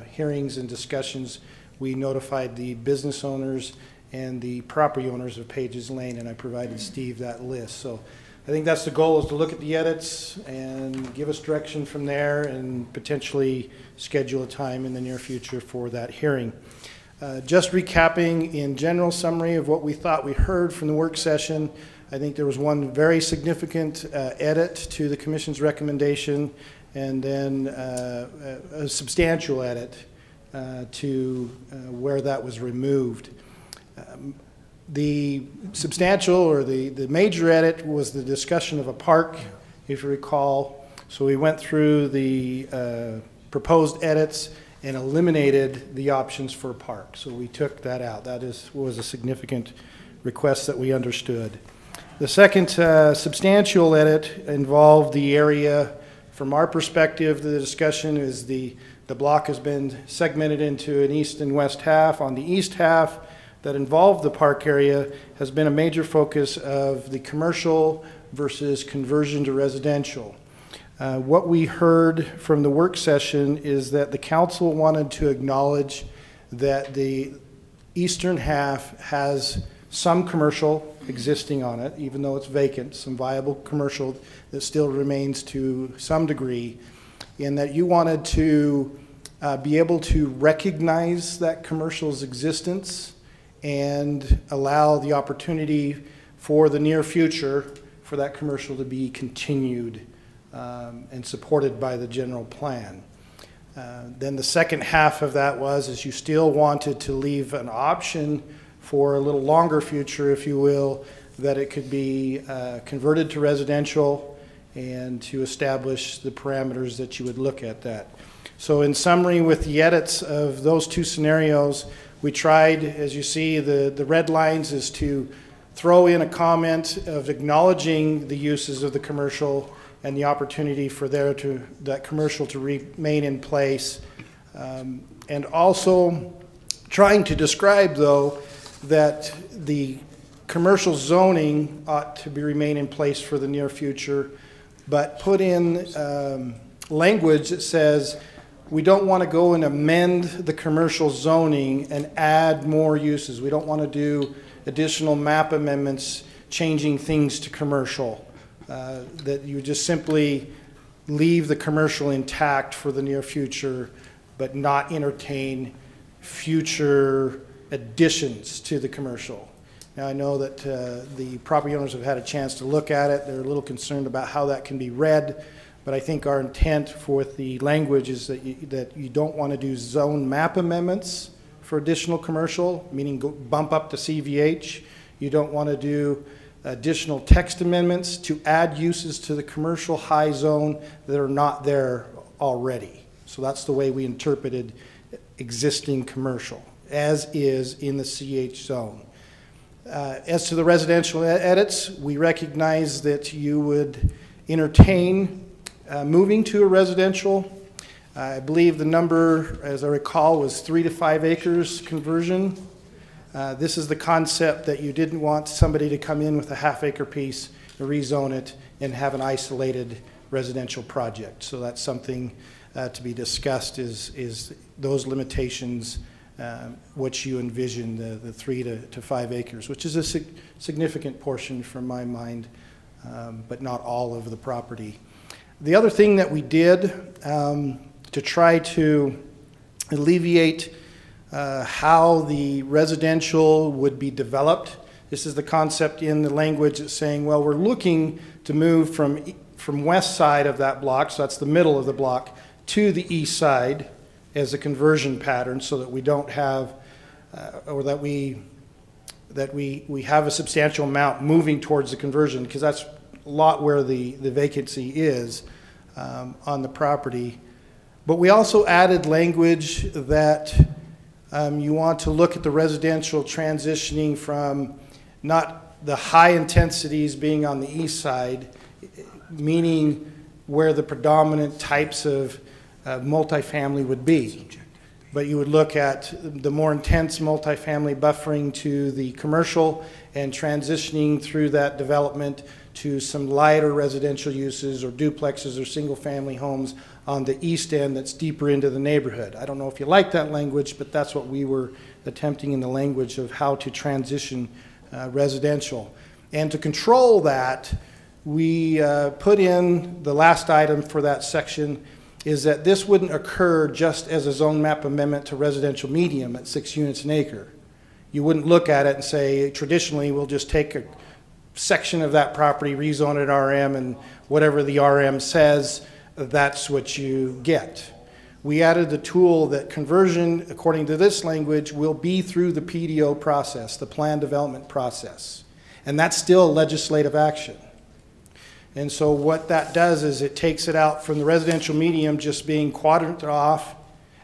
hearings and discussions, we notified the business owners and the property owners of Pages Lane, and I provided Steve that list. So I think that's the goal, is to look at the edits and give us direction from there and potentially schedule a time in the near future for that hearing. Just recapping in general summary of what we thought we heard from the work session, I think there was one very significant edit to the Commission's recommendation, and then a substantial edit to where that was removed. The substantial or the major edit was the discussion of a park, if you recall. So we went through the proposed edits and eliminated the options for a park. So we took that out. That was a significant request that we understood. The second substantial edit involved the area. From our perspective, the discussion is the block has been segmented into an east and west half. On the east half that involved the park area has been a major focus of the commercial versus conversion to residential. What we heard from the work session is that the council wanted to acknowledge that the eastern half has some commercial existing on it, even though it's vacant, some viable commercial that still remains to some degree, in that you wanted to be able to recognize that commercial's existence and allow the opportunity for the near future for that commercial to be continued and supported by the general plan. Then the second half of that is you still wanted to leave an option for a little longer future, if you will, that it could be converted to residential and to establish the parameters that you would look at that. So in summary, with the edits of those two scenarios, we tried, as you see, the red lines is to throw in a comment of acknowledging the uses of the commercial and the opportunity for that commercial to remain in place. And also trying to describe, though, that the commercial zoning ought to remain in place for the near future, but put in language that says we don't want to go and amend the commercial zoning and add more uses. We don't want to do additional map amendments changing things to commercial. That you just simply leave the commercial intact for the near future, but not entertain future additions to the commercial. Now, I know that the property owners have had a chance to look at it. They're a little concerned about how that can be read, but I think our intent for the language is that you don't want to do zone map amendments for additional commercial, meaning bump up to CVH. You don't want to do additional text amendments to add uses to the commercial high zone that are not there already. So that's the way we interpreted existing commercial, as is in the CH zone. As to the residential edits, we recognize that you would entertain moving to a residential. I believe the number, as I recall, was 3 to 5 acres conversion. This is the concept that you didn't want somebody to come in with a half-acre piece, rezone it, and have an isolated residential project. So that's something to be discussed, is those limitations, what you envision, the 3 to 5 acres, which is a significant portion from my mind, but not all of the property. The other thing that we did to try to alleviate how the residential would be developed, this is the concept in the language that's saying, well, we're looking to move from west side of that block, so that's the middle of the block, to the east side as a conversion pattern, so that we don't have, or that we have a substantial amount moving towards the conversion, because that's a lot where the vacancy is on the property. But we also added language that you want to look at the residential transitioning from not the high intensities being on the east side, meaning where the predominant types of multifamily would be. But you would look at the more intense multifamily buffering to the commercial and transitioning through that development to some lighter residential uses or duplexes or single-family homes on the east end that's deeper into the neighborhood. I don't know if you like that language, but that's what we were attempting in the language of how to transition residential. And to control that, we put in the last item for that section is that this wouldn't occur just as a zone map amendment to residential medium at 6 units an acre. You wouldn't look at it and say, traditionally, we'll just take a section of that property, rezone it RM, and whatever the RM says, that's what you get. We added the tool that conversion, according to this language, will be through the PDO process, the plan development process. And that's still legislative action. And so what that does is it takes it out from the residential medium just being quadrant off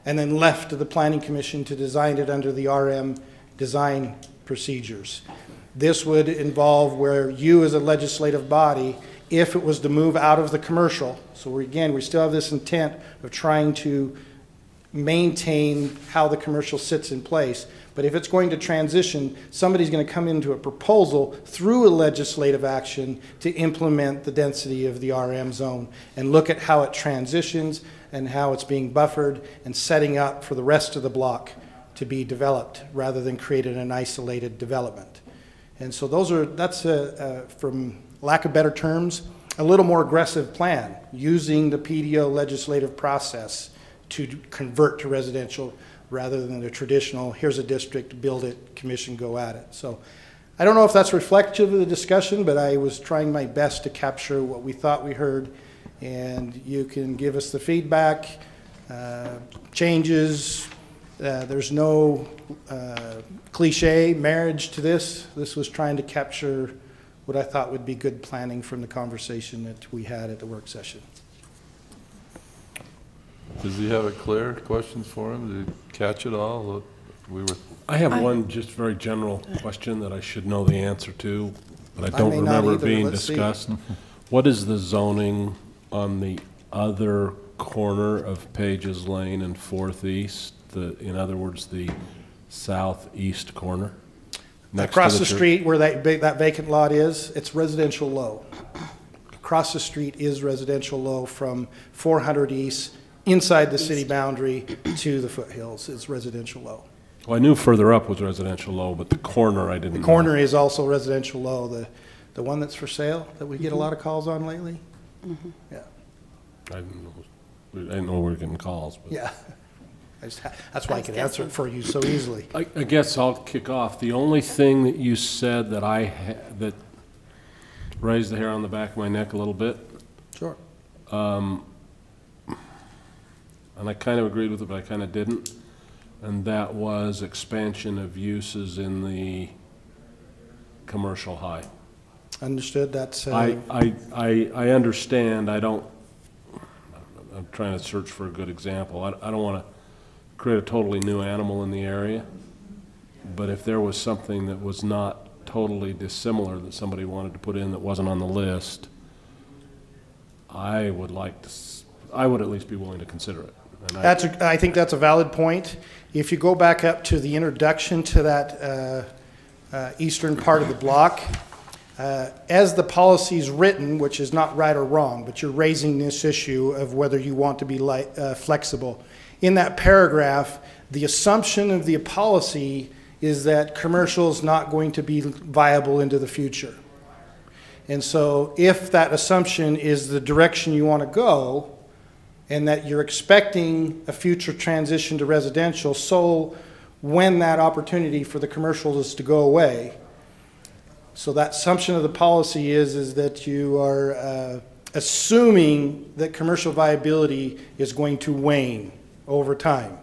and then left to the Planning Commission to design it under the RM design procedures. This would involve where you as a legislative body, if it was to move out of the commercial, so we still have this intent of trying to maintain how the commercial sits in place, but if it's going to transition, somebody's going to come into a proposal through a legislative action to implement the density of the RM zone and look at how it transitions and how it's being buffered and setting up for the rest of the block to be developed rather than creating an isolated development. And so that's from lack of better terms, a little more aggressive plan using the PDO legislative process to convert to residential rather than the traditional, here's a district, build it, commission, go at it. So I don't know if that's reflective of the discussion, but I was trying my best to capture what we thought we heard, and you can give us the feedback, changes. There's no cliche marriage to this. This was trying to capture what I thought would be good planning from the conversation that we had at the work session. Does he have it clear? Questions for him? Did he catch it all? I have one just very general question that I should know the answer to, but I don't may not remember it either. being Let's see. discussed. What is the zoning on the other corner of Pages Lane and Fourth East? In other words, the southeast corner? next to Across the church? street where that vacant lot is, it's residential low. Across the street is residential low from 400 East, inside the city boundary to the foothills, it's residential low. Well, I knew further up was residential low, but the corner I didn't know. The corner is also residential low, the one that's for sale, that we get a lot of calls on lately? Yeah. I didn't know we were getting calls, but. Yeah. That's why I can answer it for you so easily. I guess I'll kick off. The only thing that you said that that raised the hair on the back of my neck a little bit. Sure. And I kind of agreed with it, but I kind of didn't. And that was expansion of uses in the commercial high. Understood, that's... I understand, I'm trying to search for a good example. I don't want to create a totally new animal in the area, but if there was something that was not totally dissimilar that somebody wanted to put in that wasn't on the list, I would at least be willing to consider it. And I think that's a valid point. If you go back up to the introduction to that eastern part of the block, as the policy is written, which is not right or wrong, but you're raising this issue of whether you want to be flexible. In that paragraph, the assumption of the policy is that commercial is not going to be viable into the future. And so if that assumption is the direction you want to go, and that you're expecting a future transition to residential, so when that opportunity for the commercial is to go away, so that assumption of the policy is that you are assuming that commercial viability is going to wane over time.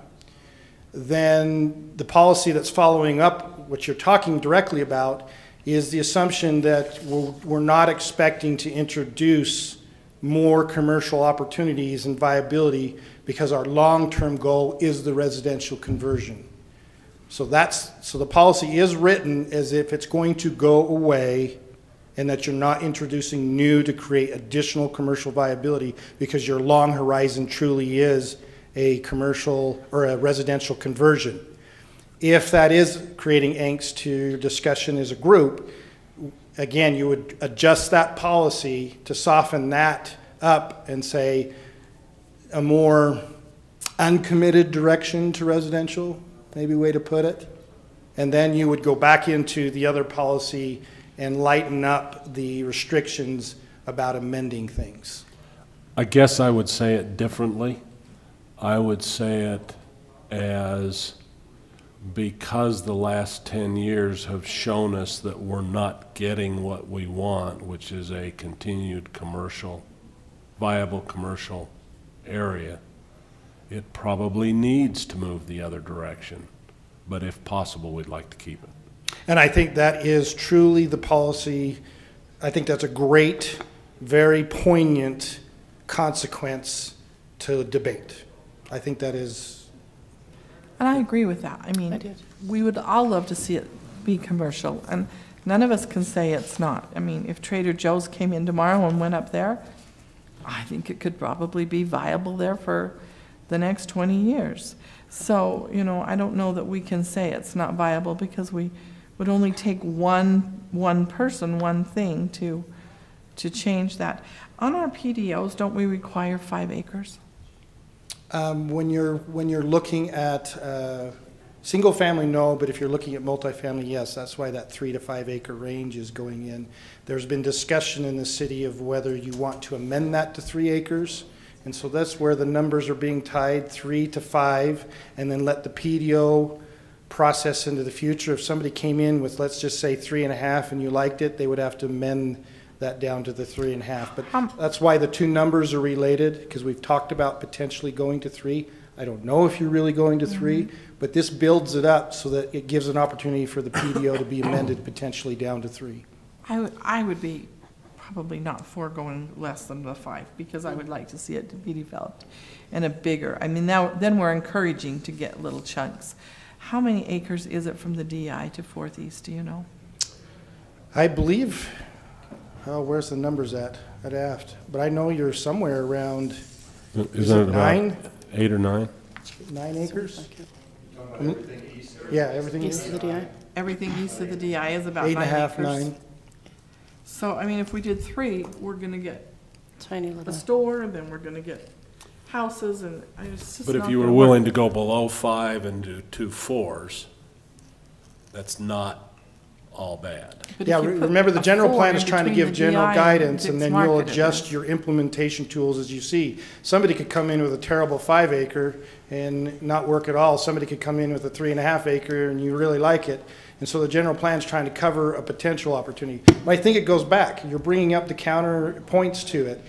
Then the policy that's following up, what you're talking directly about, is the assumption that we're not expecting to introduce more commercial opportunities and viability because our long-term goal is the residential conversion. So the policy is written as if it's going to go away and that you're not introducing new to create additional commercial viability because your long horizon truly is a commercial or a residential conversion. If that is creating angst to your discussion as a group, again, you would adjust that policy to soften that up and say a more uncommitted direction to residential, maybe way to put it. And then you would go back into the other policy and lighten up the restrictions about amending things. I guess I would say it differently. I would say it as because the last 10 years have shown us that we're not getting what we want, which is a continued viable commercial area, it probably needs to move the other direction. But if possible, we'd like to keep it. And I think that is truly the policy. I think that's a great, very poignant consequence to debate. I think that is. And I agree with that. I mean, we would all love to see it be commercial, and none of us can say it's not. I mean, if Trader Joe's came in tomorrow and went up there, I think it could probably be viable there for the next 20 years. So, I don't know that we can say it's not viable because we would only take one person, one thing to change that. On our PDOs, don't we require 5 acres? When you're looking at single family, no, but if you're looking at multifamily, yes, that's why that 3 to 5 acre range is going in. There's been discussion in the city of whether you want to amend that to 3 acres. And so that's where the numbers are being tied, 3 to 5, and then let the PDO process into the future. If somebody came in with, let's just say 3.5 and you liked it, they would have to amend that down to the 3.5. But that's why the two numbers are related, because we've talked about potentially going to 3. I don't know if you're really going to 3, but this builds it up so that it gives an opportunity for the PDO to be amended potentially down to 3. I would be probably not foregoing less than the 5, because I would like to see it to be developed in a bigger, I mean, then we're encouraging to get little chunks. How many acres is it from the DI to 4th East, do you know? I believe, oh, where's the numbers at Aft? But I know you're somewhere around, is it about 9? 8 or 9? 9 acres? Yeah, everything East of the DI? Everything east of the DI is about 9 8.5, acres. 9. So, I mean, if we did 3, we're gonna get Tiny a little. store, and then we're gonna get houses, and it's just But if not you were gonna willing work. to go below 5 and do 2 4s, that's not all bad. But Yeah, if you put remember the a general 4 plan in is trying to between give the general DI and guidance, and Dick's then you'll Market, it adjust is. your implementation tools as you see. Somebody could come in with a terrible 5 acre and not work at all. Somebody could come in with a 3.5 acre and you really like it. And so the general plan is trying to cover a potential opportunity. But I think it goes back. You're bringing up the counter points to it.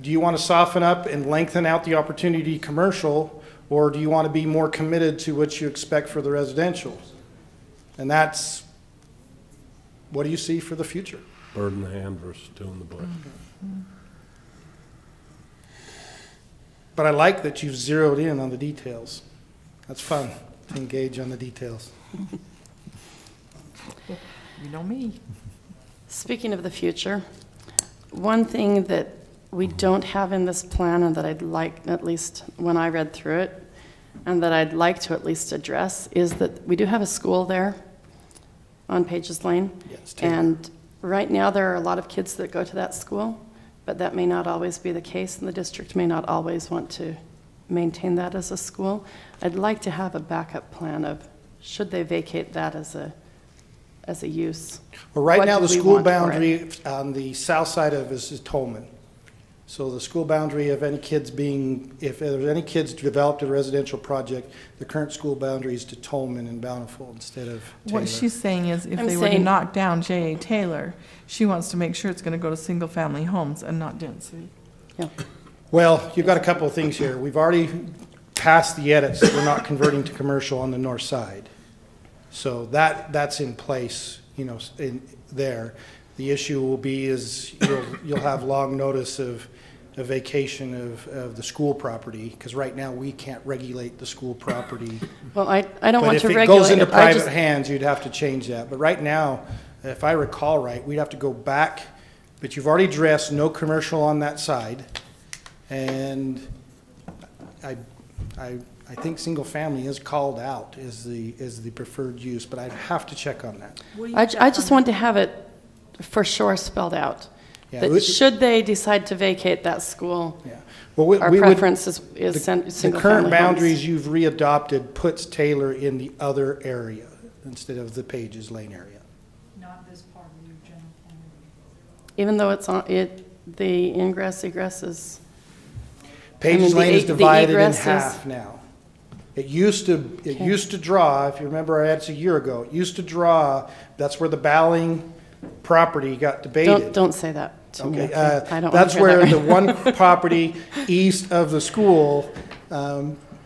Do you want to soften up and lengthen out the opportunity commercial, or do you want to be more committed to what you expect for the residential? And that's, what do you see for the future? Bird in the hand versus 2 in the bush. But I like that you've zeroed in on the details. That's fun to engage on the details. You know me. Speaking of the future, one thing that we don't have in this plan, and that I'd like, at least when I read through it, and that I'd like to at least address, is that we do have a school there on Pages Lane. Yes, Taylor. And right now, there are a lot of kids that go to that school, but that may not always be the case, and the district may not always want to maintain that as a school. I'd like to have a backup plan of, should they vacate that as a use? Well, right what now, do the we school want for it? boundary on the south side of us is Tolman. So the school boundary of any kids being, if there's any kids developed a residential project, the current school boundary is to Tolman and Bountiful instead of Taylor. What she's saying is, if I'm they were to saying- knock down J.A. Taylor, she wants to make sure it's gonna go to single-family homes and not density. Yeah. Well, you've got a couple of things here. We've already passed the edits that we're not converting to commercial on the north side. So that's in place, you know, in there. The issue will be is you'll have long notice of a vacation of the school property, because right now we can't regulate the school property. Well, I don't want to But if regulate it goes into I private just- hands, you'd have to change that. But right now, if I recall right, we'd have to go back, but you've already addressed no commercial on that side. And I think single family is called out as the preferred use, but I'd have to check on that. I just want to have it for sure spelled out. Yeah, That we- should they decide to vacate that school, Well, our we would- preference is The single-family current homes. boundaries you've readopted puts Taylor in the other area instead of the Pages Lane area. Not this part of your general plan. Even though it's on, the ingress egress is. Pages the Lane is the divided in egress is- half now. It used to draw, if you remember, that's a year ago, it used to draw, that's where the Bowling property got debated. Don't say that to me. Okay, I don't want that's to hear where that the right one property east of the school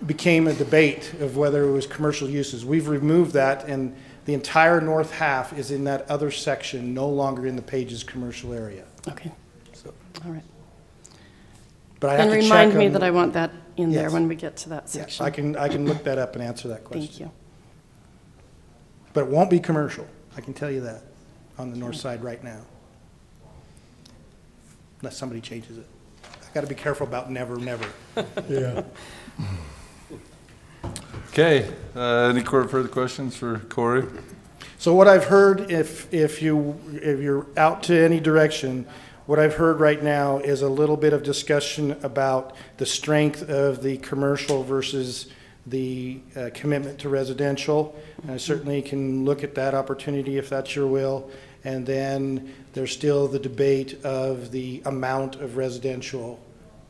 became a debate of whether it was commercial uses. We've removed that, and the entire north half is in that other section, no longer in the Pages commercial area. Okay, all right. But I Then have to check remind me on- that I want that in there Yes. when we get to that Yes, section. I can look that up and answer that question. Thank you. But it won't be commercial, I can tell you that, on the north side right now. Unless somebody changes it. I gotta be careful about never, never. Yeah. Okay, any further questions for Corey? So what I've heard, if you're out to any direction, what I've heard right now is a little bit of discussion about the strength of the commercial versus the commitment to residential. And I certainly can look at that opportunity if that's your will. And then there's still the debate of the amount of residential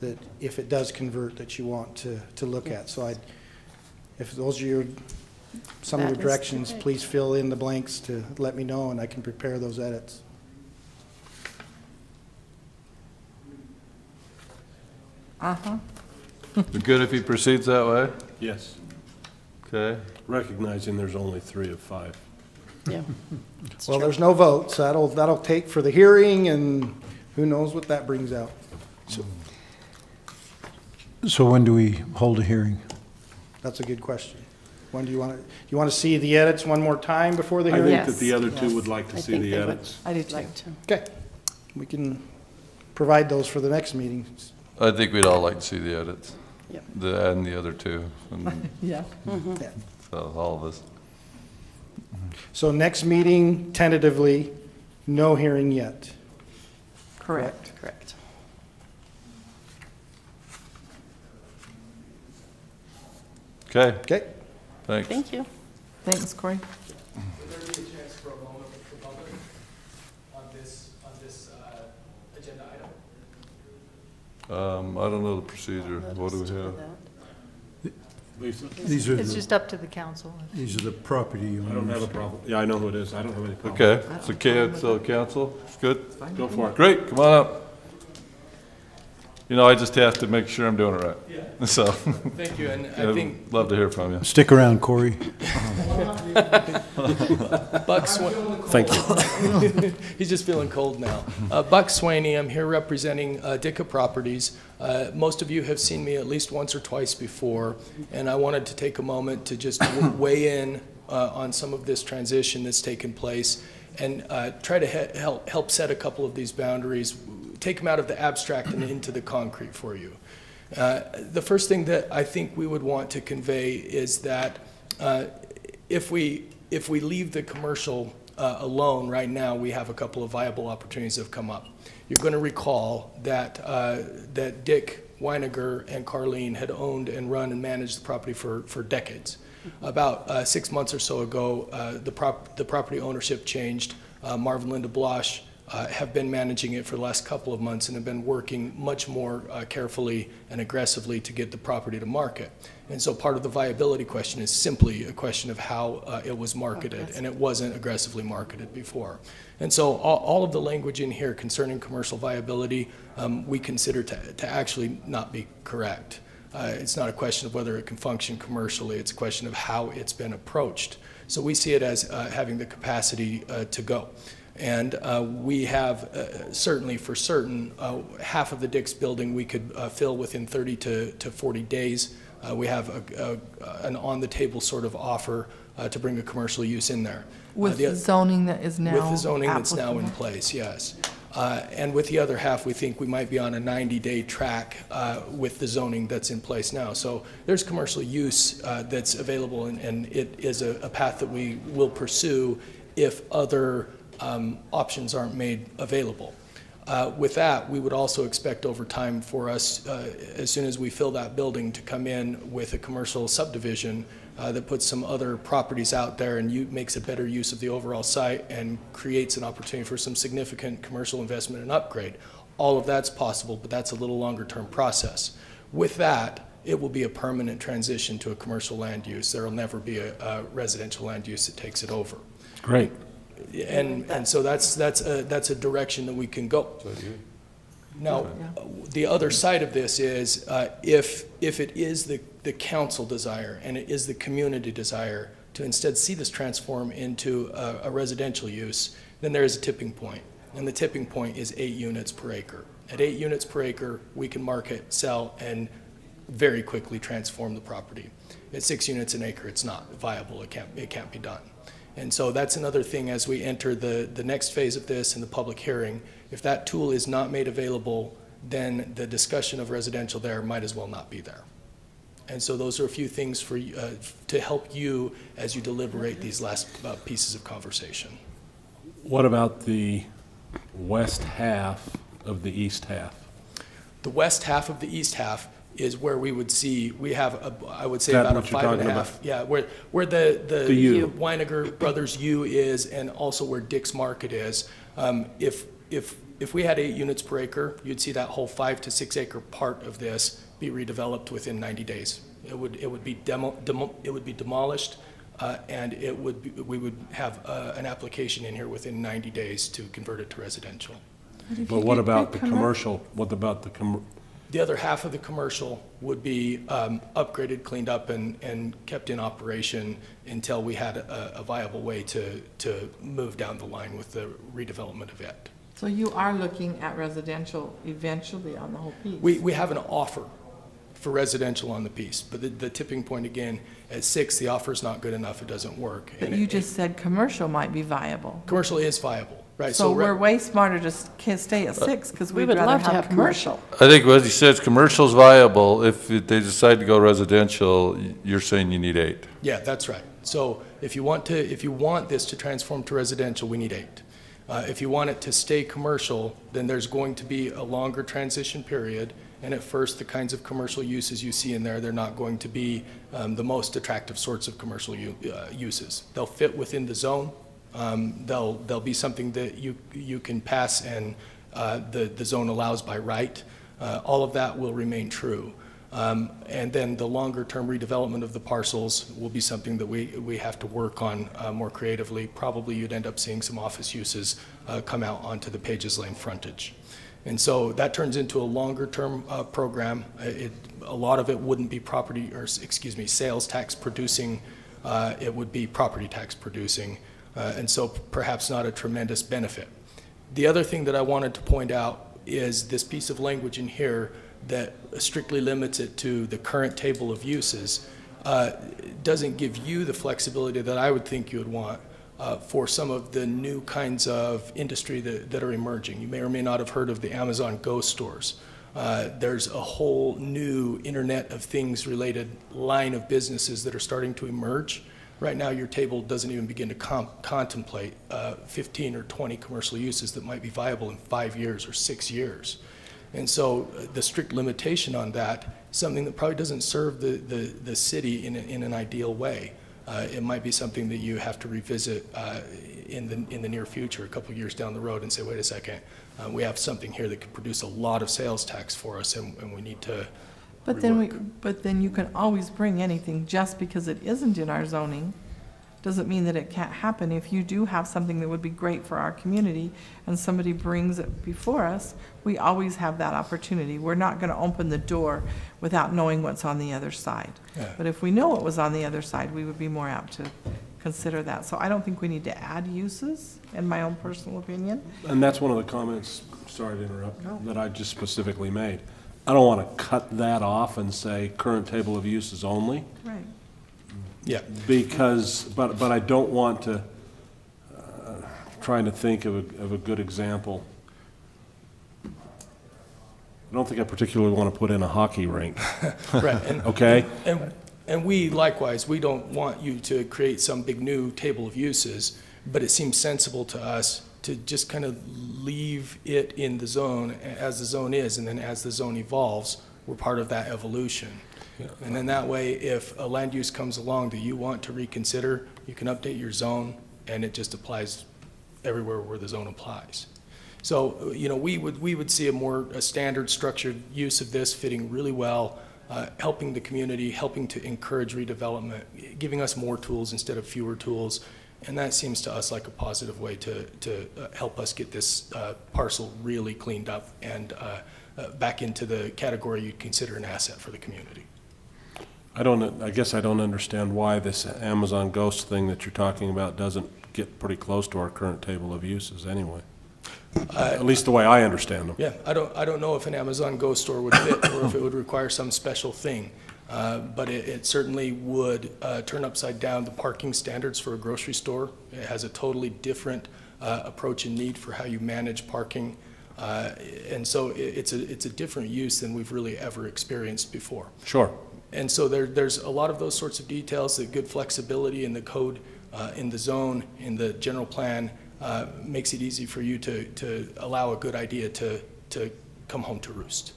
that, if it does convert, that you want to look at. So if those are some of That your is directions, correct. please fill in the blanks to let me know, and I can prepare those edits. Uh-huh. You good if he proceeds that way? Yes. Okay. Recognizing there's only 3 of 5. Yeah. Well, there's no vote, so that'll take for the hearing, and who knows what that brings out. So when do we hold a hearing? That's a good question. When do you want to see the edits one more time before the I hearing? think that the other two would like to see the edits. I do too. Like to. Okay, we can provide those for the next meeting. I think we'd all like to see the edits. Yep. And the other two, and Yeah. Yeah. so all of us. So next meeting, tentatively, no hearing yet. Correct. Correct. Okay, Okay. thanks. Thank you. Thanks, Corey. Would there be a chance for a moment for public on this agenda item? I don't know the procedure. What do we have? Lisa? These are It's the, just up to the council. these are the property owners. I don't have a problem. Yeah, I know who it is. I don't have any problem. Okay, so council, it's good? Go for it. Great, come on up. You know, I just have to make sure I'm doing it right. Yeah. So. Thank you, and I I'd think love to hear from you. Stick around, Corey. Buck Swain. Thank you. He's just feeling cold now. Buck Swaney, I'm here representing Dicka Properties. Most of you have seen me at least once or twice before, and I wanted to take a moment to just weigh in on some of this transition that's taken place and try to help set a couple of these boundaries, take them out of the abstract and into the concrete for you. The first thing that I think we would want to convey is that if we leave the commercial alone right now, we have a couple of viable opportunities that have come up. You're going to recall that that Dick Weiniger and Carlene had owned and run and managed the property for decades. About 6 months or so ago, the property ownership changed. Marvin Linda Blosh have been managing it for the last couple of months and have been working much more carefully and aggressively to get the property to market. And so part of the viability question is simply a question of how it was marketed, and it wasn't aggressively marketed before. And so all of the language in here concerning commercial viability, we consider to actually not be correct. It's not a question of whether it can function commercially, it's a question of how it's been approached. So we see it as having the capacity to go. And we have certainly for certain half of the Dick's building we could fill within 30 to 40 days. We have an on-the-table sort of offer to bring a commercial use in there. With the zoning that is now With the zoning that's now in applicable. place, yes. And with the other half, we think we might be on a 90-day track with the zoning that's in place now. So there's commercial use that's available, and it is a path that we will pursue if other options aren't made available. With that, we would also expect over time for us, as soon as we fill that building, to come in with a commercial subdivision that puts some other properties out there and makes a better use of the overall site and creates an opportunity for some significant commercial investment and upgrade. All of that's possible, but that's a little longer term process. With that, it will be a permanent transition to a commercial land use. There will never be a residential land use that takes it over. Great. And so that's a direction that we can go. Now, the other side of this is if it is the council desire and it is the community desire to instead see this transform into a residential use, then there is a tipping point. And the tipping point is 8 units per acre. At 8 units per acre, we can market, sell, and very quickly transform the property. At 6 units an acre, it's not viable. It can't be done. And so that's another thing as we enter the next phase of this in the public hearing. If that tool is not made available, then the discussion of residential there might as well not be there. And so those are a few things for to help you as you deliberate these last pieces of conversation. What about the west half of the east half? The west half of the east half is where we would see, we have, I would say, Is that about a what you're 5.5. talking Yeah, where the U. Weiniger Brothers U is, and also where Dick's Market is. If we had 8 units per acre, you'd see that whole 5 to 6 acre part of this be redeveloped within 90 days. It would be demolished, and we would have an application in here within 90 days to convert it to residential. But what about the commercial? What about The other half of the commercial would be upgraded, cleaned up, and kept in operation until we had a viable way to move down the line with the redevelopment of it. So you are looking at residential eventually on the whole piece? We have an offer for residential on the piece, but the tipping point again, at 6, the offer is not good enough, it doesn't work. But you just said commercial might be viable. Commercial is viable, right? So we're way smarter to stay at 6 because We we'd would rather love to have have commercial. I think what he says, commercial's viable. If they decide to go residential, you're saying you need 8. Yeah, that's right. So if you want this to transform to residential, we need 8. If you want it to stay commercial, then there's going to be a longer transition period. And at first, the kinds of commercial uses you see in there, they're not going to be the most attractive sorts of commercial uses. They'll fit within the zone. They'll be something that you can pass and the zone allows by right. All of that will remain true. And then the longer-term redevelopment of the parcels will be something that we have to work on more creatively. Probably you'd end up seeing some office uses come out onto the Pages Lane frontage. And so that turns into a longer-term program. A lot of it wouldn't be sales tax producing. It would be property tax producing, and so perhaps not a tremendous benefit. The other thing that I wanted to point out is this piece of language in here that strictly limits it to the current table of uses doesn't give you the flexibility that I would think you would want for some of the new kinds of industry that are emerging. You may or may not have heard of the Amazon Go stores. There's a whole new Internet of Things related line of businesses that are starting to emerge. Right now, your table doesn't even begin to contemplate 15 or 20 commercial uses that might be viable in 5 years or 6 years. And so the strict limitation on that, something that probably doesn't serve the city in an ideal way. It might be something that you have to revisit in the near future, a couple of years down the road, and say, wait a second, we have something here that could produce a lot of sales tax for us, and we need to But then you can always bring anything just because it isn't in our zoning. Doesn't mean that it can't happen. If you do have something that would be great for our community and somebody brings it before us, we always have that opportunity. We're not going to open the door without knowing what's on the other side. Yeah. But if we know what was on the other side, we would be more apt to consider that. So I don't think we need to add uses, in my own personal opinion. And that's one of the comments, sorry to interrupt, that I just specifically made. I don't want to cut that off and say current table of uses only. Right. Yeah. Because, but I don't want to, trying to think of a good example. I don't think I particularly want to put in a hockey rink. Right. And, okay? And we, likewise, we don't want you to create some big new table of uses, but it seems sensible to us to just kind of leave it in the zone as the zone is, and then as the zone evolves, we're part of that evolution. Yeah. And then that way, if a land use comes along that you want to reconsider, you can update your zone, and it just applies everywhere where the zone applies. So, you know, we would see a standard structured use of this fitting really well, helping the community, helping to encourage redevelopment, giving us more tools instead of fewer tools. And that seems to us like a positive way to help us get this parcel really cleaned up and back into the category you'd consider an asset for the community. I guess I don't understand why this Amazon Ghost thing that you're talking about doesn't get pretty close to our current table of uses anyway. At least the way I understand them. Yeah, I don't know if an Amazon Go store would fit or if it would require some special thing. But it certainly would turn upside down the parking standards for a grocery store. It has a totally different approach and need for how you manage parking. And so it's a different use than we've really ever experienced before. Sure. And so there's a lot of those sorts of details, that good flexibility in the code, in the zone, in the general plan, makes it easy for you to allow a good idea to come home to roost.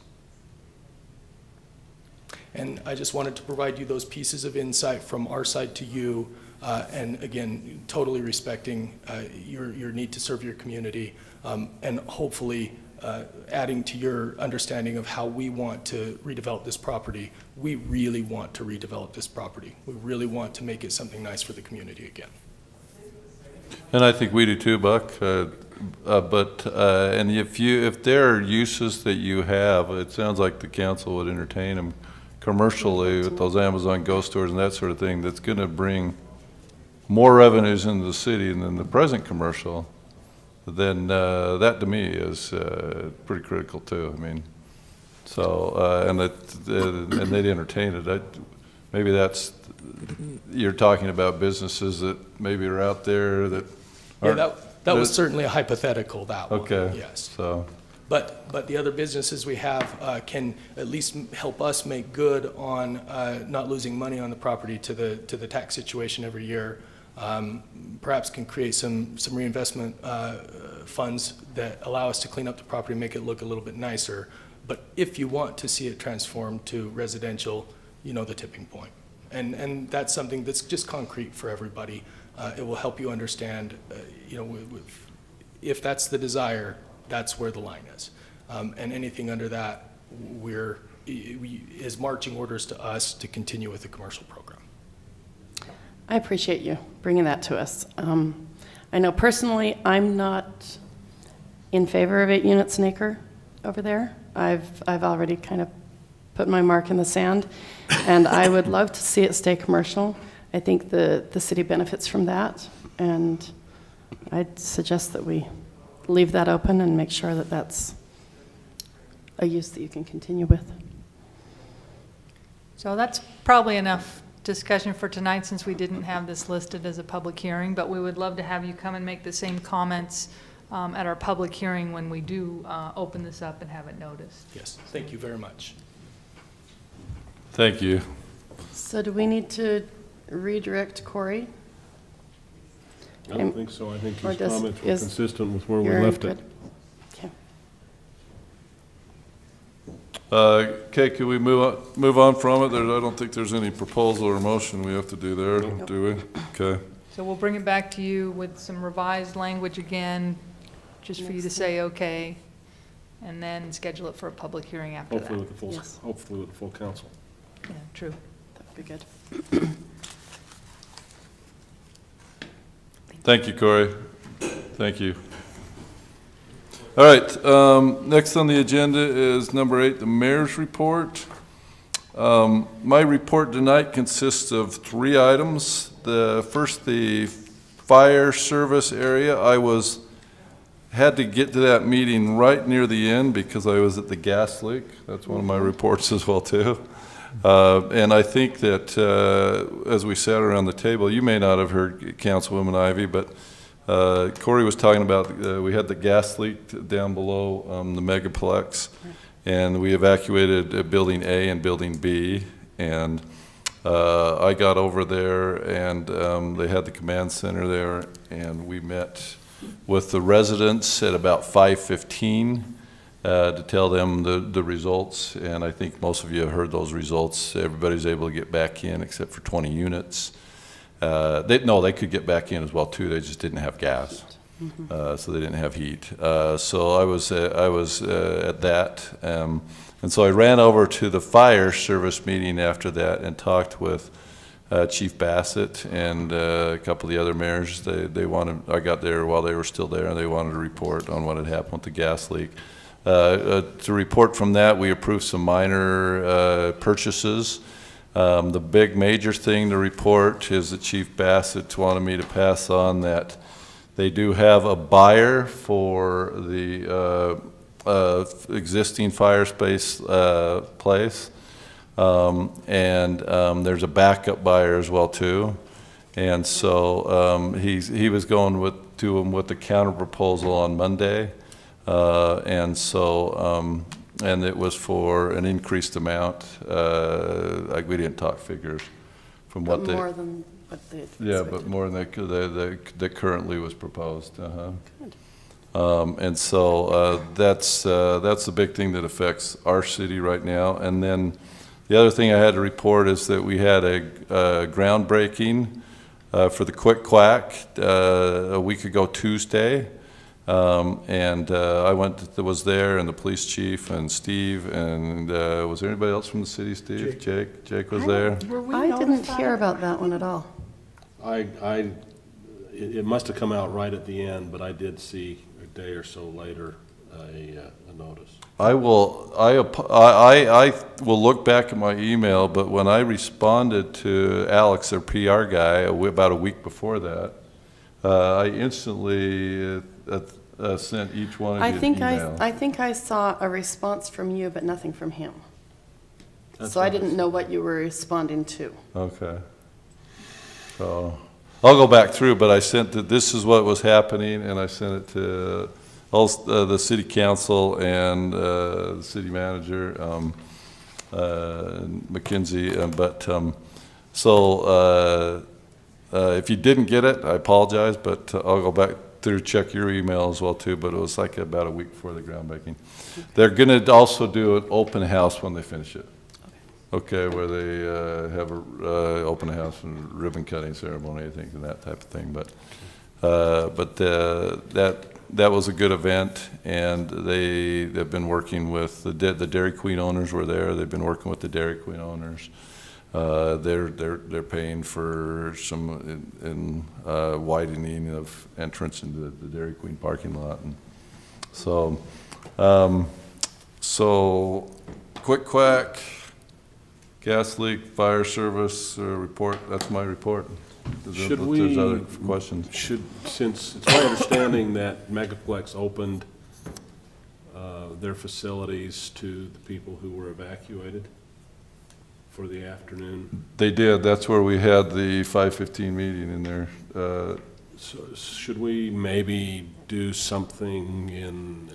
And I just wanted to provide you those pieces of insight from our side to you, and again, totally respecting your need to serve your community, and hopefully adding to your understanding of how we want to redevelop this property. We really want to redevelop this property. We really want to make it something nice for the community again. And I think we do too, Buck. and if there are uses that you have, it sounds like the council would entertain them commercially with those Amazon Go stores and that sort of thing, that's going to bring more revenues into the city than the present commercial, then that to me is pretty critical too. I mean, so, and they'd entertain it. Maybe that's, you're talking about businesses that maybe are out there that aren't. Yeah, that was certainly a hypothetical, that one. Okay. Yes. So. But the other businesses we have can at least help us make good on not losing money on the property to the tax situation every year. Perhaps can create some reinvestment funds that allow us to clean up the property and make it look a little bit nicer. But if you want to see it transformed to residential, you know the tipping point. And that's something that's just concrete for everybody. It will help you understand, you know, if that's the desire, that's where the line is. And anything under that is marching orders to us to continue with the commercial program. I appreciate you bringing that to us. I know personally I'm not in favor of 8 units an acre over there. I've already kind of put my mark in the sand, and I would love to see it stay commercial. I think the city benefits from that, and I'd suggest that we leave that open and make sure that that's a use that you can continue with. So that's probably enough discussion for tonight, since we didn't have this listed as a public hearing, but we would love to have you come and make the same comments at our public hearing when we do open this up and have it noticed. Yes, thank you very much. Thank you. So do we need to redirect Corey? I don't think so. I think Or his does- comments were is- consistent with where we you're left good? it. Okay, can we move on from it? I don't think there's any proposal or motion we have to do there, do we? Okay. So we'll bring it back to you with some revised language again, just for you to say okay, and then schedule it for a public hearing after that. Hopefully with the full, hopefully with the full council. Yeah, true. That'd be good. Thank you, Corey. Thank you. All right, next on the agenda is number 8, the mayor's report. My report tonight consists of 3 items. First, the fire service area. Had to get to that meeting right near the end because I was at the gas leak. That's one of my reports as well too. And I think that as we sat around the table, you may not have heard Councilwoman Ivy, but Corey was talking about we had the gas leak down below the megaplex, and we evacuated Building A and Building B, and I got over there, and they had the command center there, and we met with the residents at about 5:15 to tell them the results, and I think most of you have heard those results. Everybody's able to get back in except for 20 units. They could get back in as well too. They just didn't have gas, so they didn't have heat. So I was at that, and so I ran over to the fire service meeting after that and talked with Chief Bassett and a couple of the other mayors. I got there while they were still there, and they wanted to report on what had happened with the gas leak. To report from that, we approved some minor purchases. The big major thing to report is that Chief Bassett wanted me to pass on that they do have a buyer for the existing fire space place. And there's a backup buyer as well too, and so he was going to him with the counter proposal on Monday, and so and it was for an increased amount. We didn't talk figures from what they more than what they but more than that currently was proposed. Good. And so that's the big thing that affects our city right now, and then. The other thing I had to report is that we had a groundbreaking for the Quick Quack a week ago Tuesday, and I was there, and the police chief and Steve, and was there anybody else from the city? Steve, Jake was there. I didn't hear about that one at all. It must have come out right at the end, but I did see day or so later, a notice. I will look back at my email, but when I responded to Alex, their PR guy, about a week before that, I instantly sent each one of you an email. I think I saw a response from you, but nothing from him. That's So I didn't know what you were responding to. Okay. So I'll go back through, but I sent that this is what was happening, and I sent it to all the city council and the city manager, McKinsey. If you didn't get it, I apologize, but I'll go back through, check your email as well too. But it was like about a week before the groundbreaking. They're going to also do an open house when they finish it. Okay, where they have a open house and ribbon cutting ceremony, I think, and that type of thing. That was a good event, and they've been working with the Dairy Queen owners were there. They've been working with the Dairy Queen owners. They're paying for some widening of entrance into the Dairy Queen parking lot, and so quick quack. Gas leak, fire service report, that's my report. Should There's other questions. Since it's my understanding that Megaplex opened their facilities to the people who were evacuated for the afternoon. They did, that's where we had the 5:15 meeting in there. So should we maybe do something in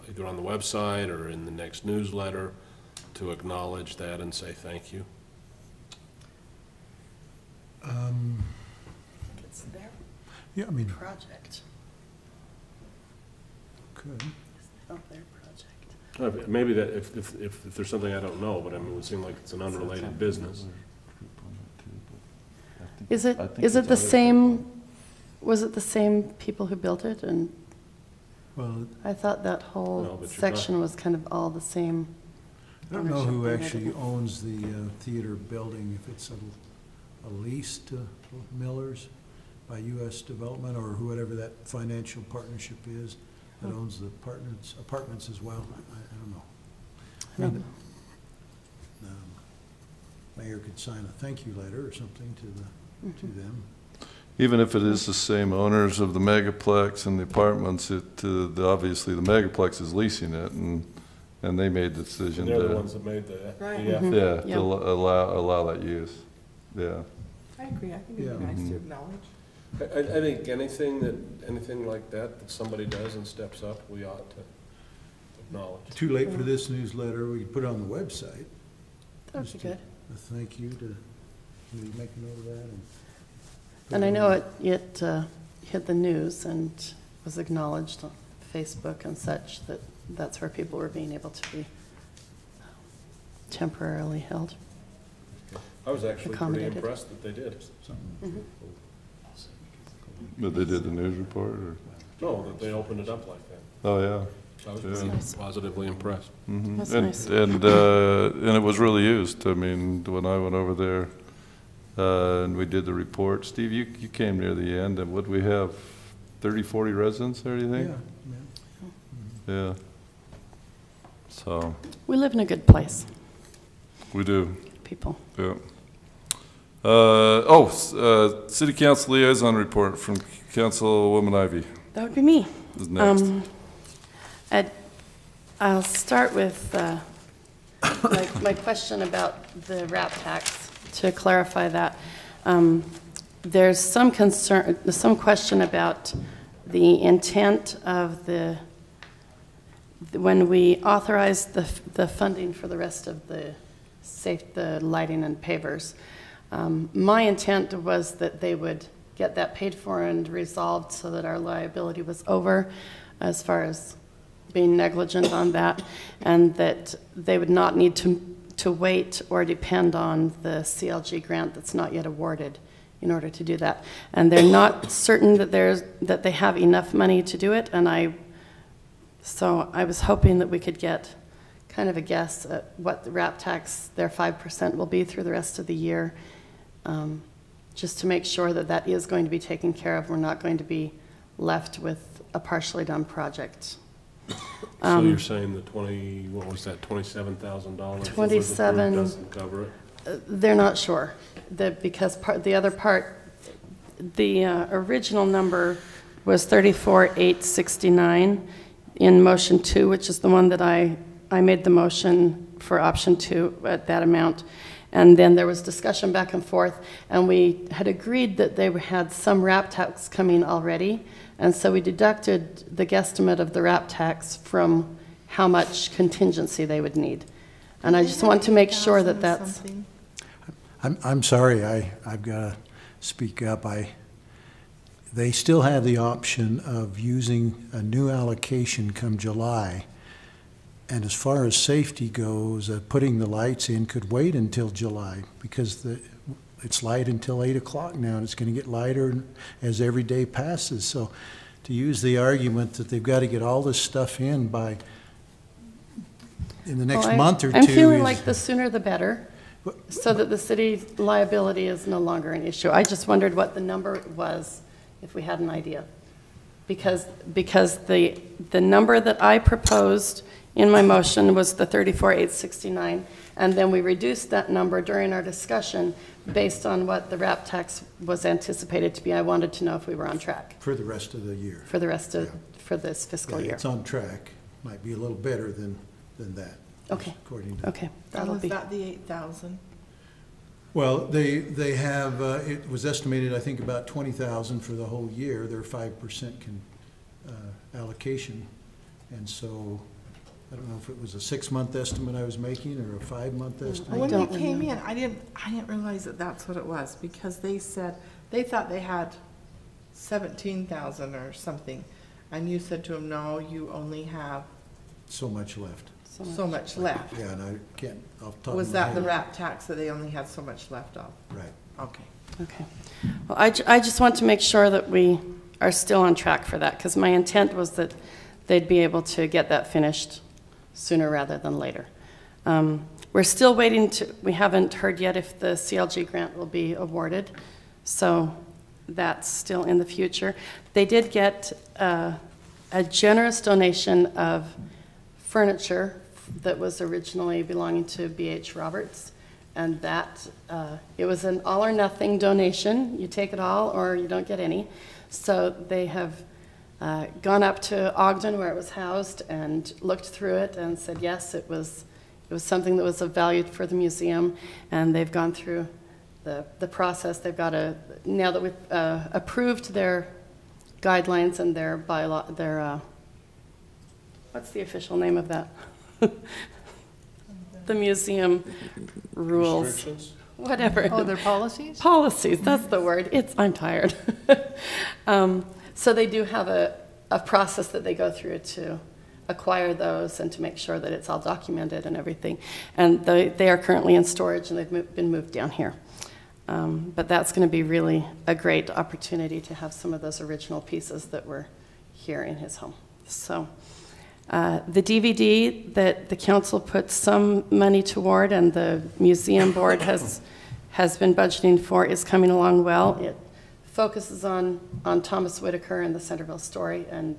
either on the website or in the next newsletter to acknowledge that and say thank you? It's their project. Could. It's not their project. Maybe that if there's something I don't know, but I mean, it would seem like it's an unrelated business. Is it the same, was it the same people who built it? And Well, I thought that No, whole but you're section was kind of all the same. I don't know who ownership. actually owns the theater building, if it's a lease to Miller's by U.S. Development or whoever that financial partnership is that owns the apartments as well. I don't know. I don't know. Mayor could sign a thank you letter or something to them. Even if it is the same owners of the Megaplex and the apartments, obviously the Megaplex is leasing it, and they made the decision They're the to, ones that made the Right. yeah, Yeah. to allow that use. Yeah. I agree, I think it'd be nice to acknowledge. I think anything like that somebody does and steps up, we ought to acknowledge. Too late for this newsletter, we could put it on the website. That would be good. A thank you to, maybe make a note of that. And I know it hit the news and was acknowledged on Facebook and such, that's where people were being able to be temporarily held. I was actually pretty Accommodated. impressed that they did. Mhm. But they did the news report, or? No, that they opened it up like that. Oh, yeah. I was Yeah. pretty positively impressed. Mhm. That's And- nice. And it was really used. I mean, when I went over there, and we did the report, Steve, you came near the end, and what we have, 30, 40 residents there, do you think? Yeah. So, We live in a good place, we do. people. Yeah. City Council Liaison Report from Councilwoman Ivy That would be me. is next. I'll start with my question about the RAP tax, to clarify that. There's some concern, some question about the intent of when we authorized the funding for the rest of the lighting and pavers. My intent was that they would get that paid for and resolved so that our liability was over as far as being negligent on that, and that they would not need to wait or depend on the CLG grant that's not yet awarded in order to do that. And they're not certain that they have enough money to do it, and so I was hoping that we could get kind of a guess at what the RAP tax, their 5% will be through the rest of the year, just to make sure that that is going to be taken care of. We're not going to be left with a partially done project. So you're saying the what was that, $27,000? 27 doesn't cover it? They're not sure, because the other part, the original number was 34,869 in motion 2, which is the one that I made the motion for option 2 at that amount. And then there was discussion back and forth, and we had agreed that they had some wrap tax coming already, and so we deducted the guesstimate of the wrap tax from how much contingency they would need. And I just want to make sure that that's... I'm sorry, I've got to speak up. They still have the option of using a new allocation come July. And as far as safety goes, putting the lights in could wait until July, because it's light until 8 o'clock now, and it's going to get lighter as every day passes. So to use the argument that they've got to get all this stuff in in the next month or two. I'm feeling like the sooner the better, so that the city's liability is no longer an issue. I just wondered what the number was, if we had an idea. Because the number that I proposed in my motion was the 34,869, and then we reduced that number during our discussion based on what the wrap tax was anticipated to be. I wanted to know if we were on track. For the rest of the year. For the rest of, for this fiscal year. It's on track. Might be a little better than that. Okay. According to. Okay. That'll Was be. that the 8,000? Well, they have, it was estimated, I think, about 20,000 for the whole year. Their 5% allocation. And so, I don't know if it was a 6-month estimate I was making or a 5-month estimate. When we came in, I didn't realize that that's what it was, because they said, they thought they had 17,000 or something. And you said to them, no, you only have So much left. so much left. Yeah, and I can't, off the top of Was my that the head. wrap tax that they only had so much left of? Right. Okay. Okay. Well, I just want to make sure that we are still on track for that, because my intent was that they'd be able to get that finished sooner rather than later. We're still waiting we haven't heard yet if the CLG grant will be awarded, so that's still in the future. They did get a generous donation of furniture that was originally belonging to B.H. Roberts, and that it was an all or nothing donation. You take it all or you don't get any. So they have gone up to Ogden where it was housed and looked through it and said yes, it was something that was of value for the museum, and they've gone through the process. They've got now that we've approved their guidelines and their bylaw, their what's the official name of that? The museum rules. Restrictions? Whatever. Oh, their policies? Policies, that's the word. I'm tired. So they do have a process that they go through to acquire those and to make sure that it's all documented and everything. And they are currently in storage, and they've been moved down here. But that's going to be really a great opportunity to have some of those original pieces that were here in his home. So the DVD that the council put some money toward and the museum board has been budgeting for is coming along well. It focuses on Thomas Whitaker and the Centerville story, and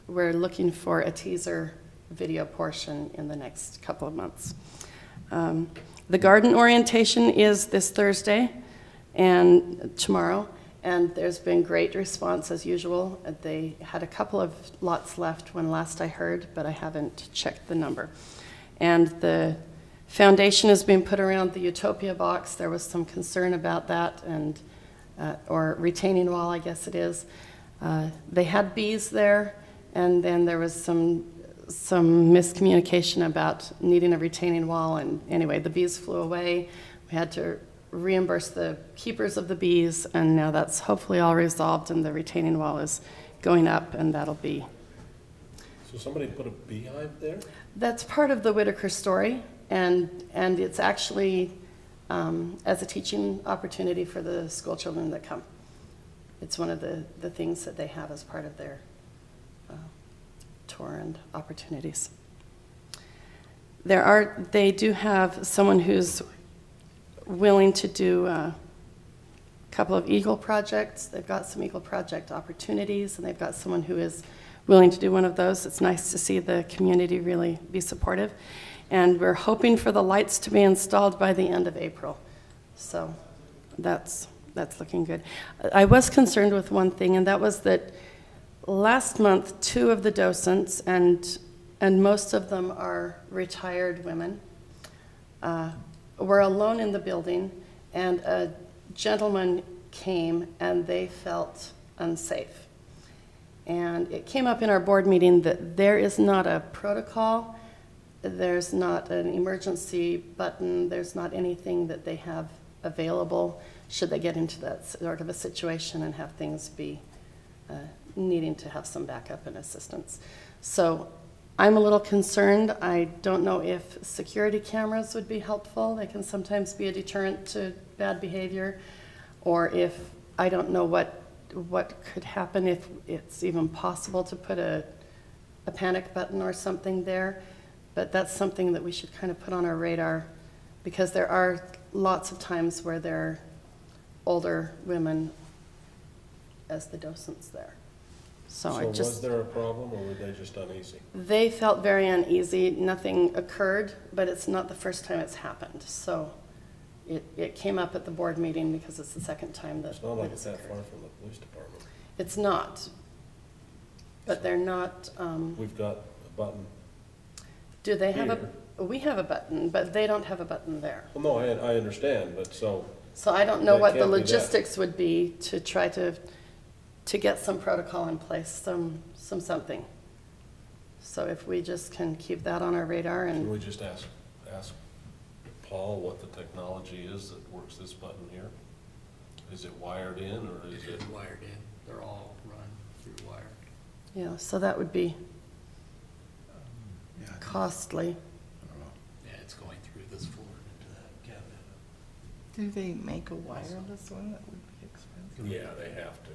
we're looking for a teaser video portion in the next couple of months. The garden orientation is this Thursday and tomorrow, and there's been great response as usual. They had a couple of lots left when last I heard, but I haven't checked the number. And the foundation has been put around the Utopia box. There was some concern about that, and or retaining wall, I guess it is. They had bees there, and then there was some miscommunication about needing a retaining wall, and anyway, the bees flew away. We had to reimburse the keepers of the bees, and now that's hopefully all resolved, and the retaining wall is going up, and that'll be... So somebody put a beehive there? That's part of the Whitaker story, and it's actually as a teaching opportunity for the school children that come. It's one of the things that they have as part of their tour and opportunities. They do have someone who's willing to do couple of Eagle projects. They've got some Eagle project opportunities, and they've got someone who is willing to do one of those. It's nice to see the community really be supportive. And we're hoping for the lights to be installed by the end of April. So that's looking good. I was concerned with one thing, and that was that last month, 2 of the docents, and most of them are retired women, were alone in the building, and a gentleman came and they felt unsafe. And it came up in our board meeting that there is not a protocol, there's not an emergency button, there's not anything that they have available should they get into that sort of a situation and have things be needing to have some backup and assistance. So I'm a little concerned. I don't know if security cameras would be helpful. They can sometimes be a deterrent to bad behavior. Or if, I don't know what could happen if it's even possible to put a panic button or something there. But that's something that we should kind of put on our radar, because there are lots of times where there are older women as the docents there. So was there a problem, or were they just uneasy? They felt very uneasy. Nothing occurred, but it's not the first time it's happened. So it came up at the board meeting because it's the second time that it's not like it's that far from the police department. It's not. But they're not. We've got a button. Do they have we have a button, but they don't have a button there. Well, no, I understand, but so I don't know what the logistics would be to try to get some protocol in place, something. So if we just can keep that on our radar and. Can we just ask Paul what the technology is that works this button here? Is it wired in, or is it? Wired in. They're all run through wire. Yeah, so that would be costly. Yeah, it's going through this floor into that cabinet. Do they make a wireless one that would be expensive? Yeah, they have to.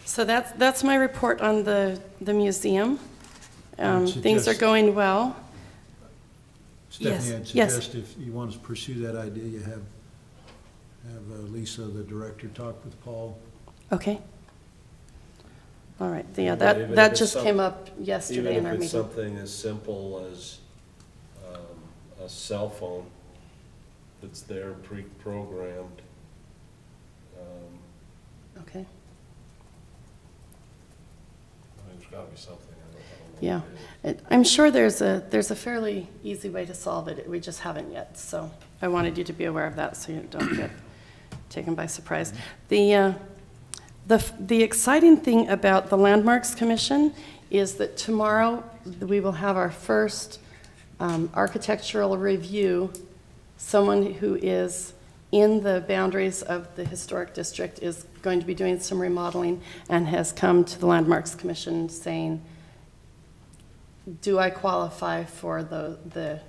So that's my report on the museum. Things are going well. Stephanie, I'd suggest if you want to pursue that idea, you have Lisa, the director, talk with Paul. Okay. All right. Yeah, that just came up yesterday in our meeting. Even if it's something as simple as a cell phone that's there pre-programmed. Okay. There's got to be something. Yeah, I'm sure there's a fairly easy way to solve it. We just haven't yet. So I wanted you to be aware of that, so you don't get taken by surprise. The exciting thing about the Landmarks Commission is that tomorrow we will have our first architectural review. Someone who is in the boundaries of the historic district is going to be doing some remodeling and has come to the Landmarks Commission saying, do I qualify for the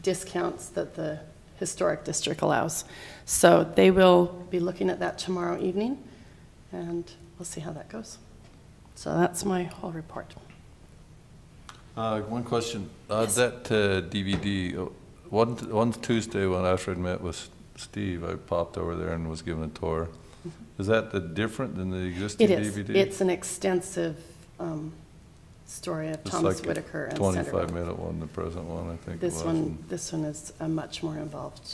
discounts that the historic district allows? So they will be looking at that tomorrow evening, and we'll see how that goes. So that's my whole report. One question. That DVD, one Tuesday when after I'd met with Steve, I popped over there and was given a tour. Mm-hmm. Is that different than the existing DVD? It's an extensive story of Thomas Whitaker and Centerville. 25-minute one, the present one, I think. This one is a much more involved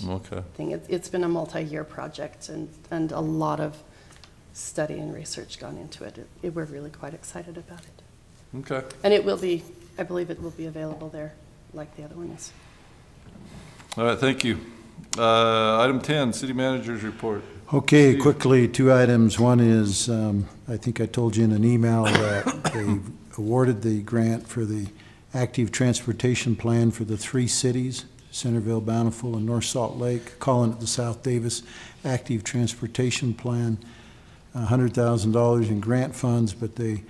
thing. It's been a multi-year project and a lot of study and research gone into it. We're really quite excited about it. Okay. And it will be, I believe it will be available there like the other one is. All right, thank you. Item 10, City Manager's Report. Okay, Steve. Quickly, 2 items. One is, I think I told you in an email that they awarded the grant for the active transportation plan for the 3 cities, Centerville, Bountiful, and North Salt Lake, calling it the South Davis Active Transportation Plan. $100,000 in grant funds, but they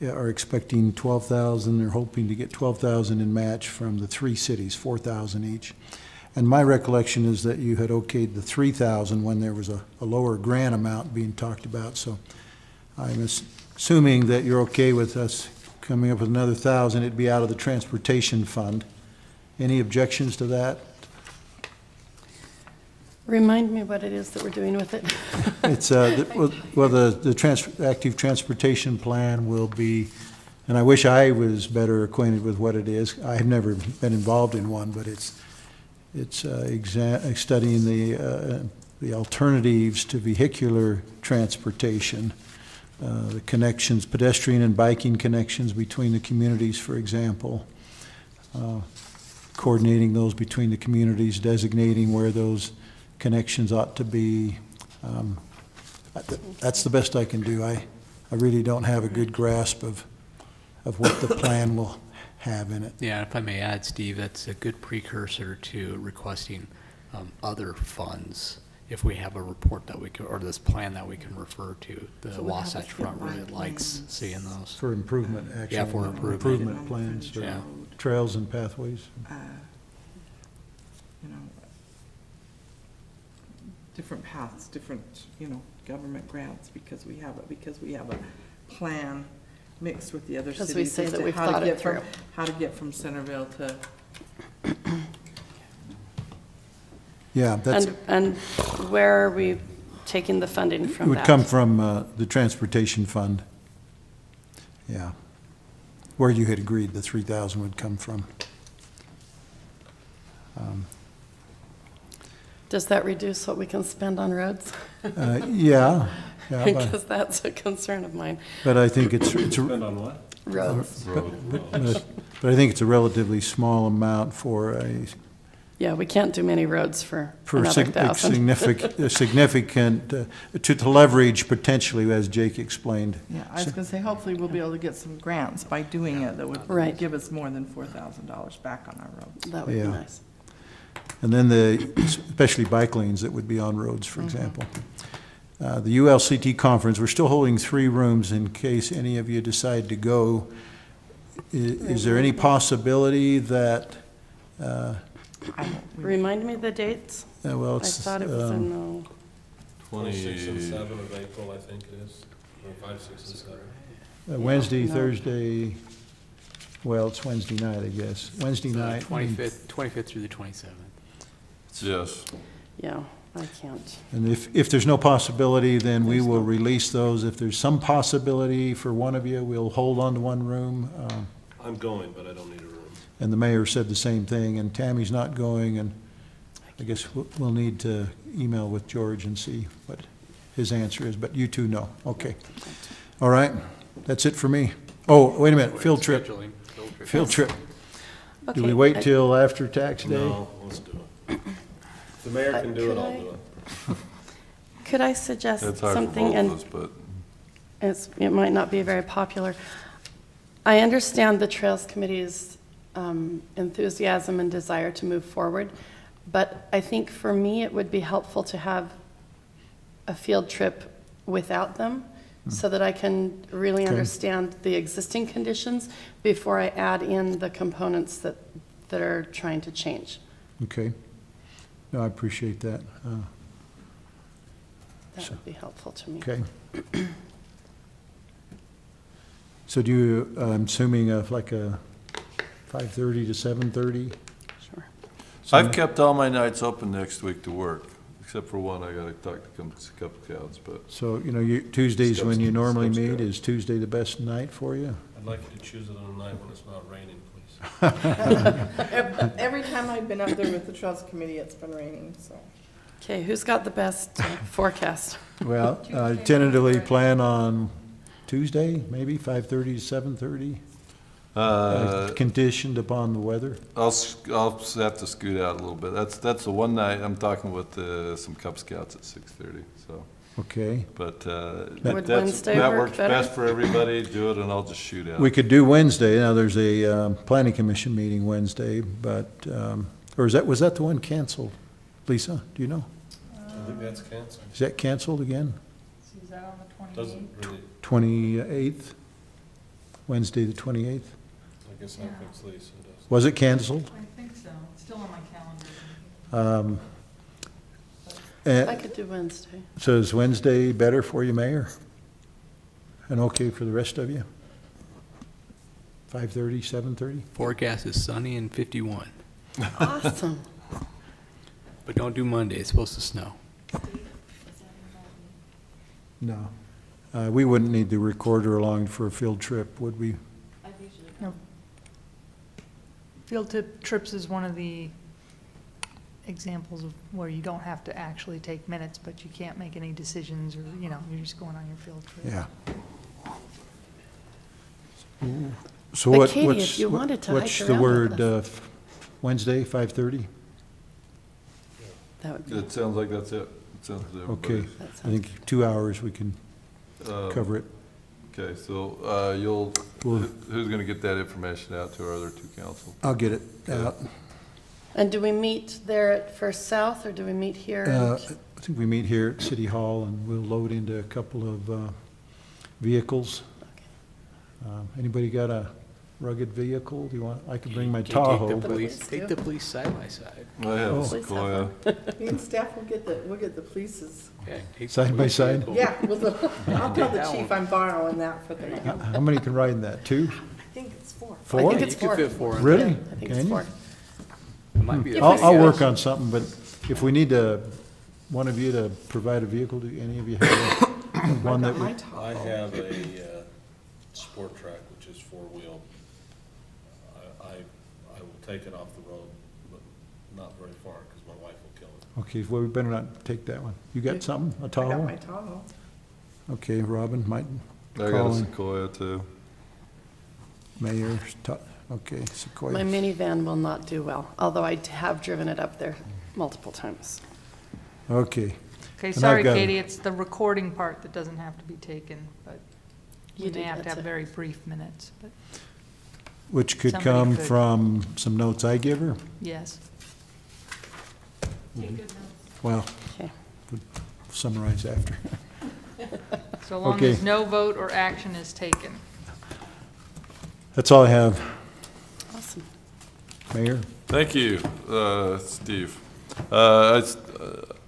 are expecting $12,000. They're hoping to get $12,000 in match from the 3 cities, $4,000 each. And my recollection is that you had okayed the $3,000 when there was a lower grant amount being talked about. So I'm assuming that you're okay with us coming up with another $1,000. It'd be out of the transportation fund. Any objections to that? Remind me what it is that we're doing with it. It's, the active transportation plan will be, and I wish I was better acquainted with what it is. I've never been involved in one, but it's studying the alternatives to vehicular transportation, the connections, pedestrian and biking connections between the communities, for example, coordinating those between the communities, designating where those connections ought to be. That's the best I can do. I really don't have a good grasp of what the plan will have in it. Yeah, if I may add, Steve, that's a good precursor to requesting other funds. If we have a report that we can, or this plan that we can refer to, the Wasatch Front really likes seeing those. For improvement, actually. Yeah, for improvement. Plans for Yeah. trails and pathways. You know, different paths, different, you know, government grants, because we have a plan mixed with the other cities. As we say as that to we've how to thought it get from- through. How to get from Centerville to, Yeah, that's, And where are we taking the funding it from would that? come from the transportation fund. Yeah. Where you had agreed the 3,000 would come from. Does that reduce what we can spend on roads? Yeah. Because that's a concern of mine. But I think it's Depend on what? Roads. but I think it's a relatively small amount for Yeah, we can't do many roads for another 1,000. significant to leverage potentially, as Jake explained. yeah, I was gonna say, hopefully we'll be able to get some grants by doing it that would Right. give us more than $4,000 back on our roads. That would be Yeah. nice. And then especially bike lanes that would be on roads, for example. The ULCT conference, we're still holding 3 rooms in case any of you decide to go. Is there any possibility that, Remind me the dates? well, I it's, thought it was in, 26 and 7 of April, I think it is, or 5, 6, and 7. Wednesday, No. Thursday, well, it's Wednesday night, I guess. Wednesday night. 25th through the 27th. Yes. yeah, I can't. And if there's no possibility, then we will release those. If there's some possibility for one of you, we'll hold on to one room. I'm going, but I don't need a room. And the mayor said the same thing, and Tammy's not going, and I guess we'll need to email with George and see what his answer is, but you two know. Okay. All right, that's it for me. Oh, wait a minute, field trip. Scheduling. Field trip. Do we Okay, wait till after tax day? No, let's do it. If the mayor can do it, I'll do it. Could I suggest It's hard for something? both And of us, but it might not be very popular. I understand the Trails Committee's enthusiasm and desire to move forward, but I think for me, it would be helpful to have a field trip without them so that I can really Okay. understand the existing conditions before I add in the components that are trying to change. Okay. No, I appreciate that. That would be helpful to me. Okay. So do you, I'm assuming like a 5:30 to 7:30? Sure. I've kept all my nights open next week to work, except for one, I gotta talk to Cub Scouts, but. So, Tuesdays when you normally Scouts. meet, is Tuesday the best night for you? I'd like you to choose it on a night when it's not raining, please. Every time I've been up there with the Trails Committee, it's been raining, so. Okay, who's got the best forecast? Well, tentatively plan on Tuesday, maybe 5:30 to 7:30? Conditioned upon the weather? I'll have to scoot out a little bit. That's the one night I'm talking with some Cub Scouts at 6:30, so. Okay. But Would Wednesday that work works better? best for everybody. Do it and I'll just shoot out. We could do Wednesday. Now, there's a planning commission meeting Wednesday, but, or was that the one canceled? Lisa, do you know? I think that's canceled. Is that canceled again? Is that on the 28th? Doesn't really, 28th? Wednesday, the 28th? I guess that makes Lisa does. Was it canceled? I think so. It's still on my calendar. I could do Wednesday. So is Wednesday better for you, Mayor? And okay for the rest of you? 5:30, 7:30? Forecast is sunny and 51. Awesome. But don't do Monday, it's supposed to snow. No. We wouldn't need the recorder along for a field trip, would we? No. Field trips is one of the examples of where you don't have to actually take minutes, but you can't make any decisions, or, you know, you're just going on your field trip. Yeah. So But what, Katie, what's, if you wanted to what's hike the around with word, Wednesday, 5:30? That would be, It sounds like that's it. It sounds like Okay, everybody's- I think 2 hours we can Um, cover it. Okay, so We'll- who's going to get that information out to our other two councils? I'll get it out. and do we meet there at First South, or do we meet here? I think we meet here at City Hall, and we'll load into a couple of vehicles. Anybody got a rugged vehicle? Do you want, I could bring my Tahoe. Take the but- police, take the police side by side. I have a Oh. Sequoia. Me and staff will get the police's. Okay, take the Side by police side? vehicle. Yeah, I'll tell the That chief one. I'm borrowing that for the night. How many can ride in that? 2? I think it's 4. Four? I think it's You could 4. fit 4 in Really? I think Can it's you? 4. It might be the I'll big work guys. on something, but if we need one of you to provide a vehicle, do any of you have one that would? I have a sport track, which is four-wheel. I will take it off the road, but not very far, because my wife will kill it. Okay, well, we better not take that one. You got something, a I Tahoe? got my Tahoe. Okay, Robin, might I got call a in. Sequoia too. Mayor, okay, Sequoia. My minivan will not do well, although I have driven it up there multiple times. Okay. Okay, And sorry, I've got- Katie, it's the recording part that doesn't have to be taken, but You you did may have to that have too. very brief minutes, but Which could Somebody come could. from some notes I give her? yes. Well, Okay. we'll summarize after. So long Okay. as no vote or action is taken. That's all I have. Awesome. Mayor? Thank you, Steve. I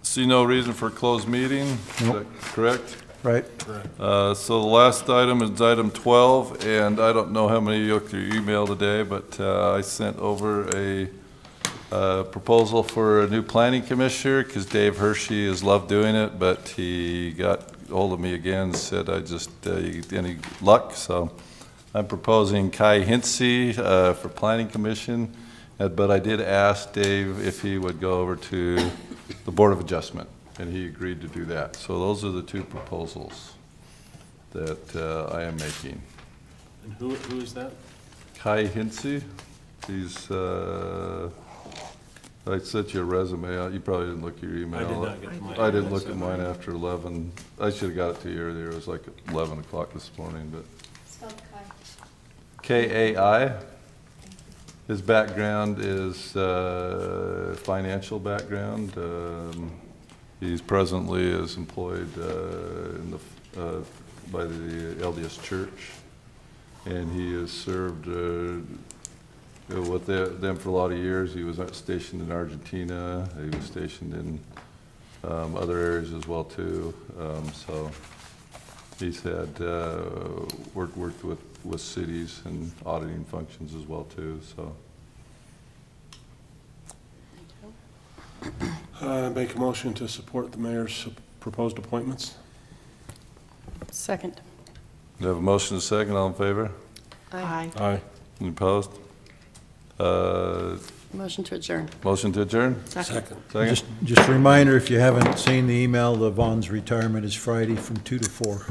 see no reason for a closed meeting. Is Nope. that correct? Right? So the last item is item 12, and I don't know how many of you looked through your email today, but I sent over a proposal for a new planning commissioner, because Dave Hershey has loved doing it, but he got hold of me again and said, any luck? So I'm proposing Kai Hintze for planning commission, but I did ask Dave if he would go over to the Board of Adjustment, and he agreed to do that. So those are the two proposals that I am making. And who is that? Kai Hintze, he's, I sent you a resume out, you probably didn't look at your email. I did not get to mine. I didn't look at mine after 11, I should have got it to you earlier, it was like 11 o'clock this morning, but. Kai. His background is financial background. He's presently is employed by the LDS Church, and he has served with them for a lot of years. He was stationed in Argentina. He was stationed in other areas as well too. So he's had worked with cities and auditing functions as well too. So. Make a motion to support the mayor's proposed appointments. Second. We have a motion and a second. All in favor? Aye. Aye. Any opposed? Motion to adjourn. Motion to adjourn? Second. Just a reminder, if you haven't seen the email, the Vaughn's retirement is Friday from 2 to 4.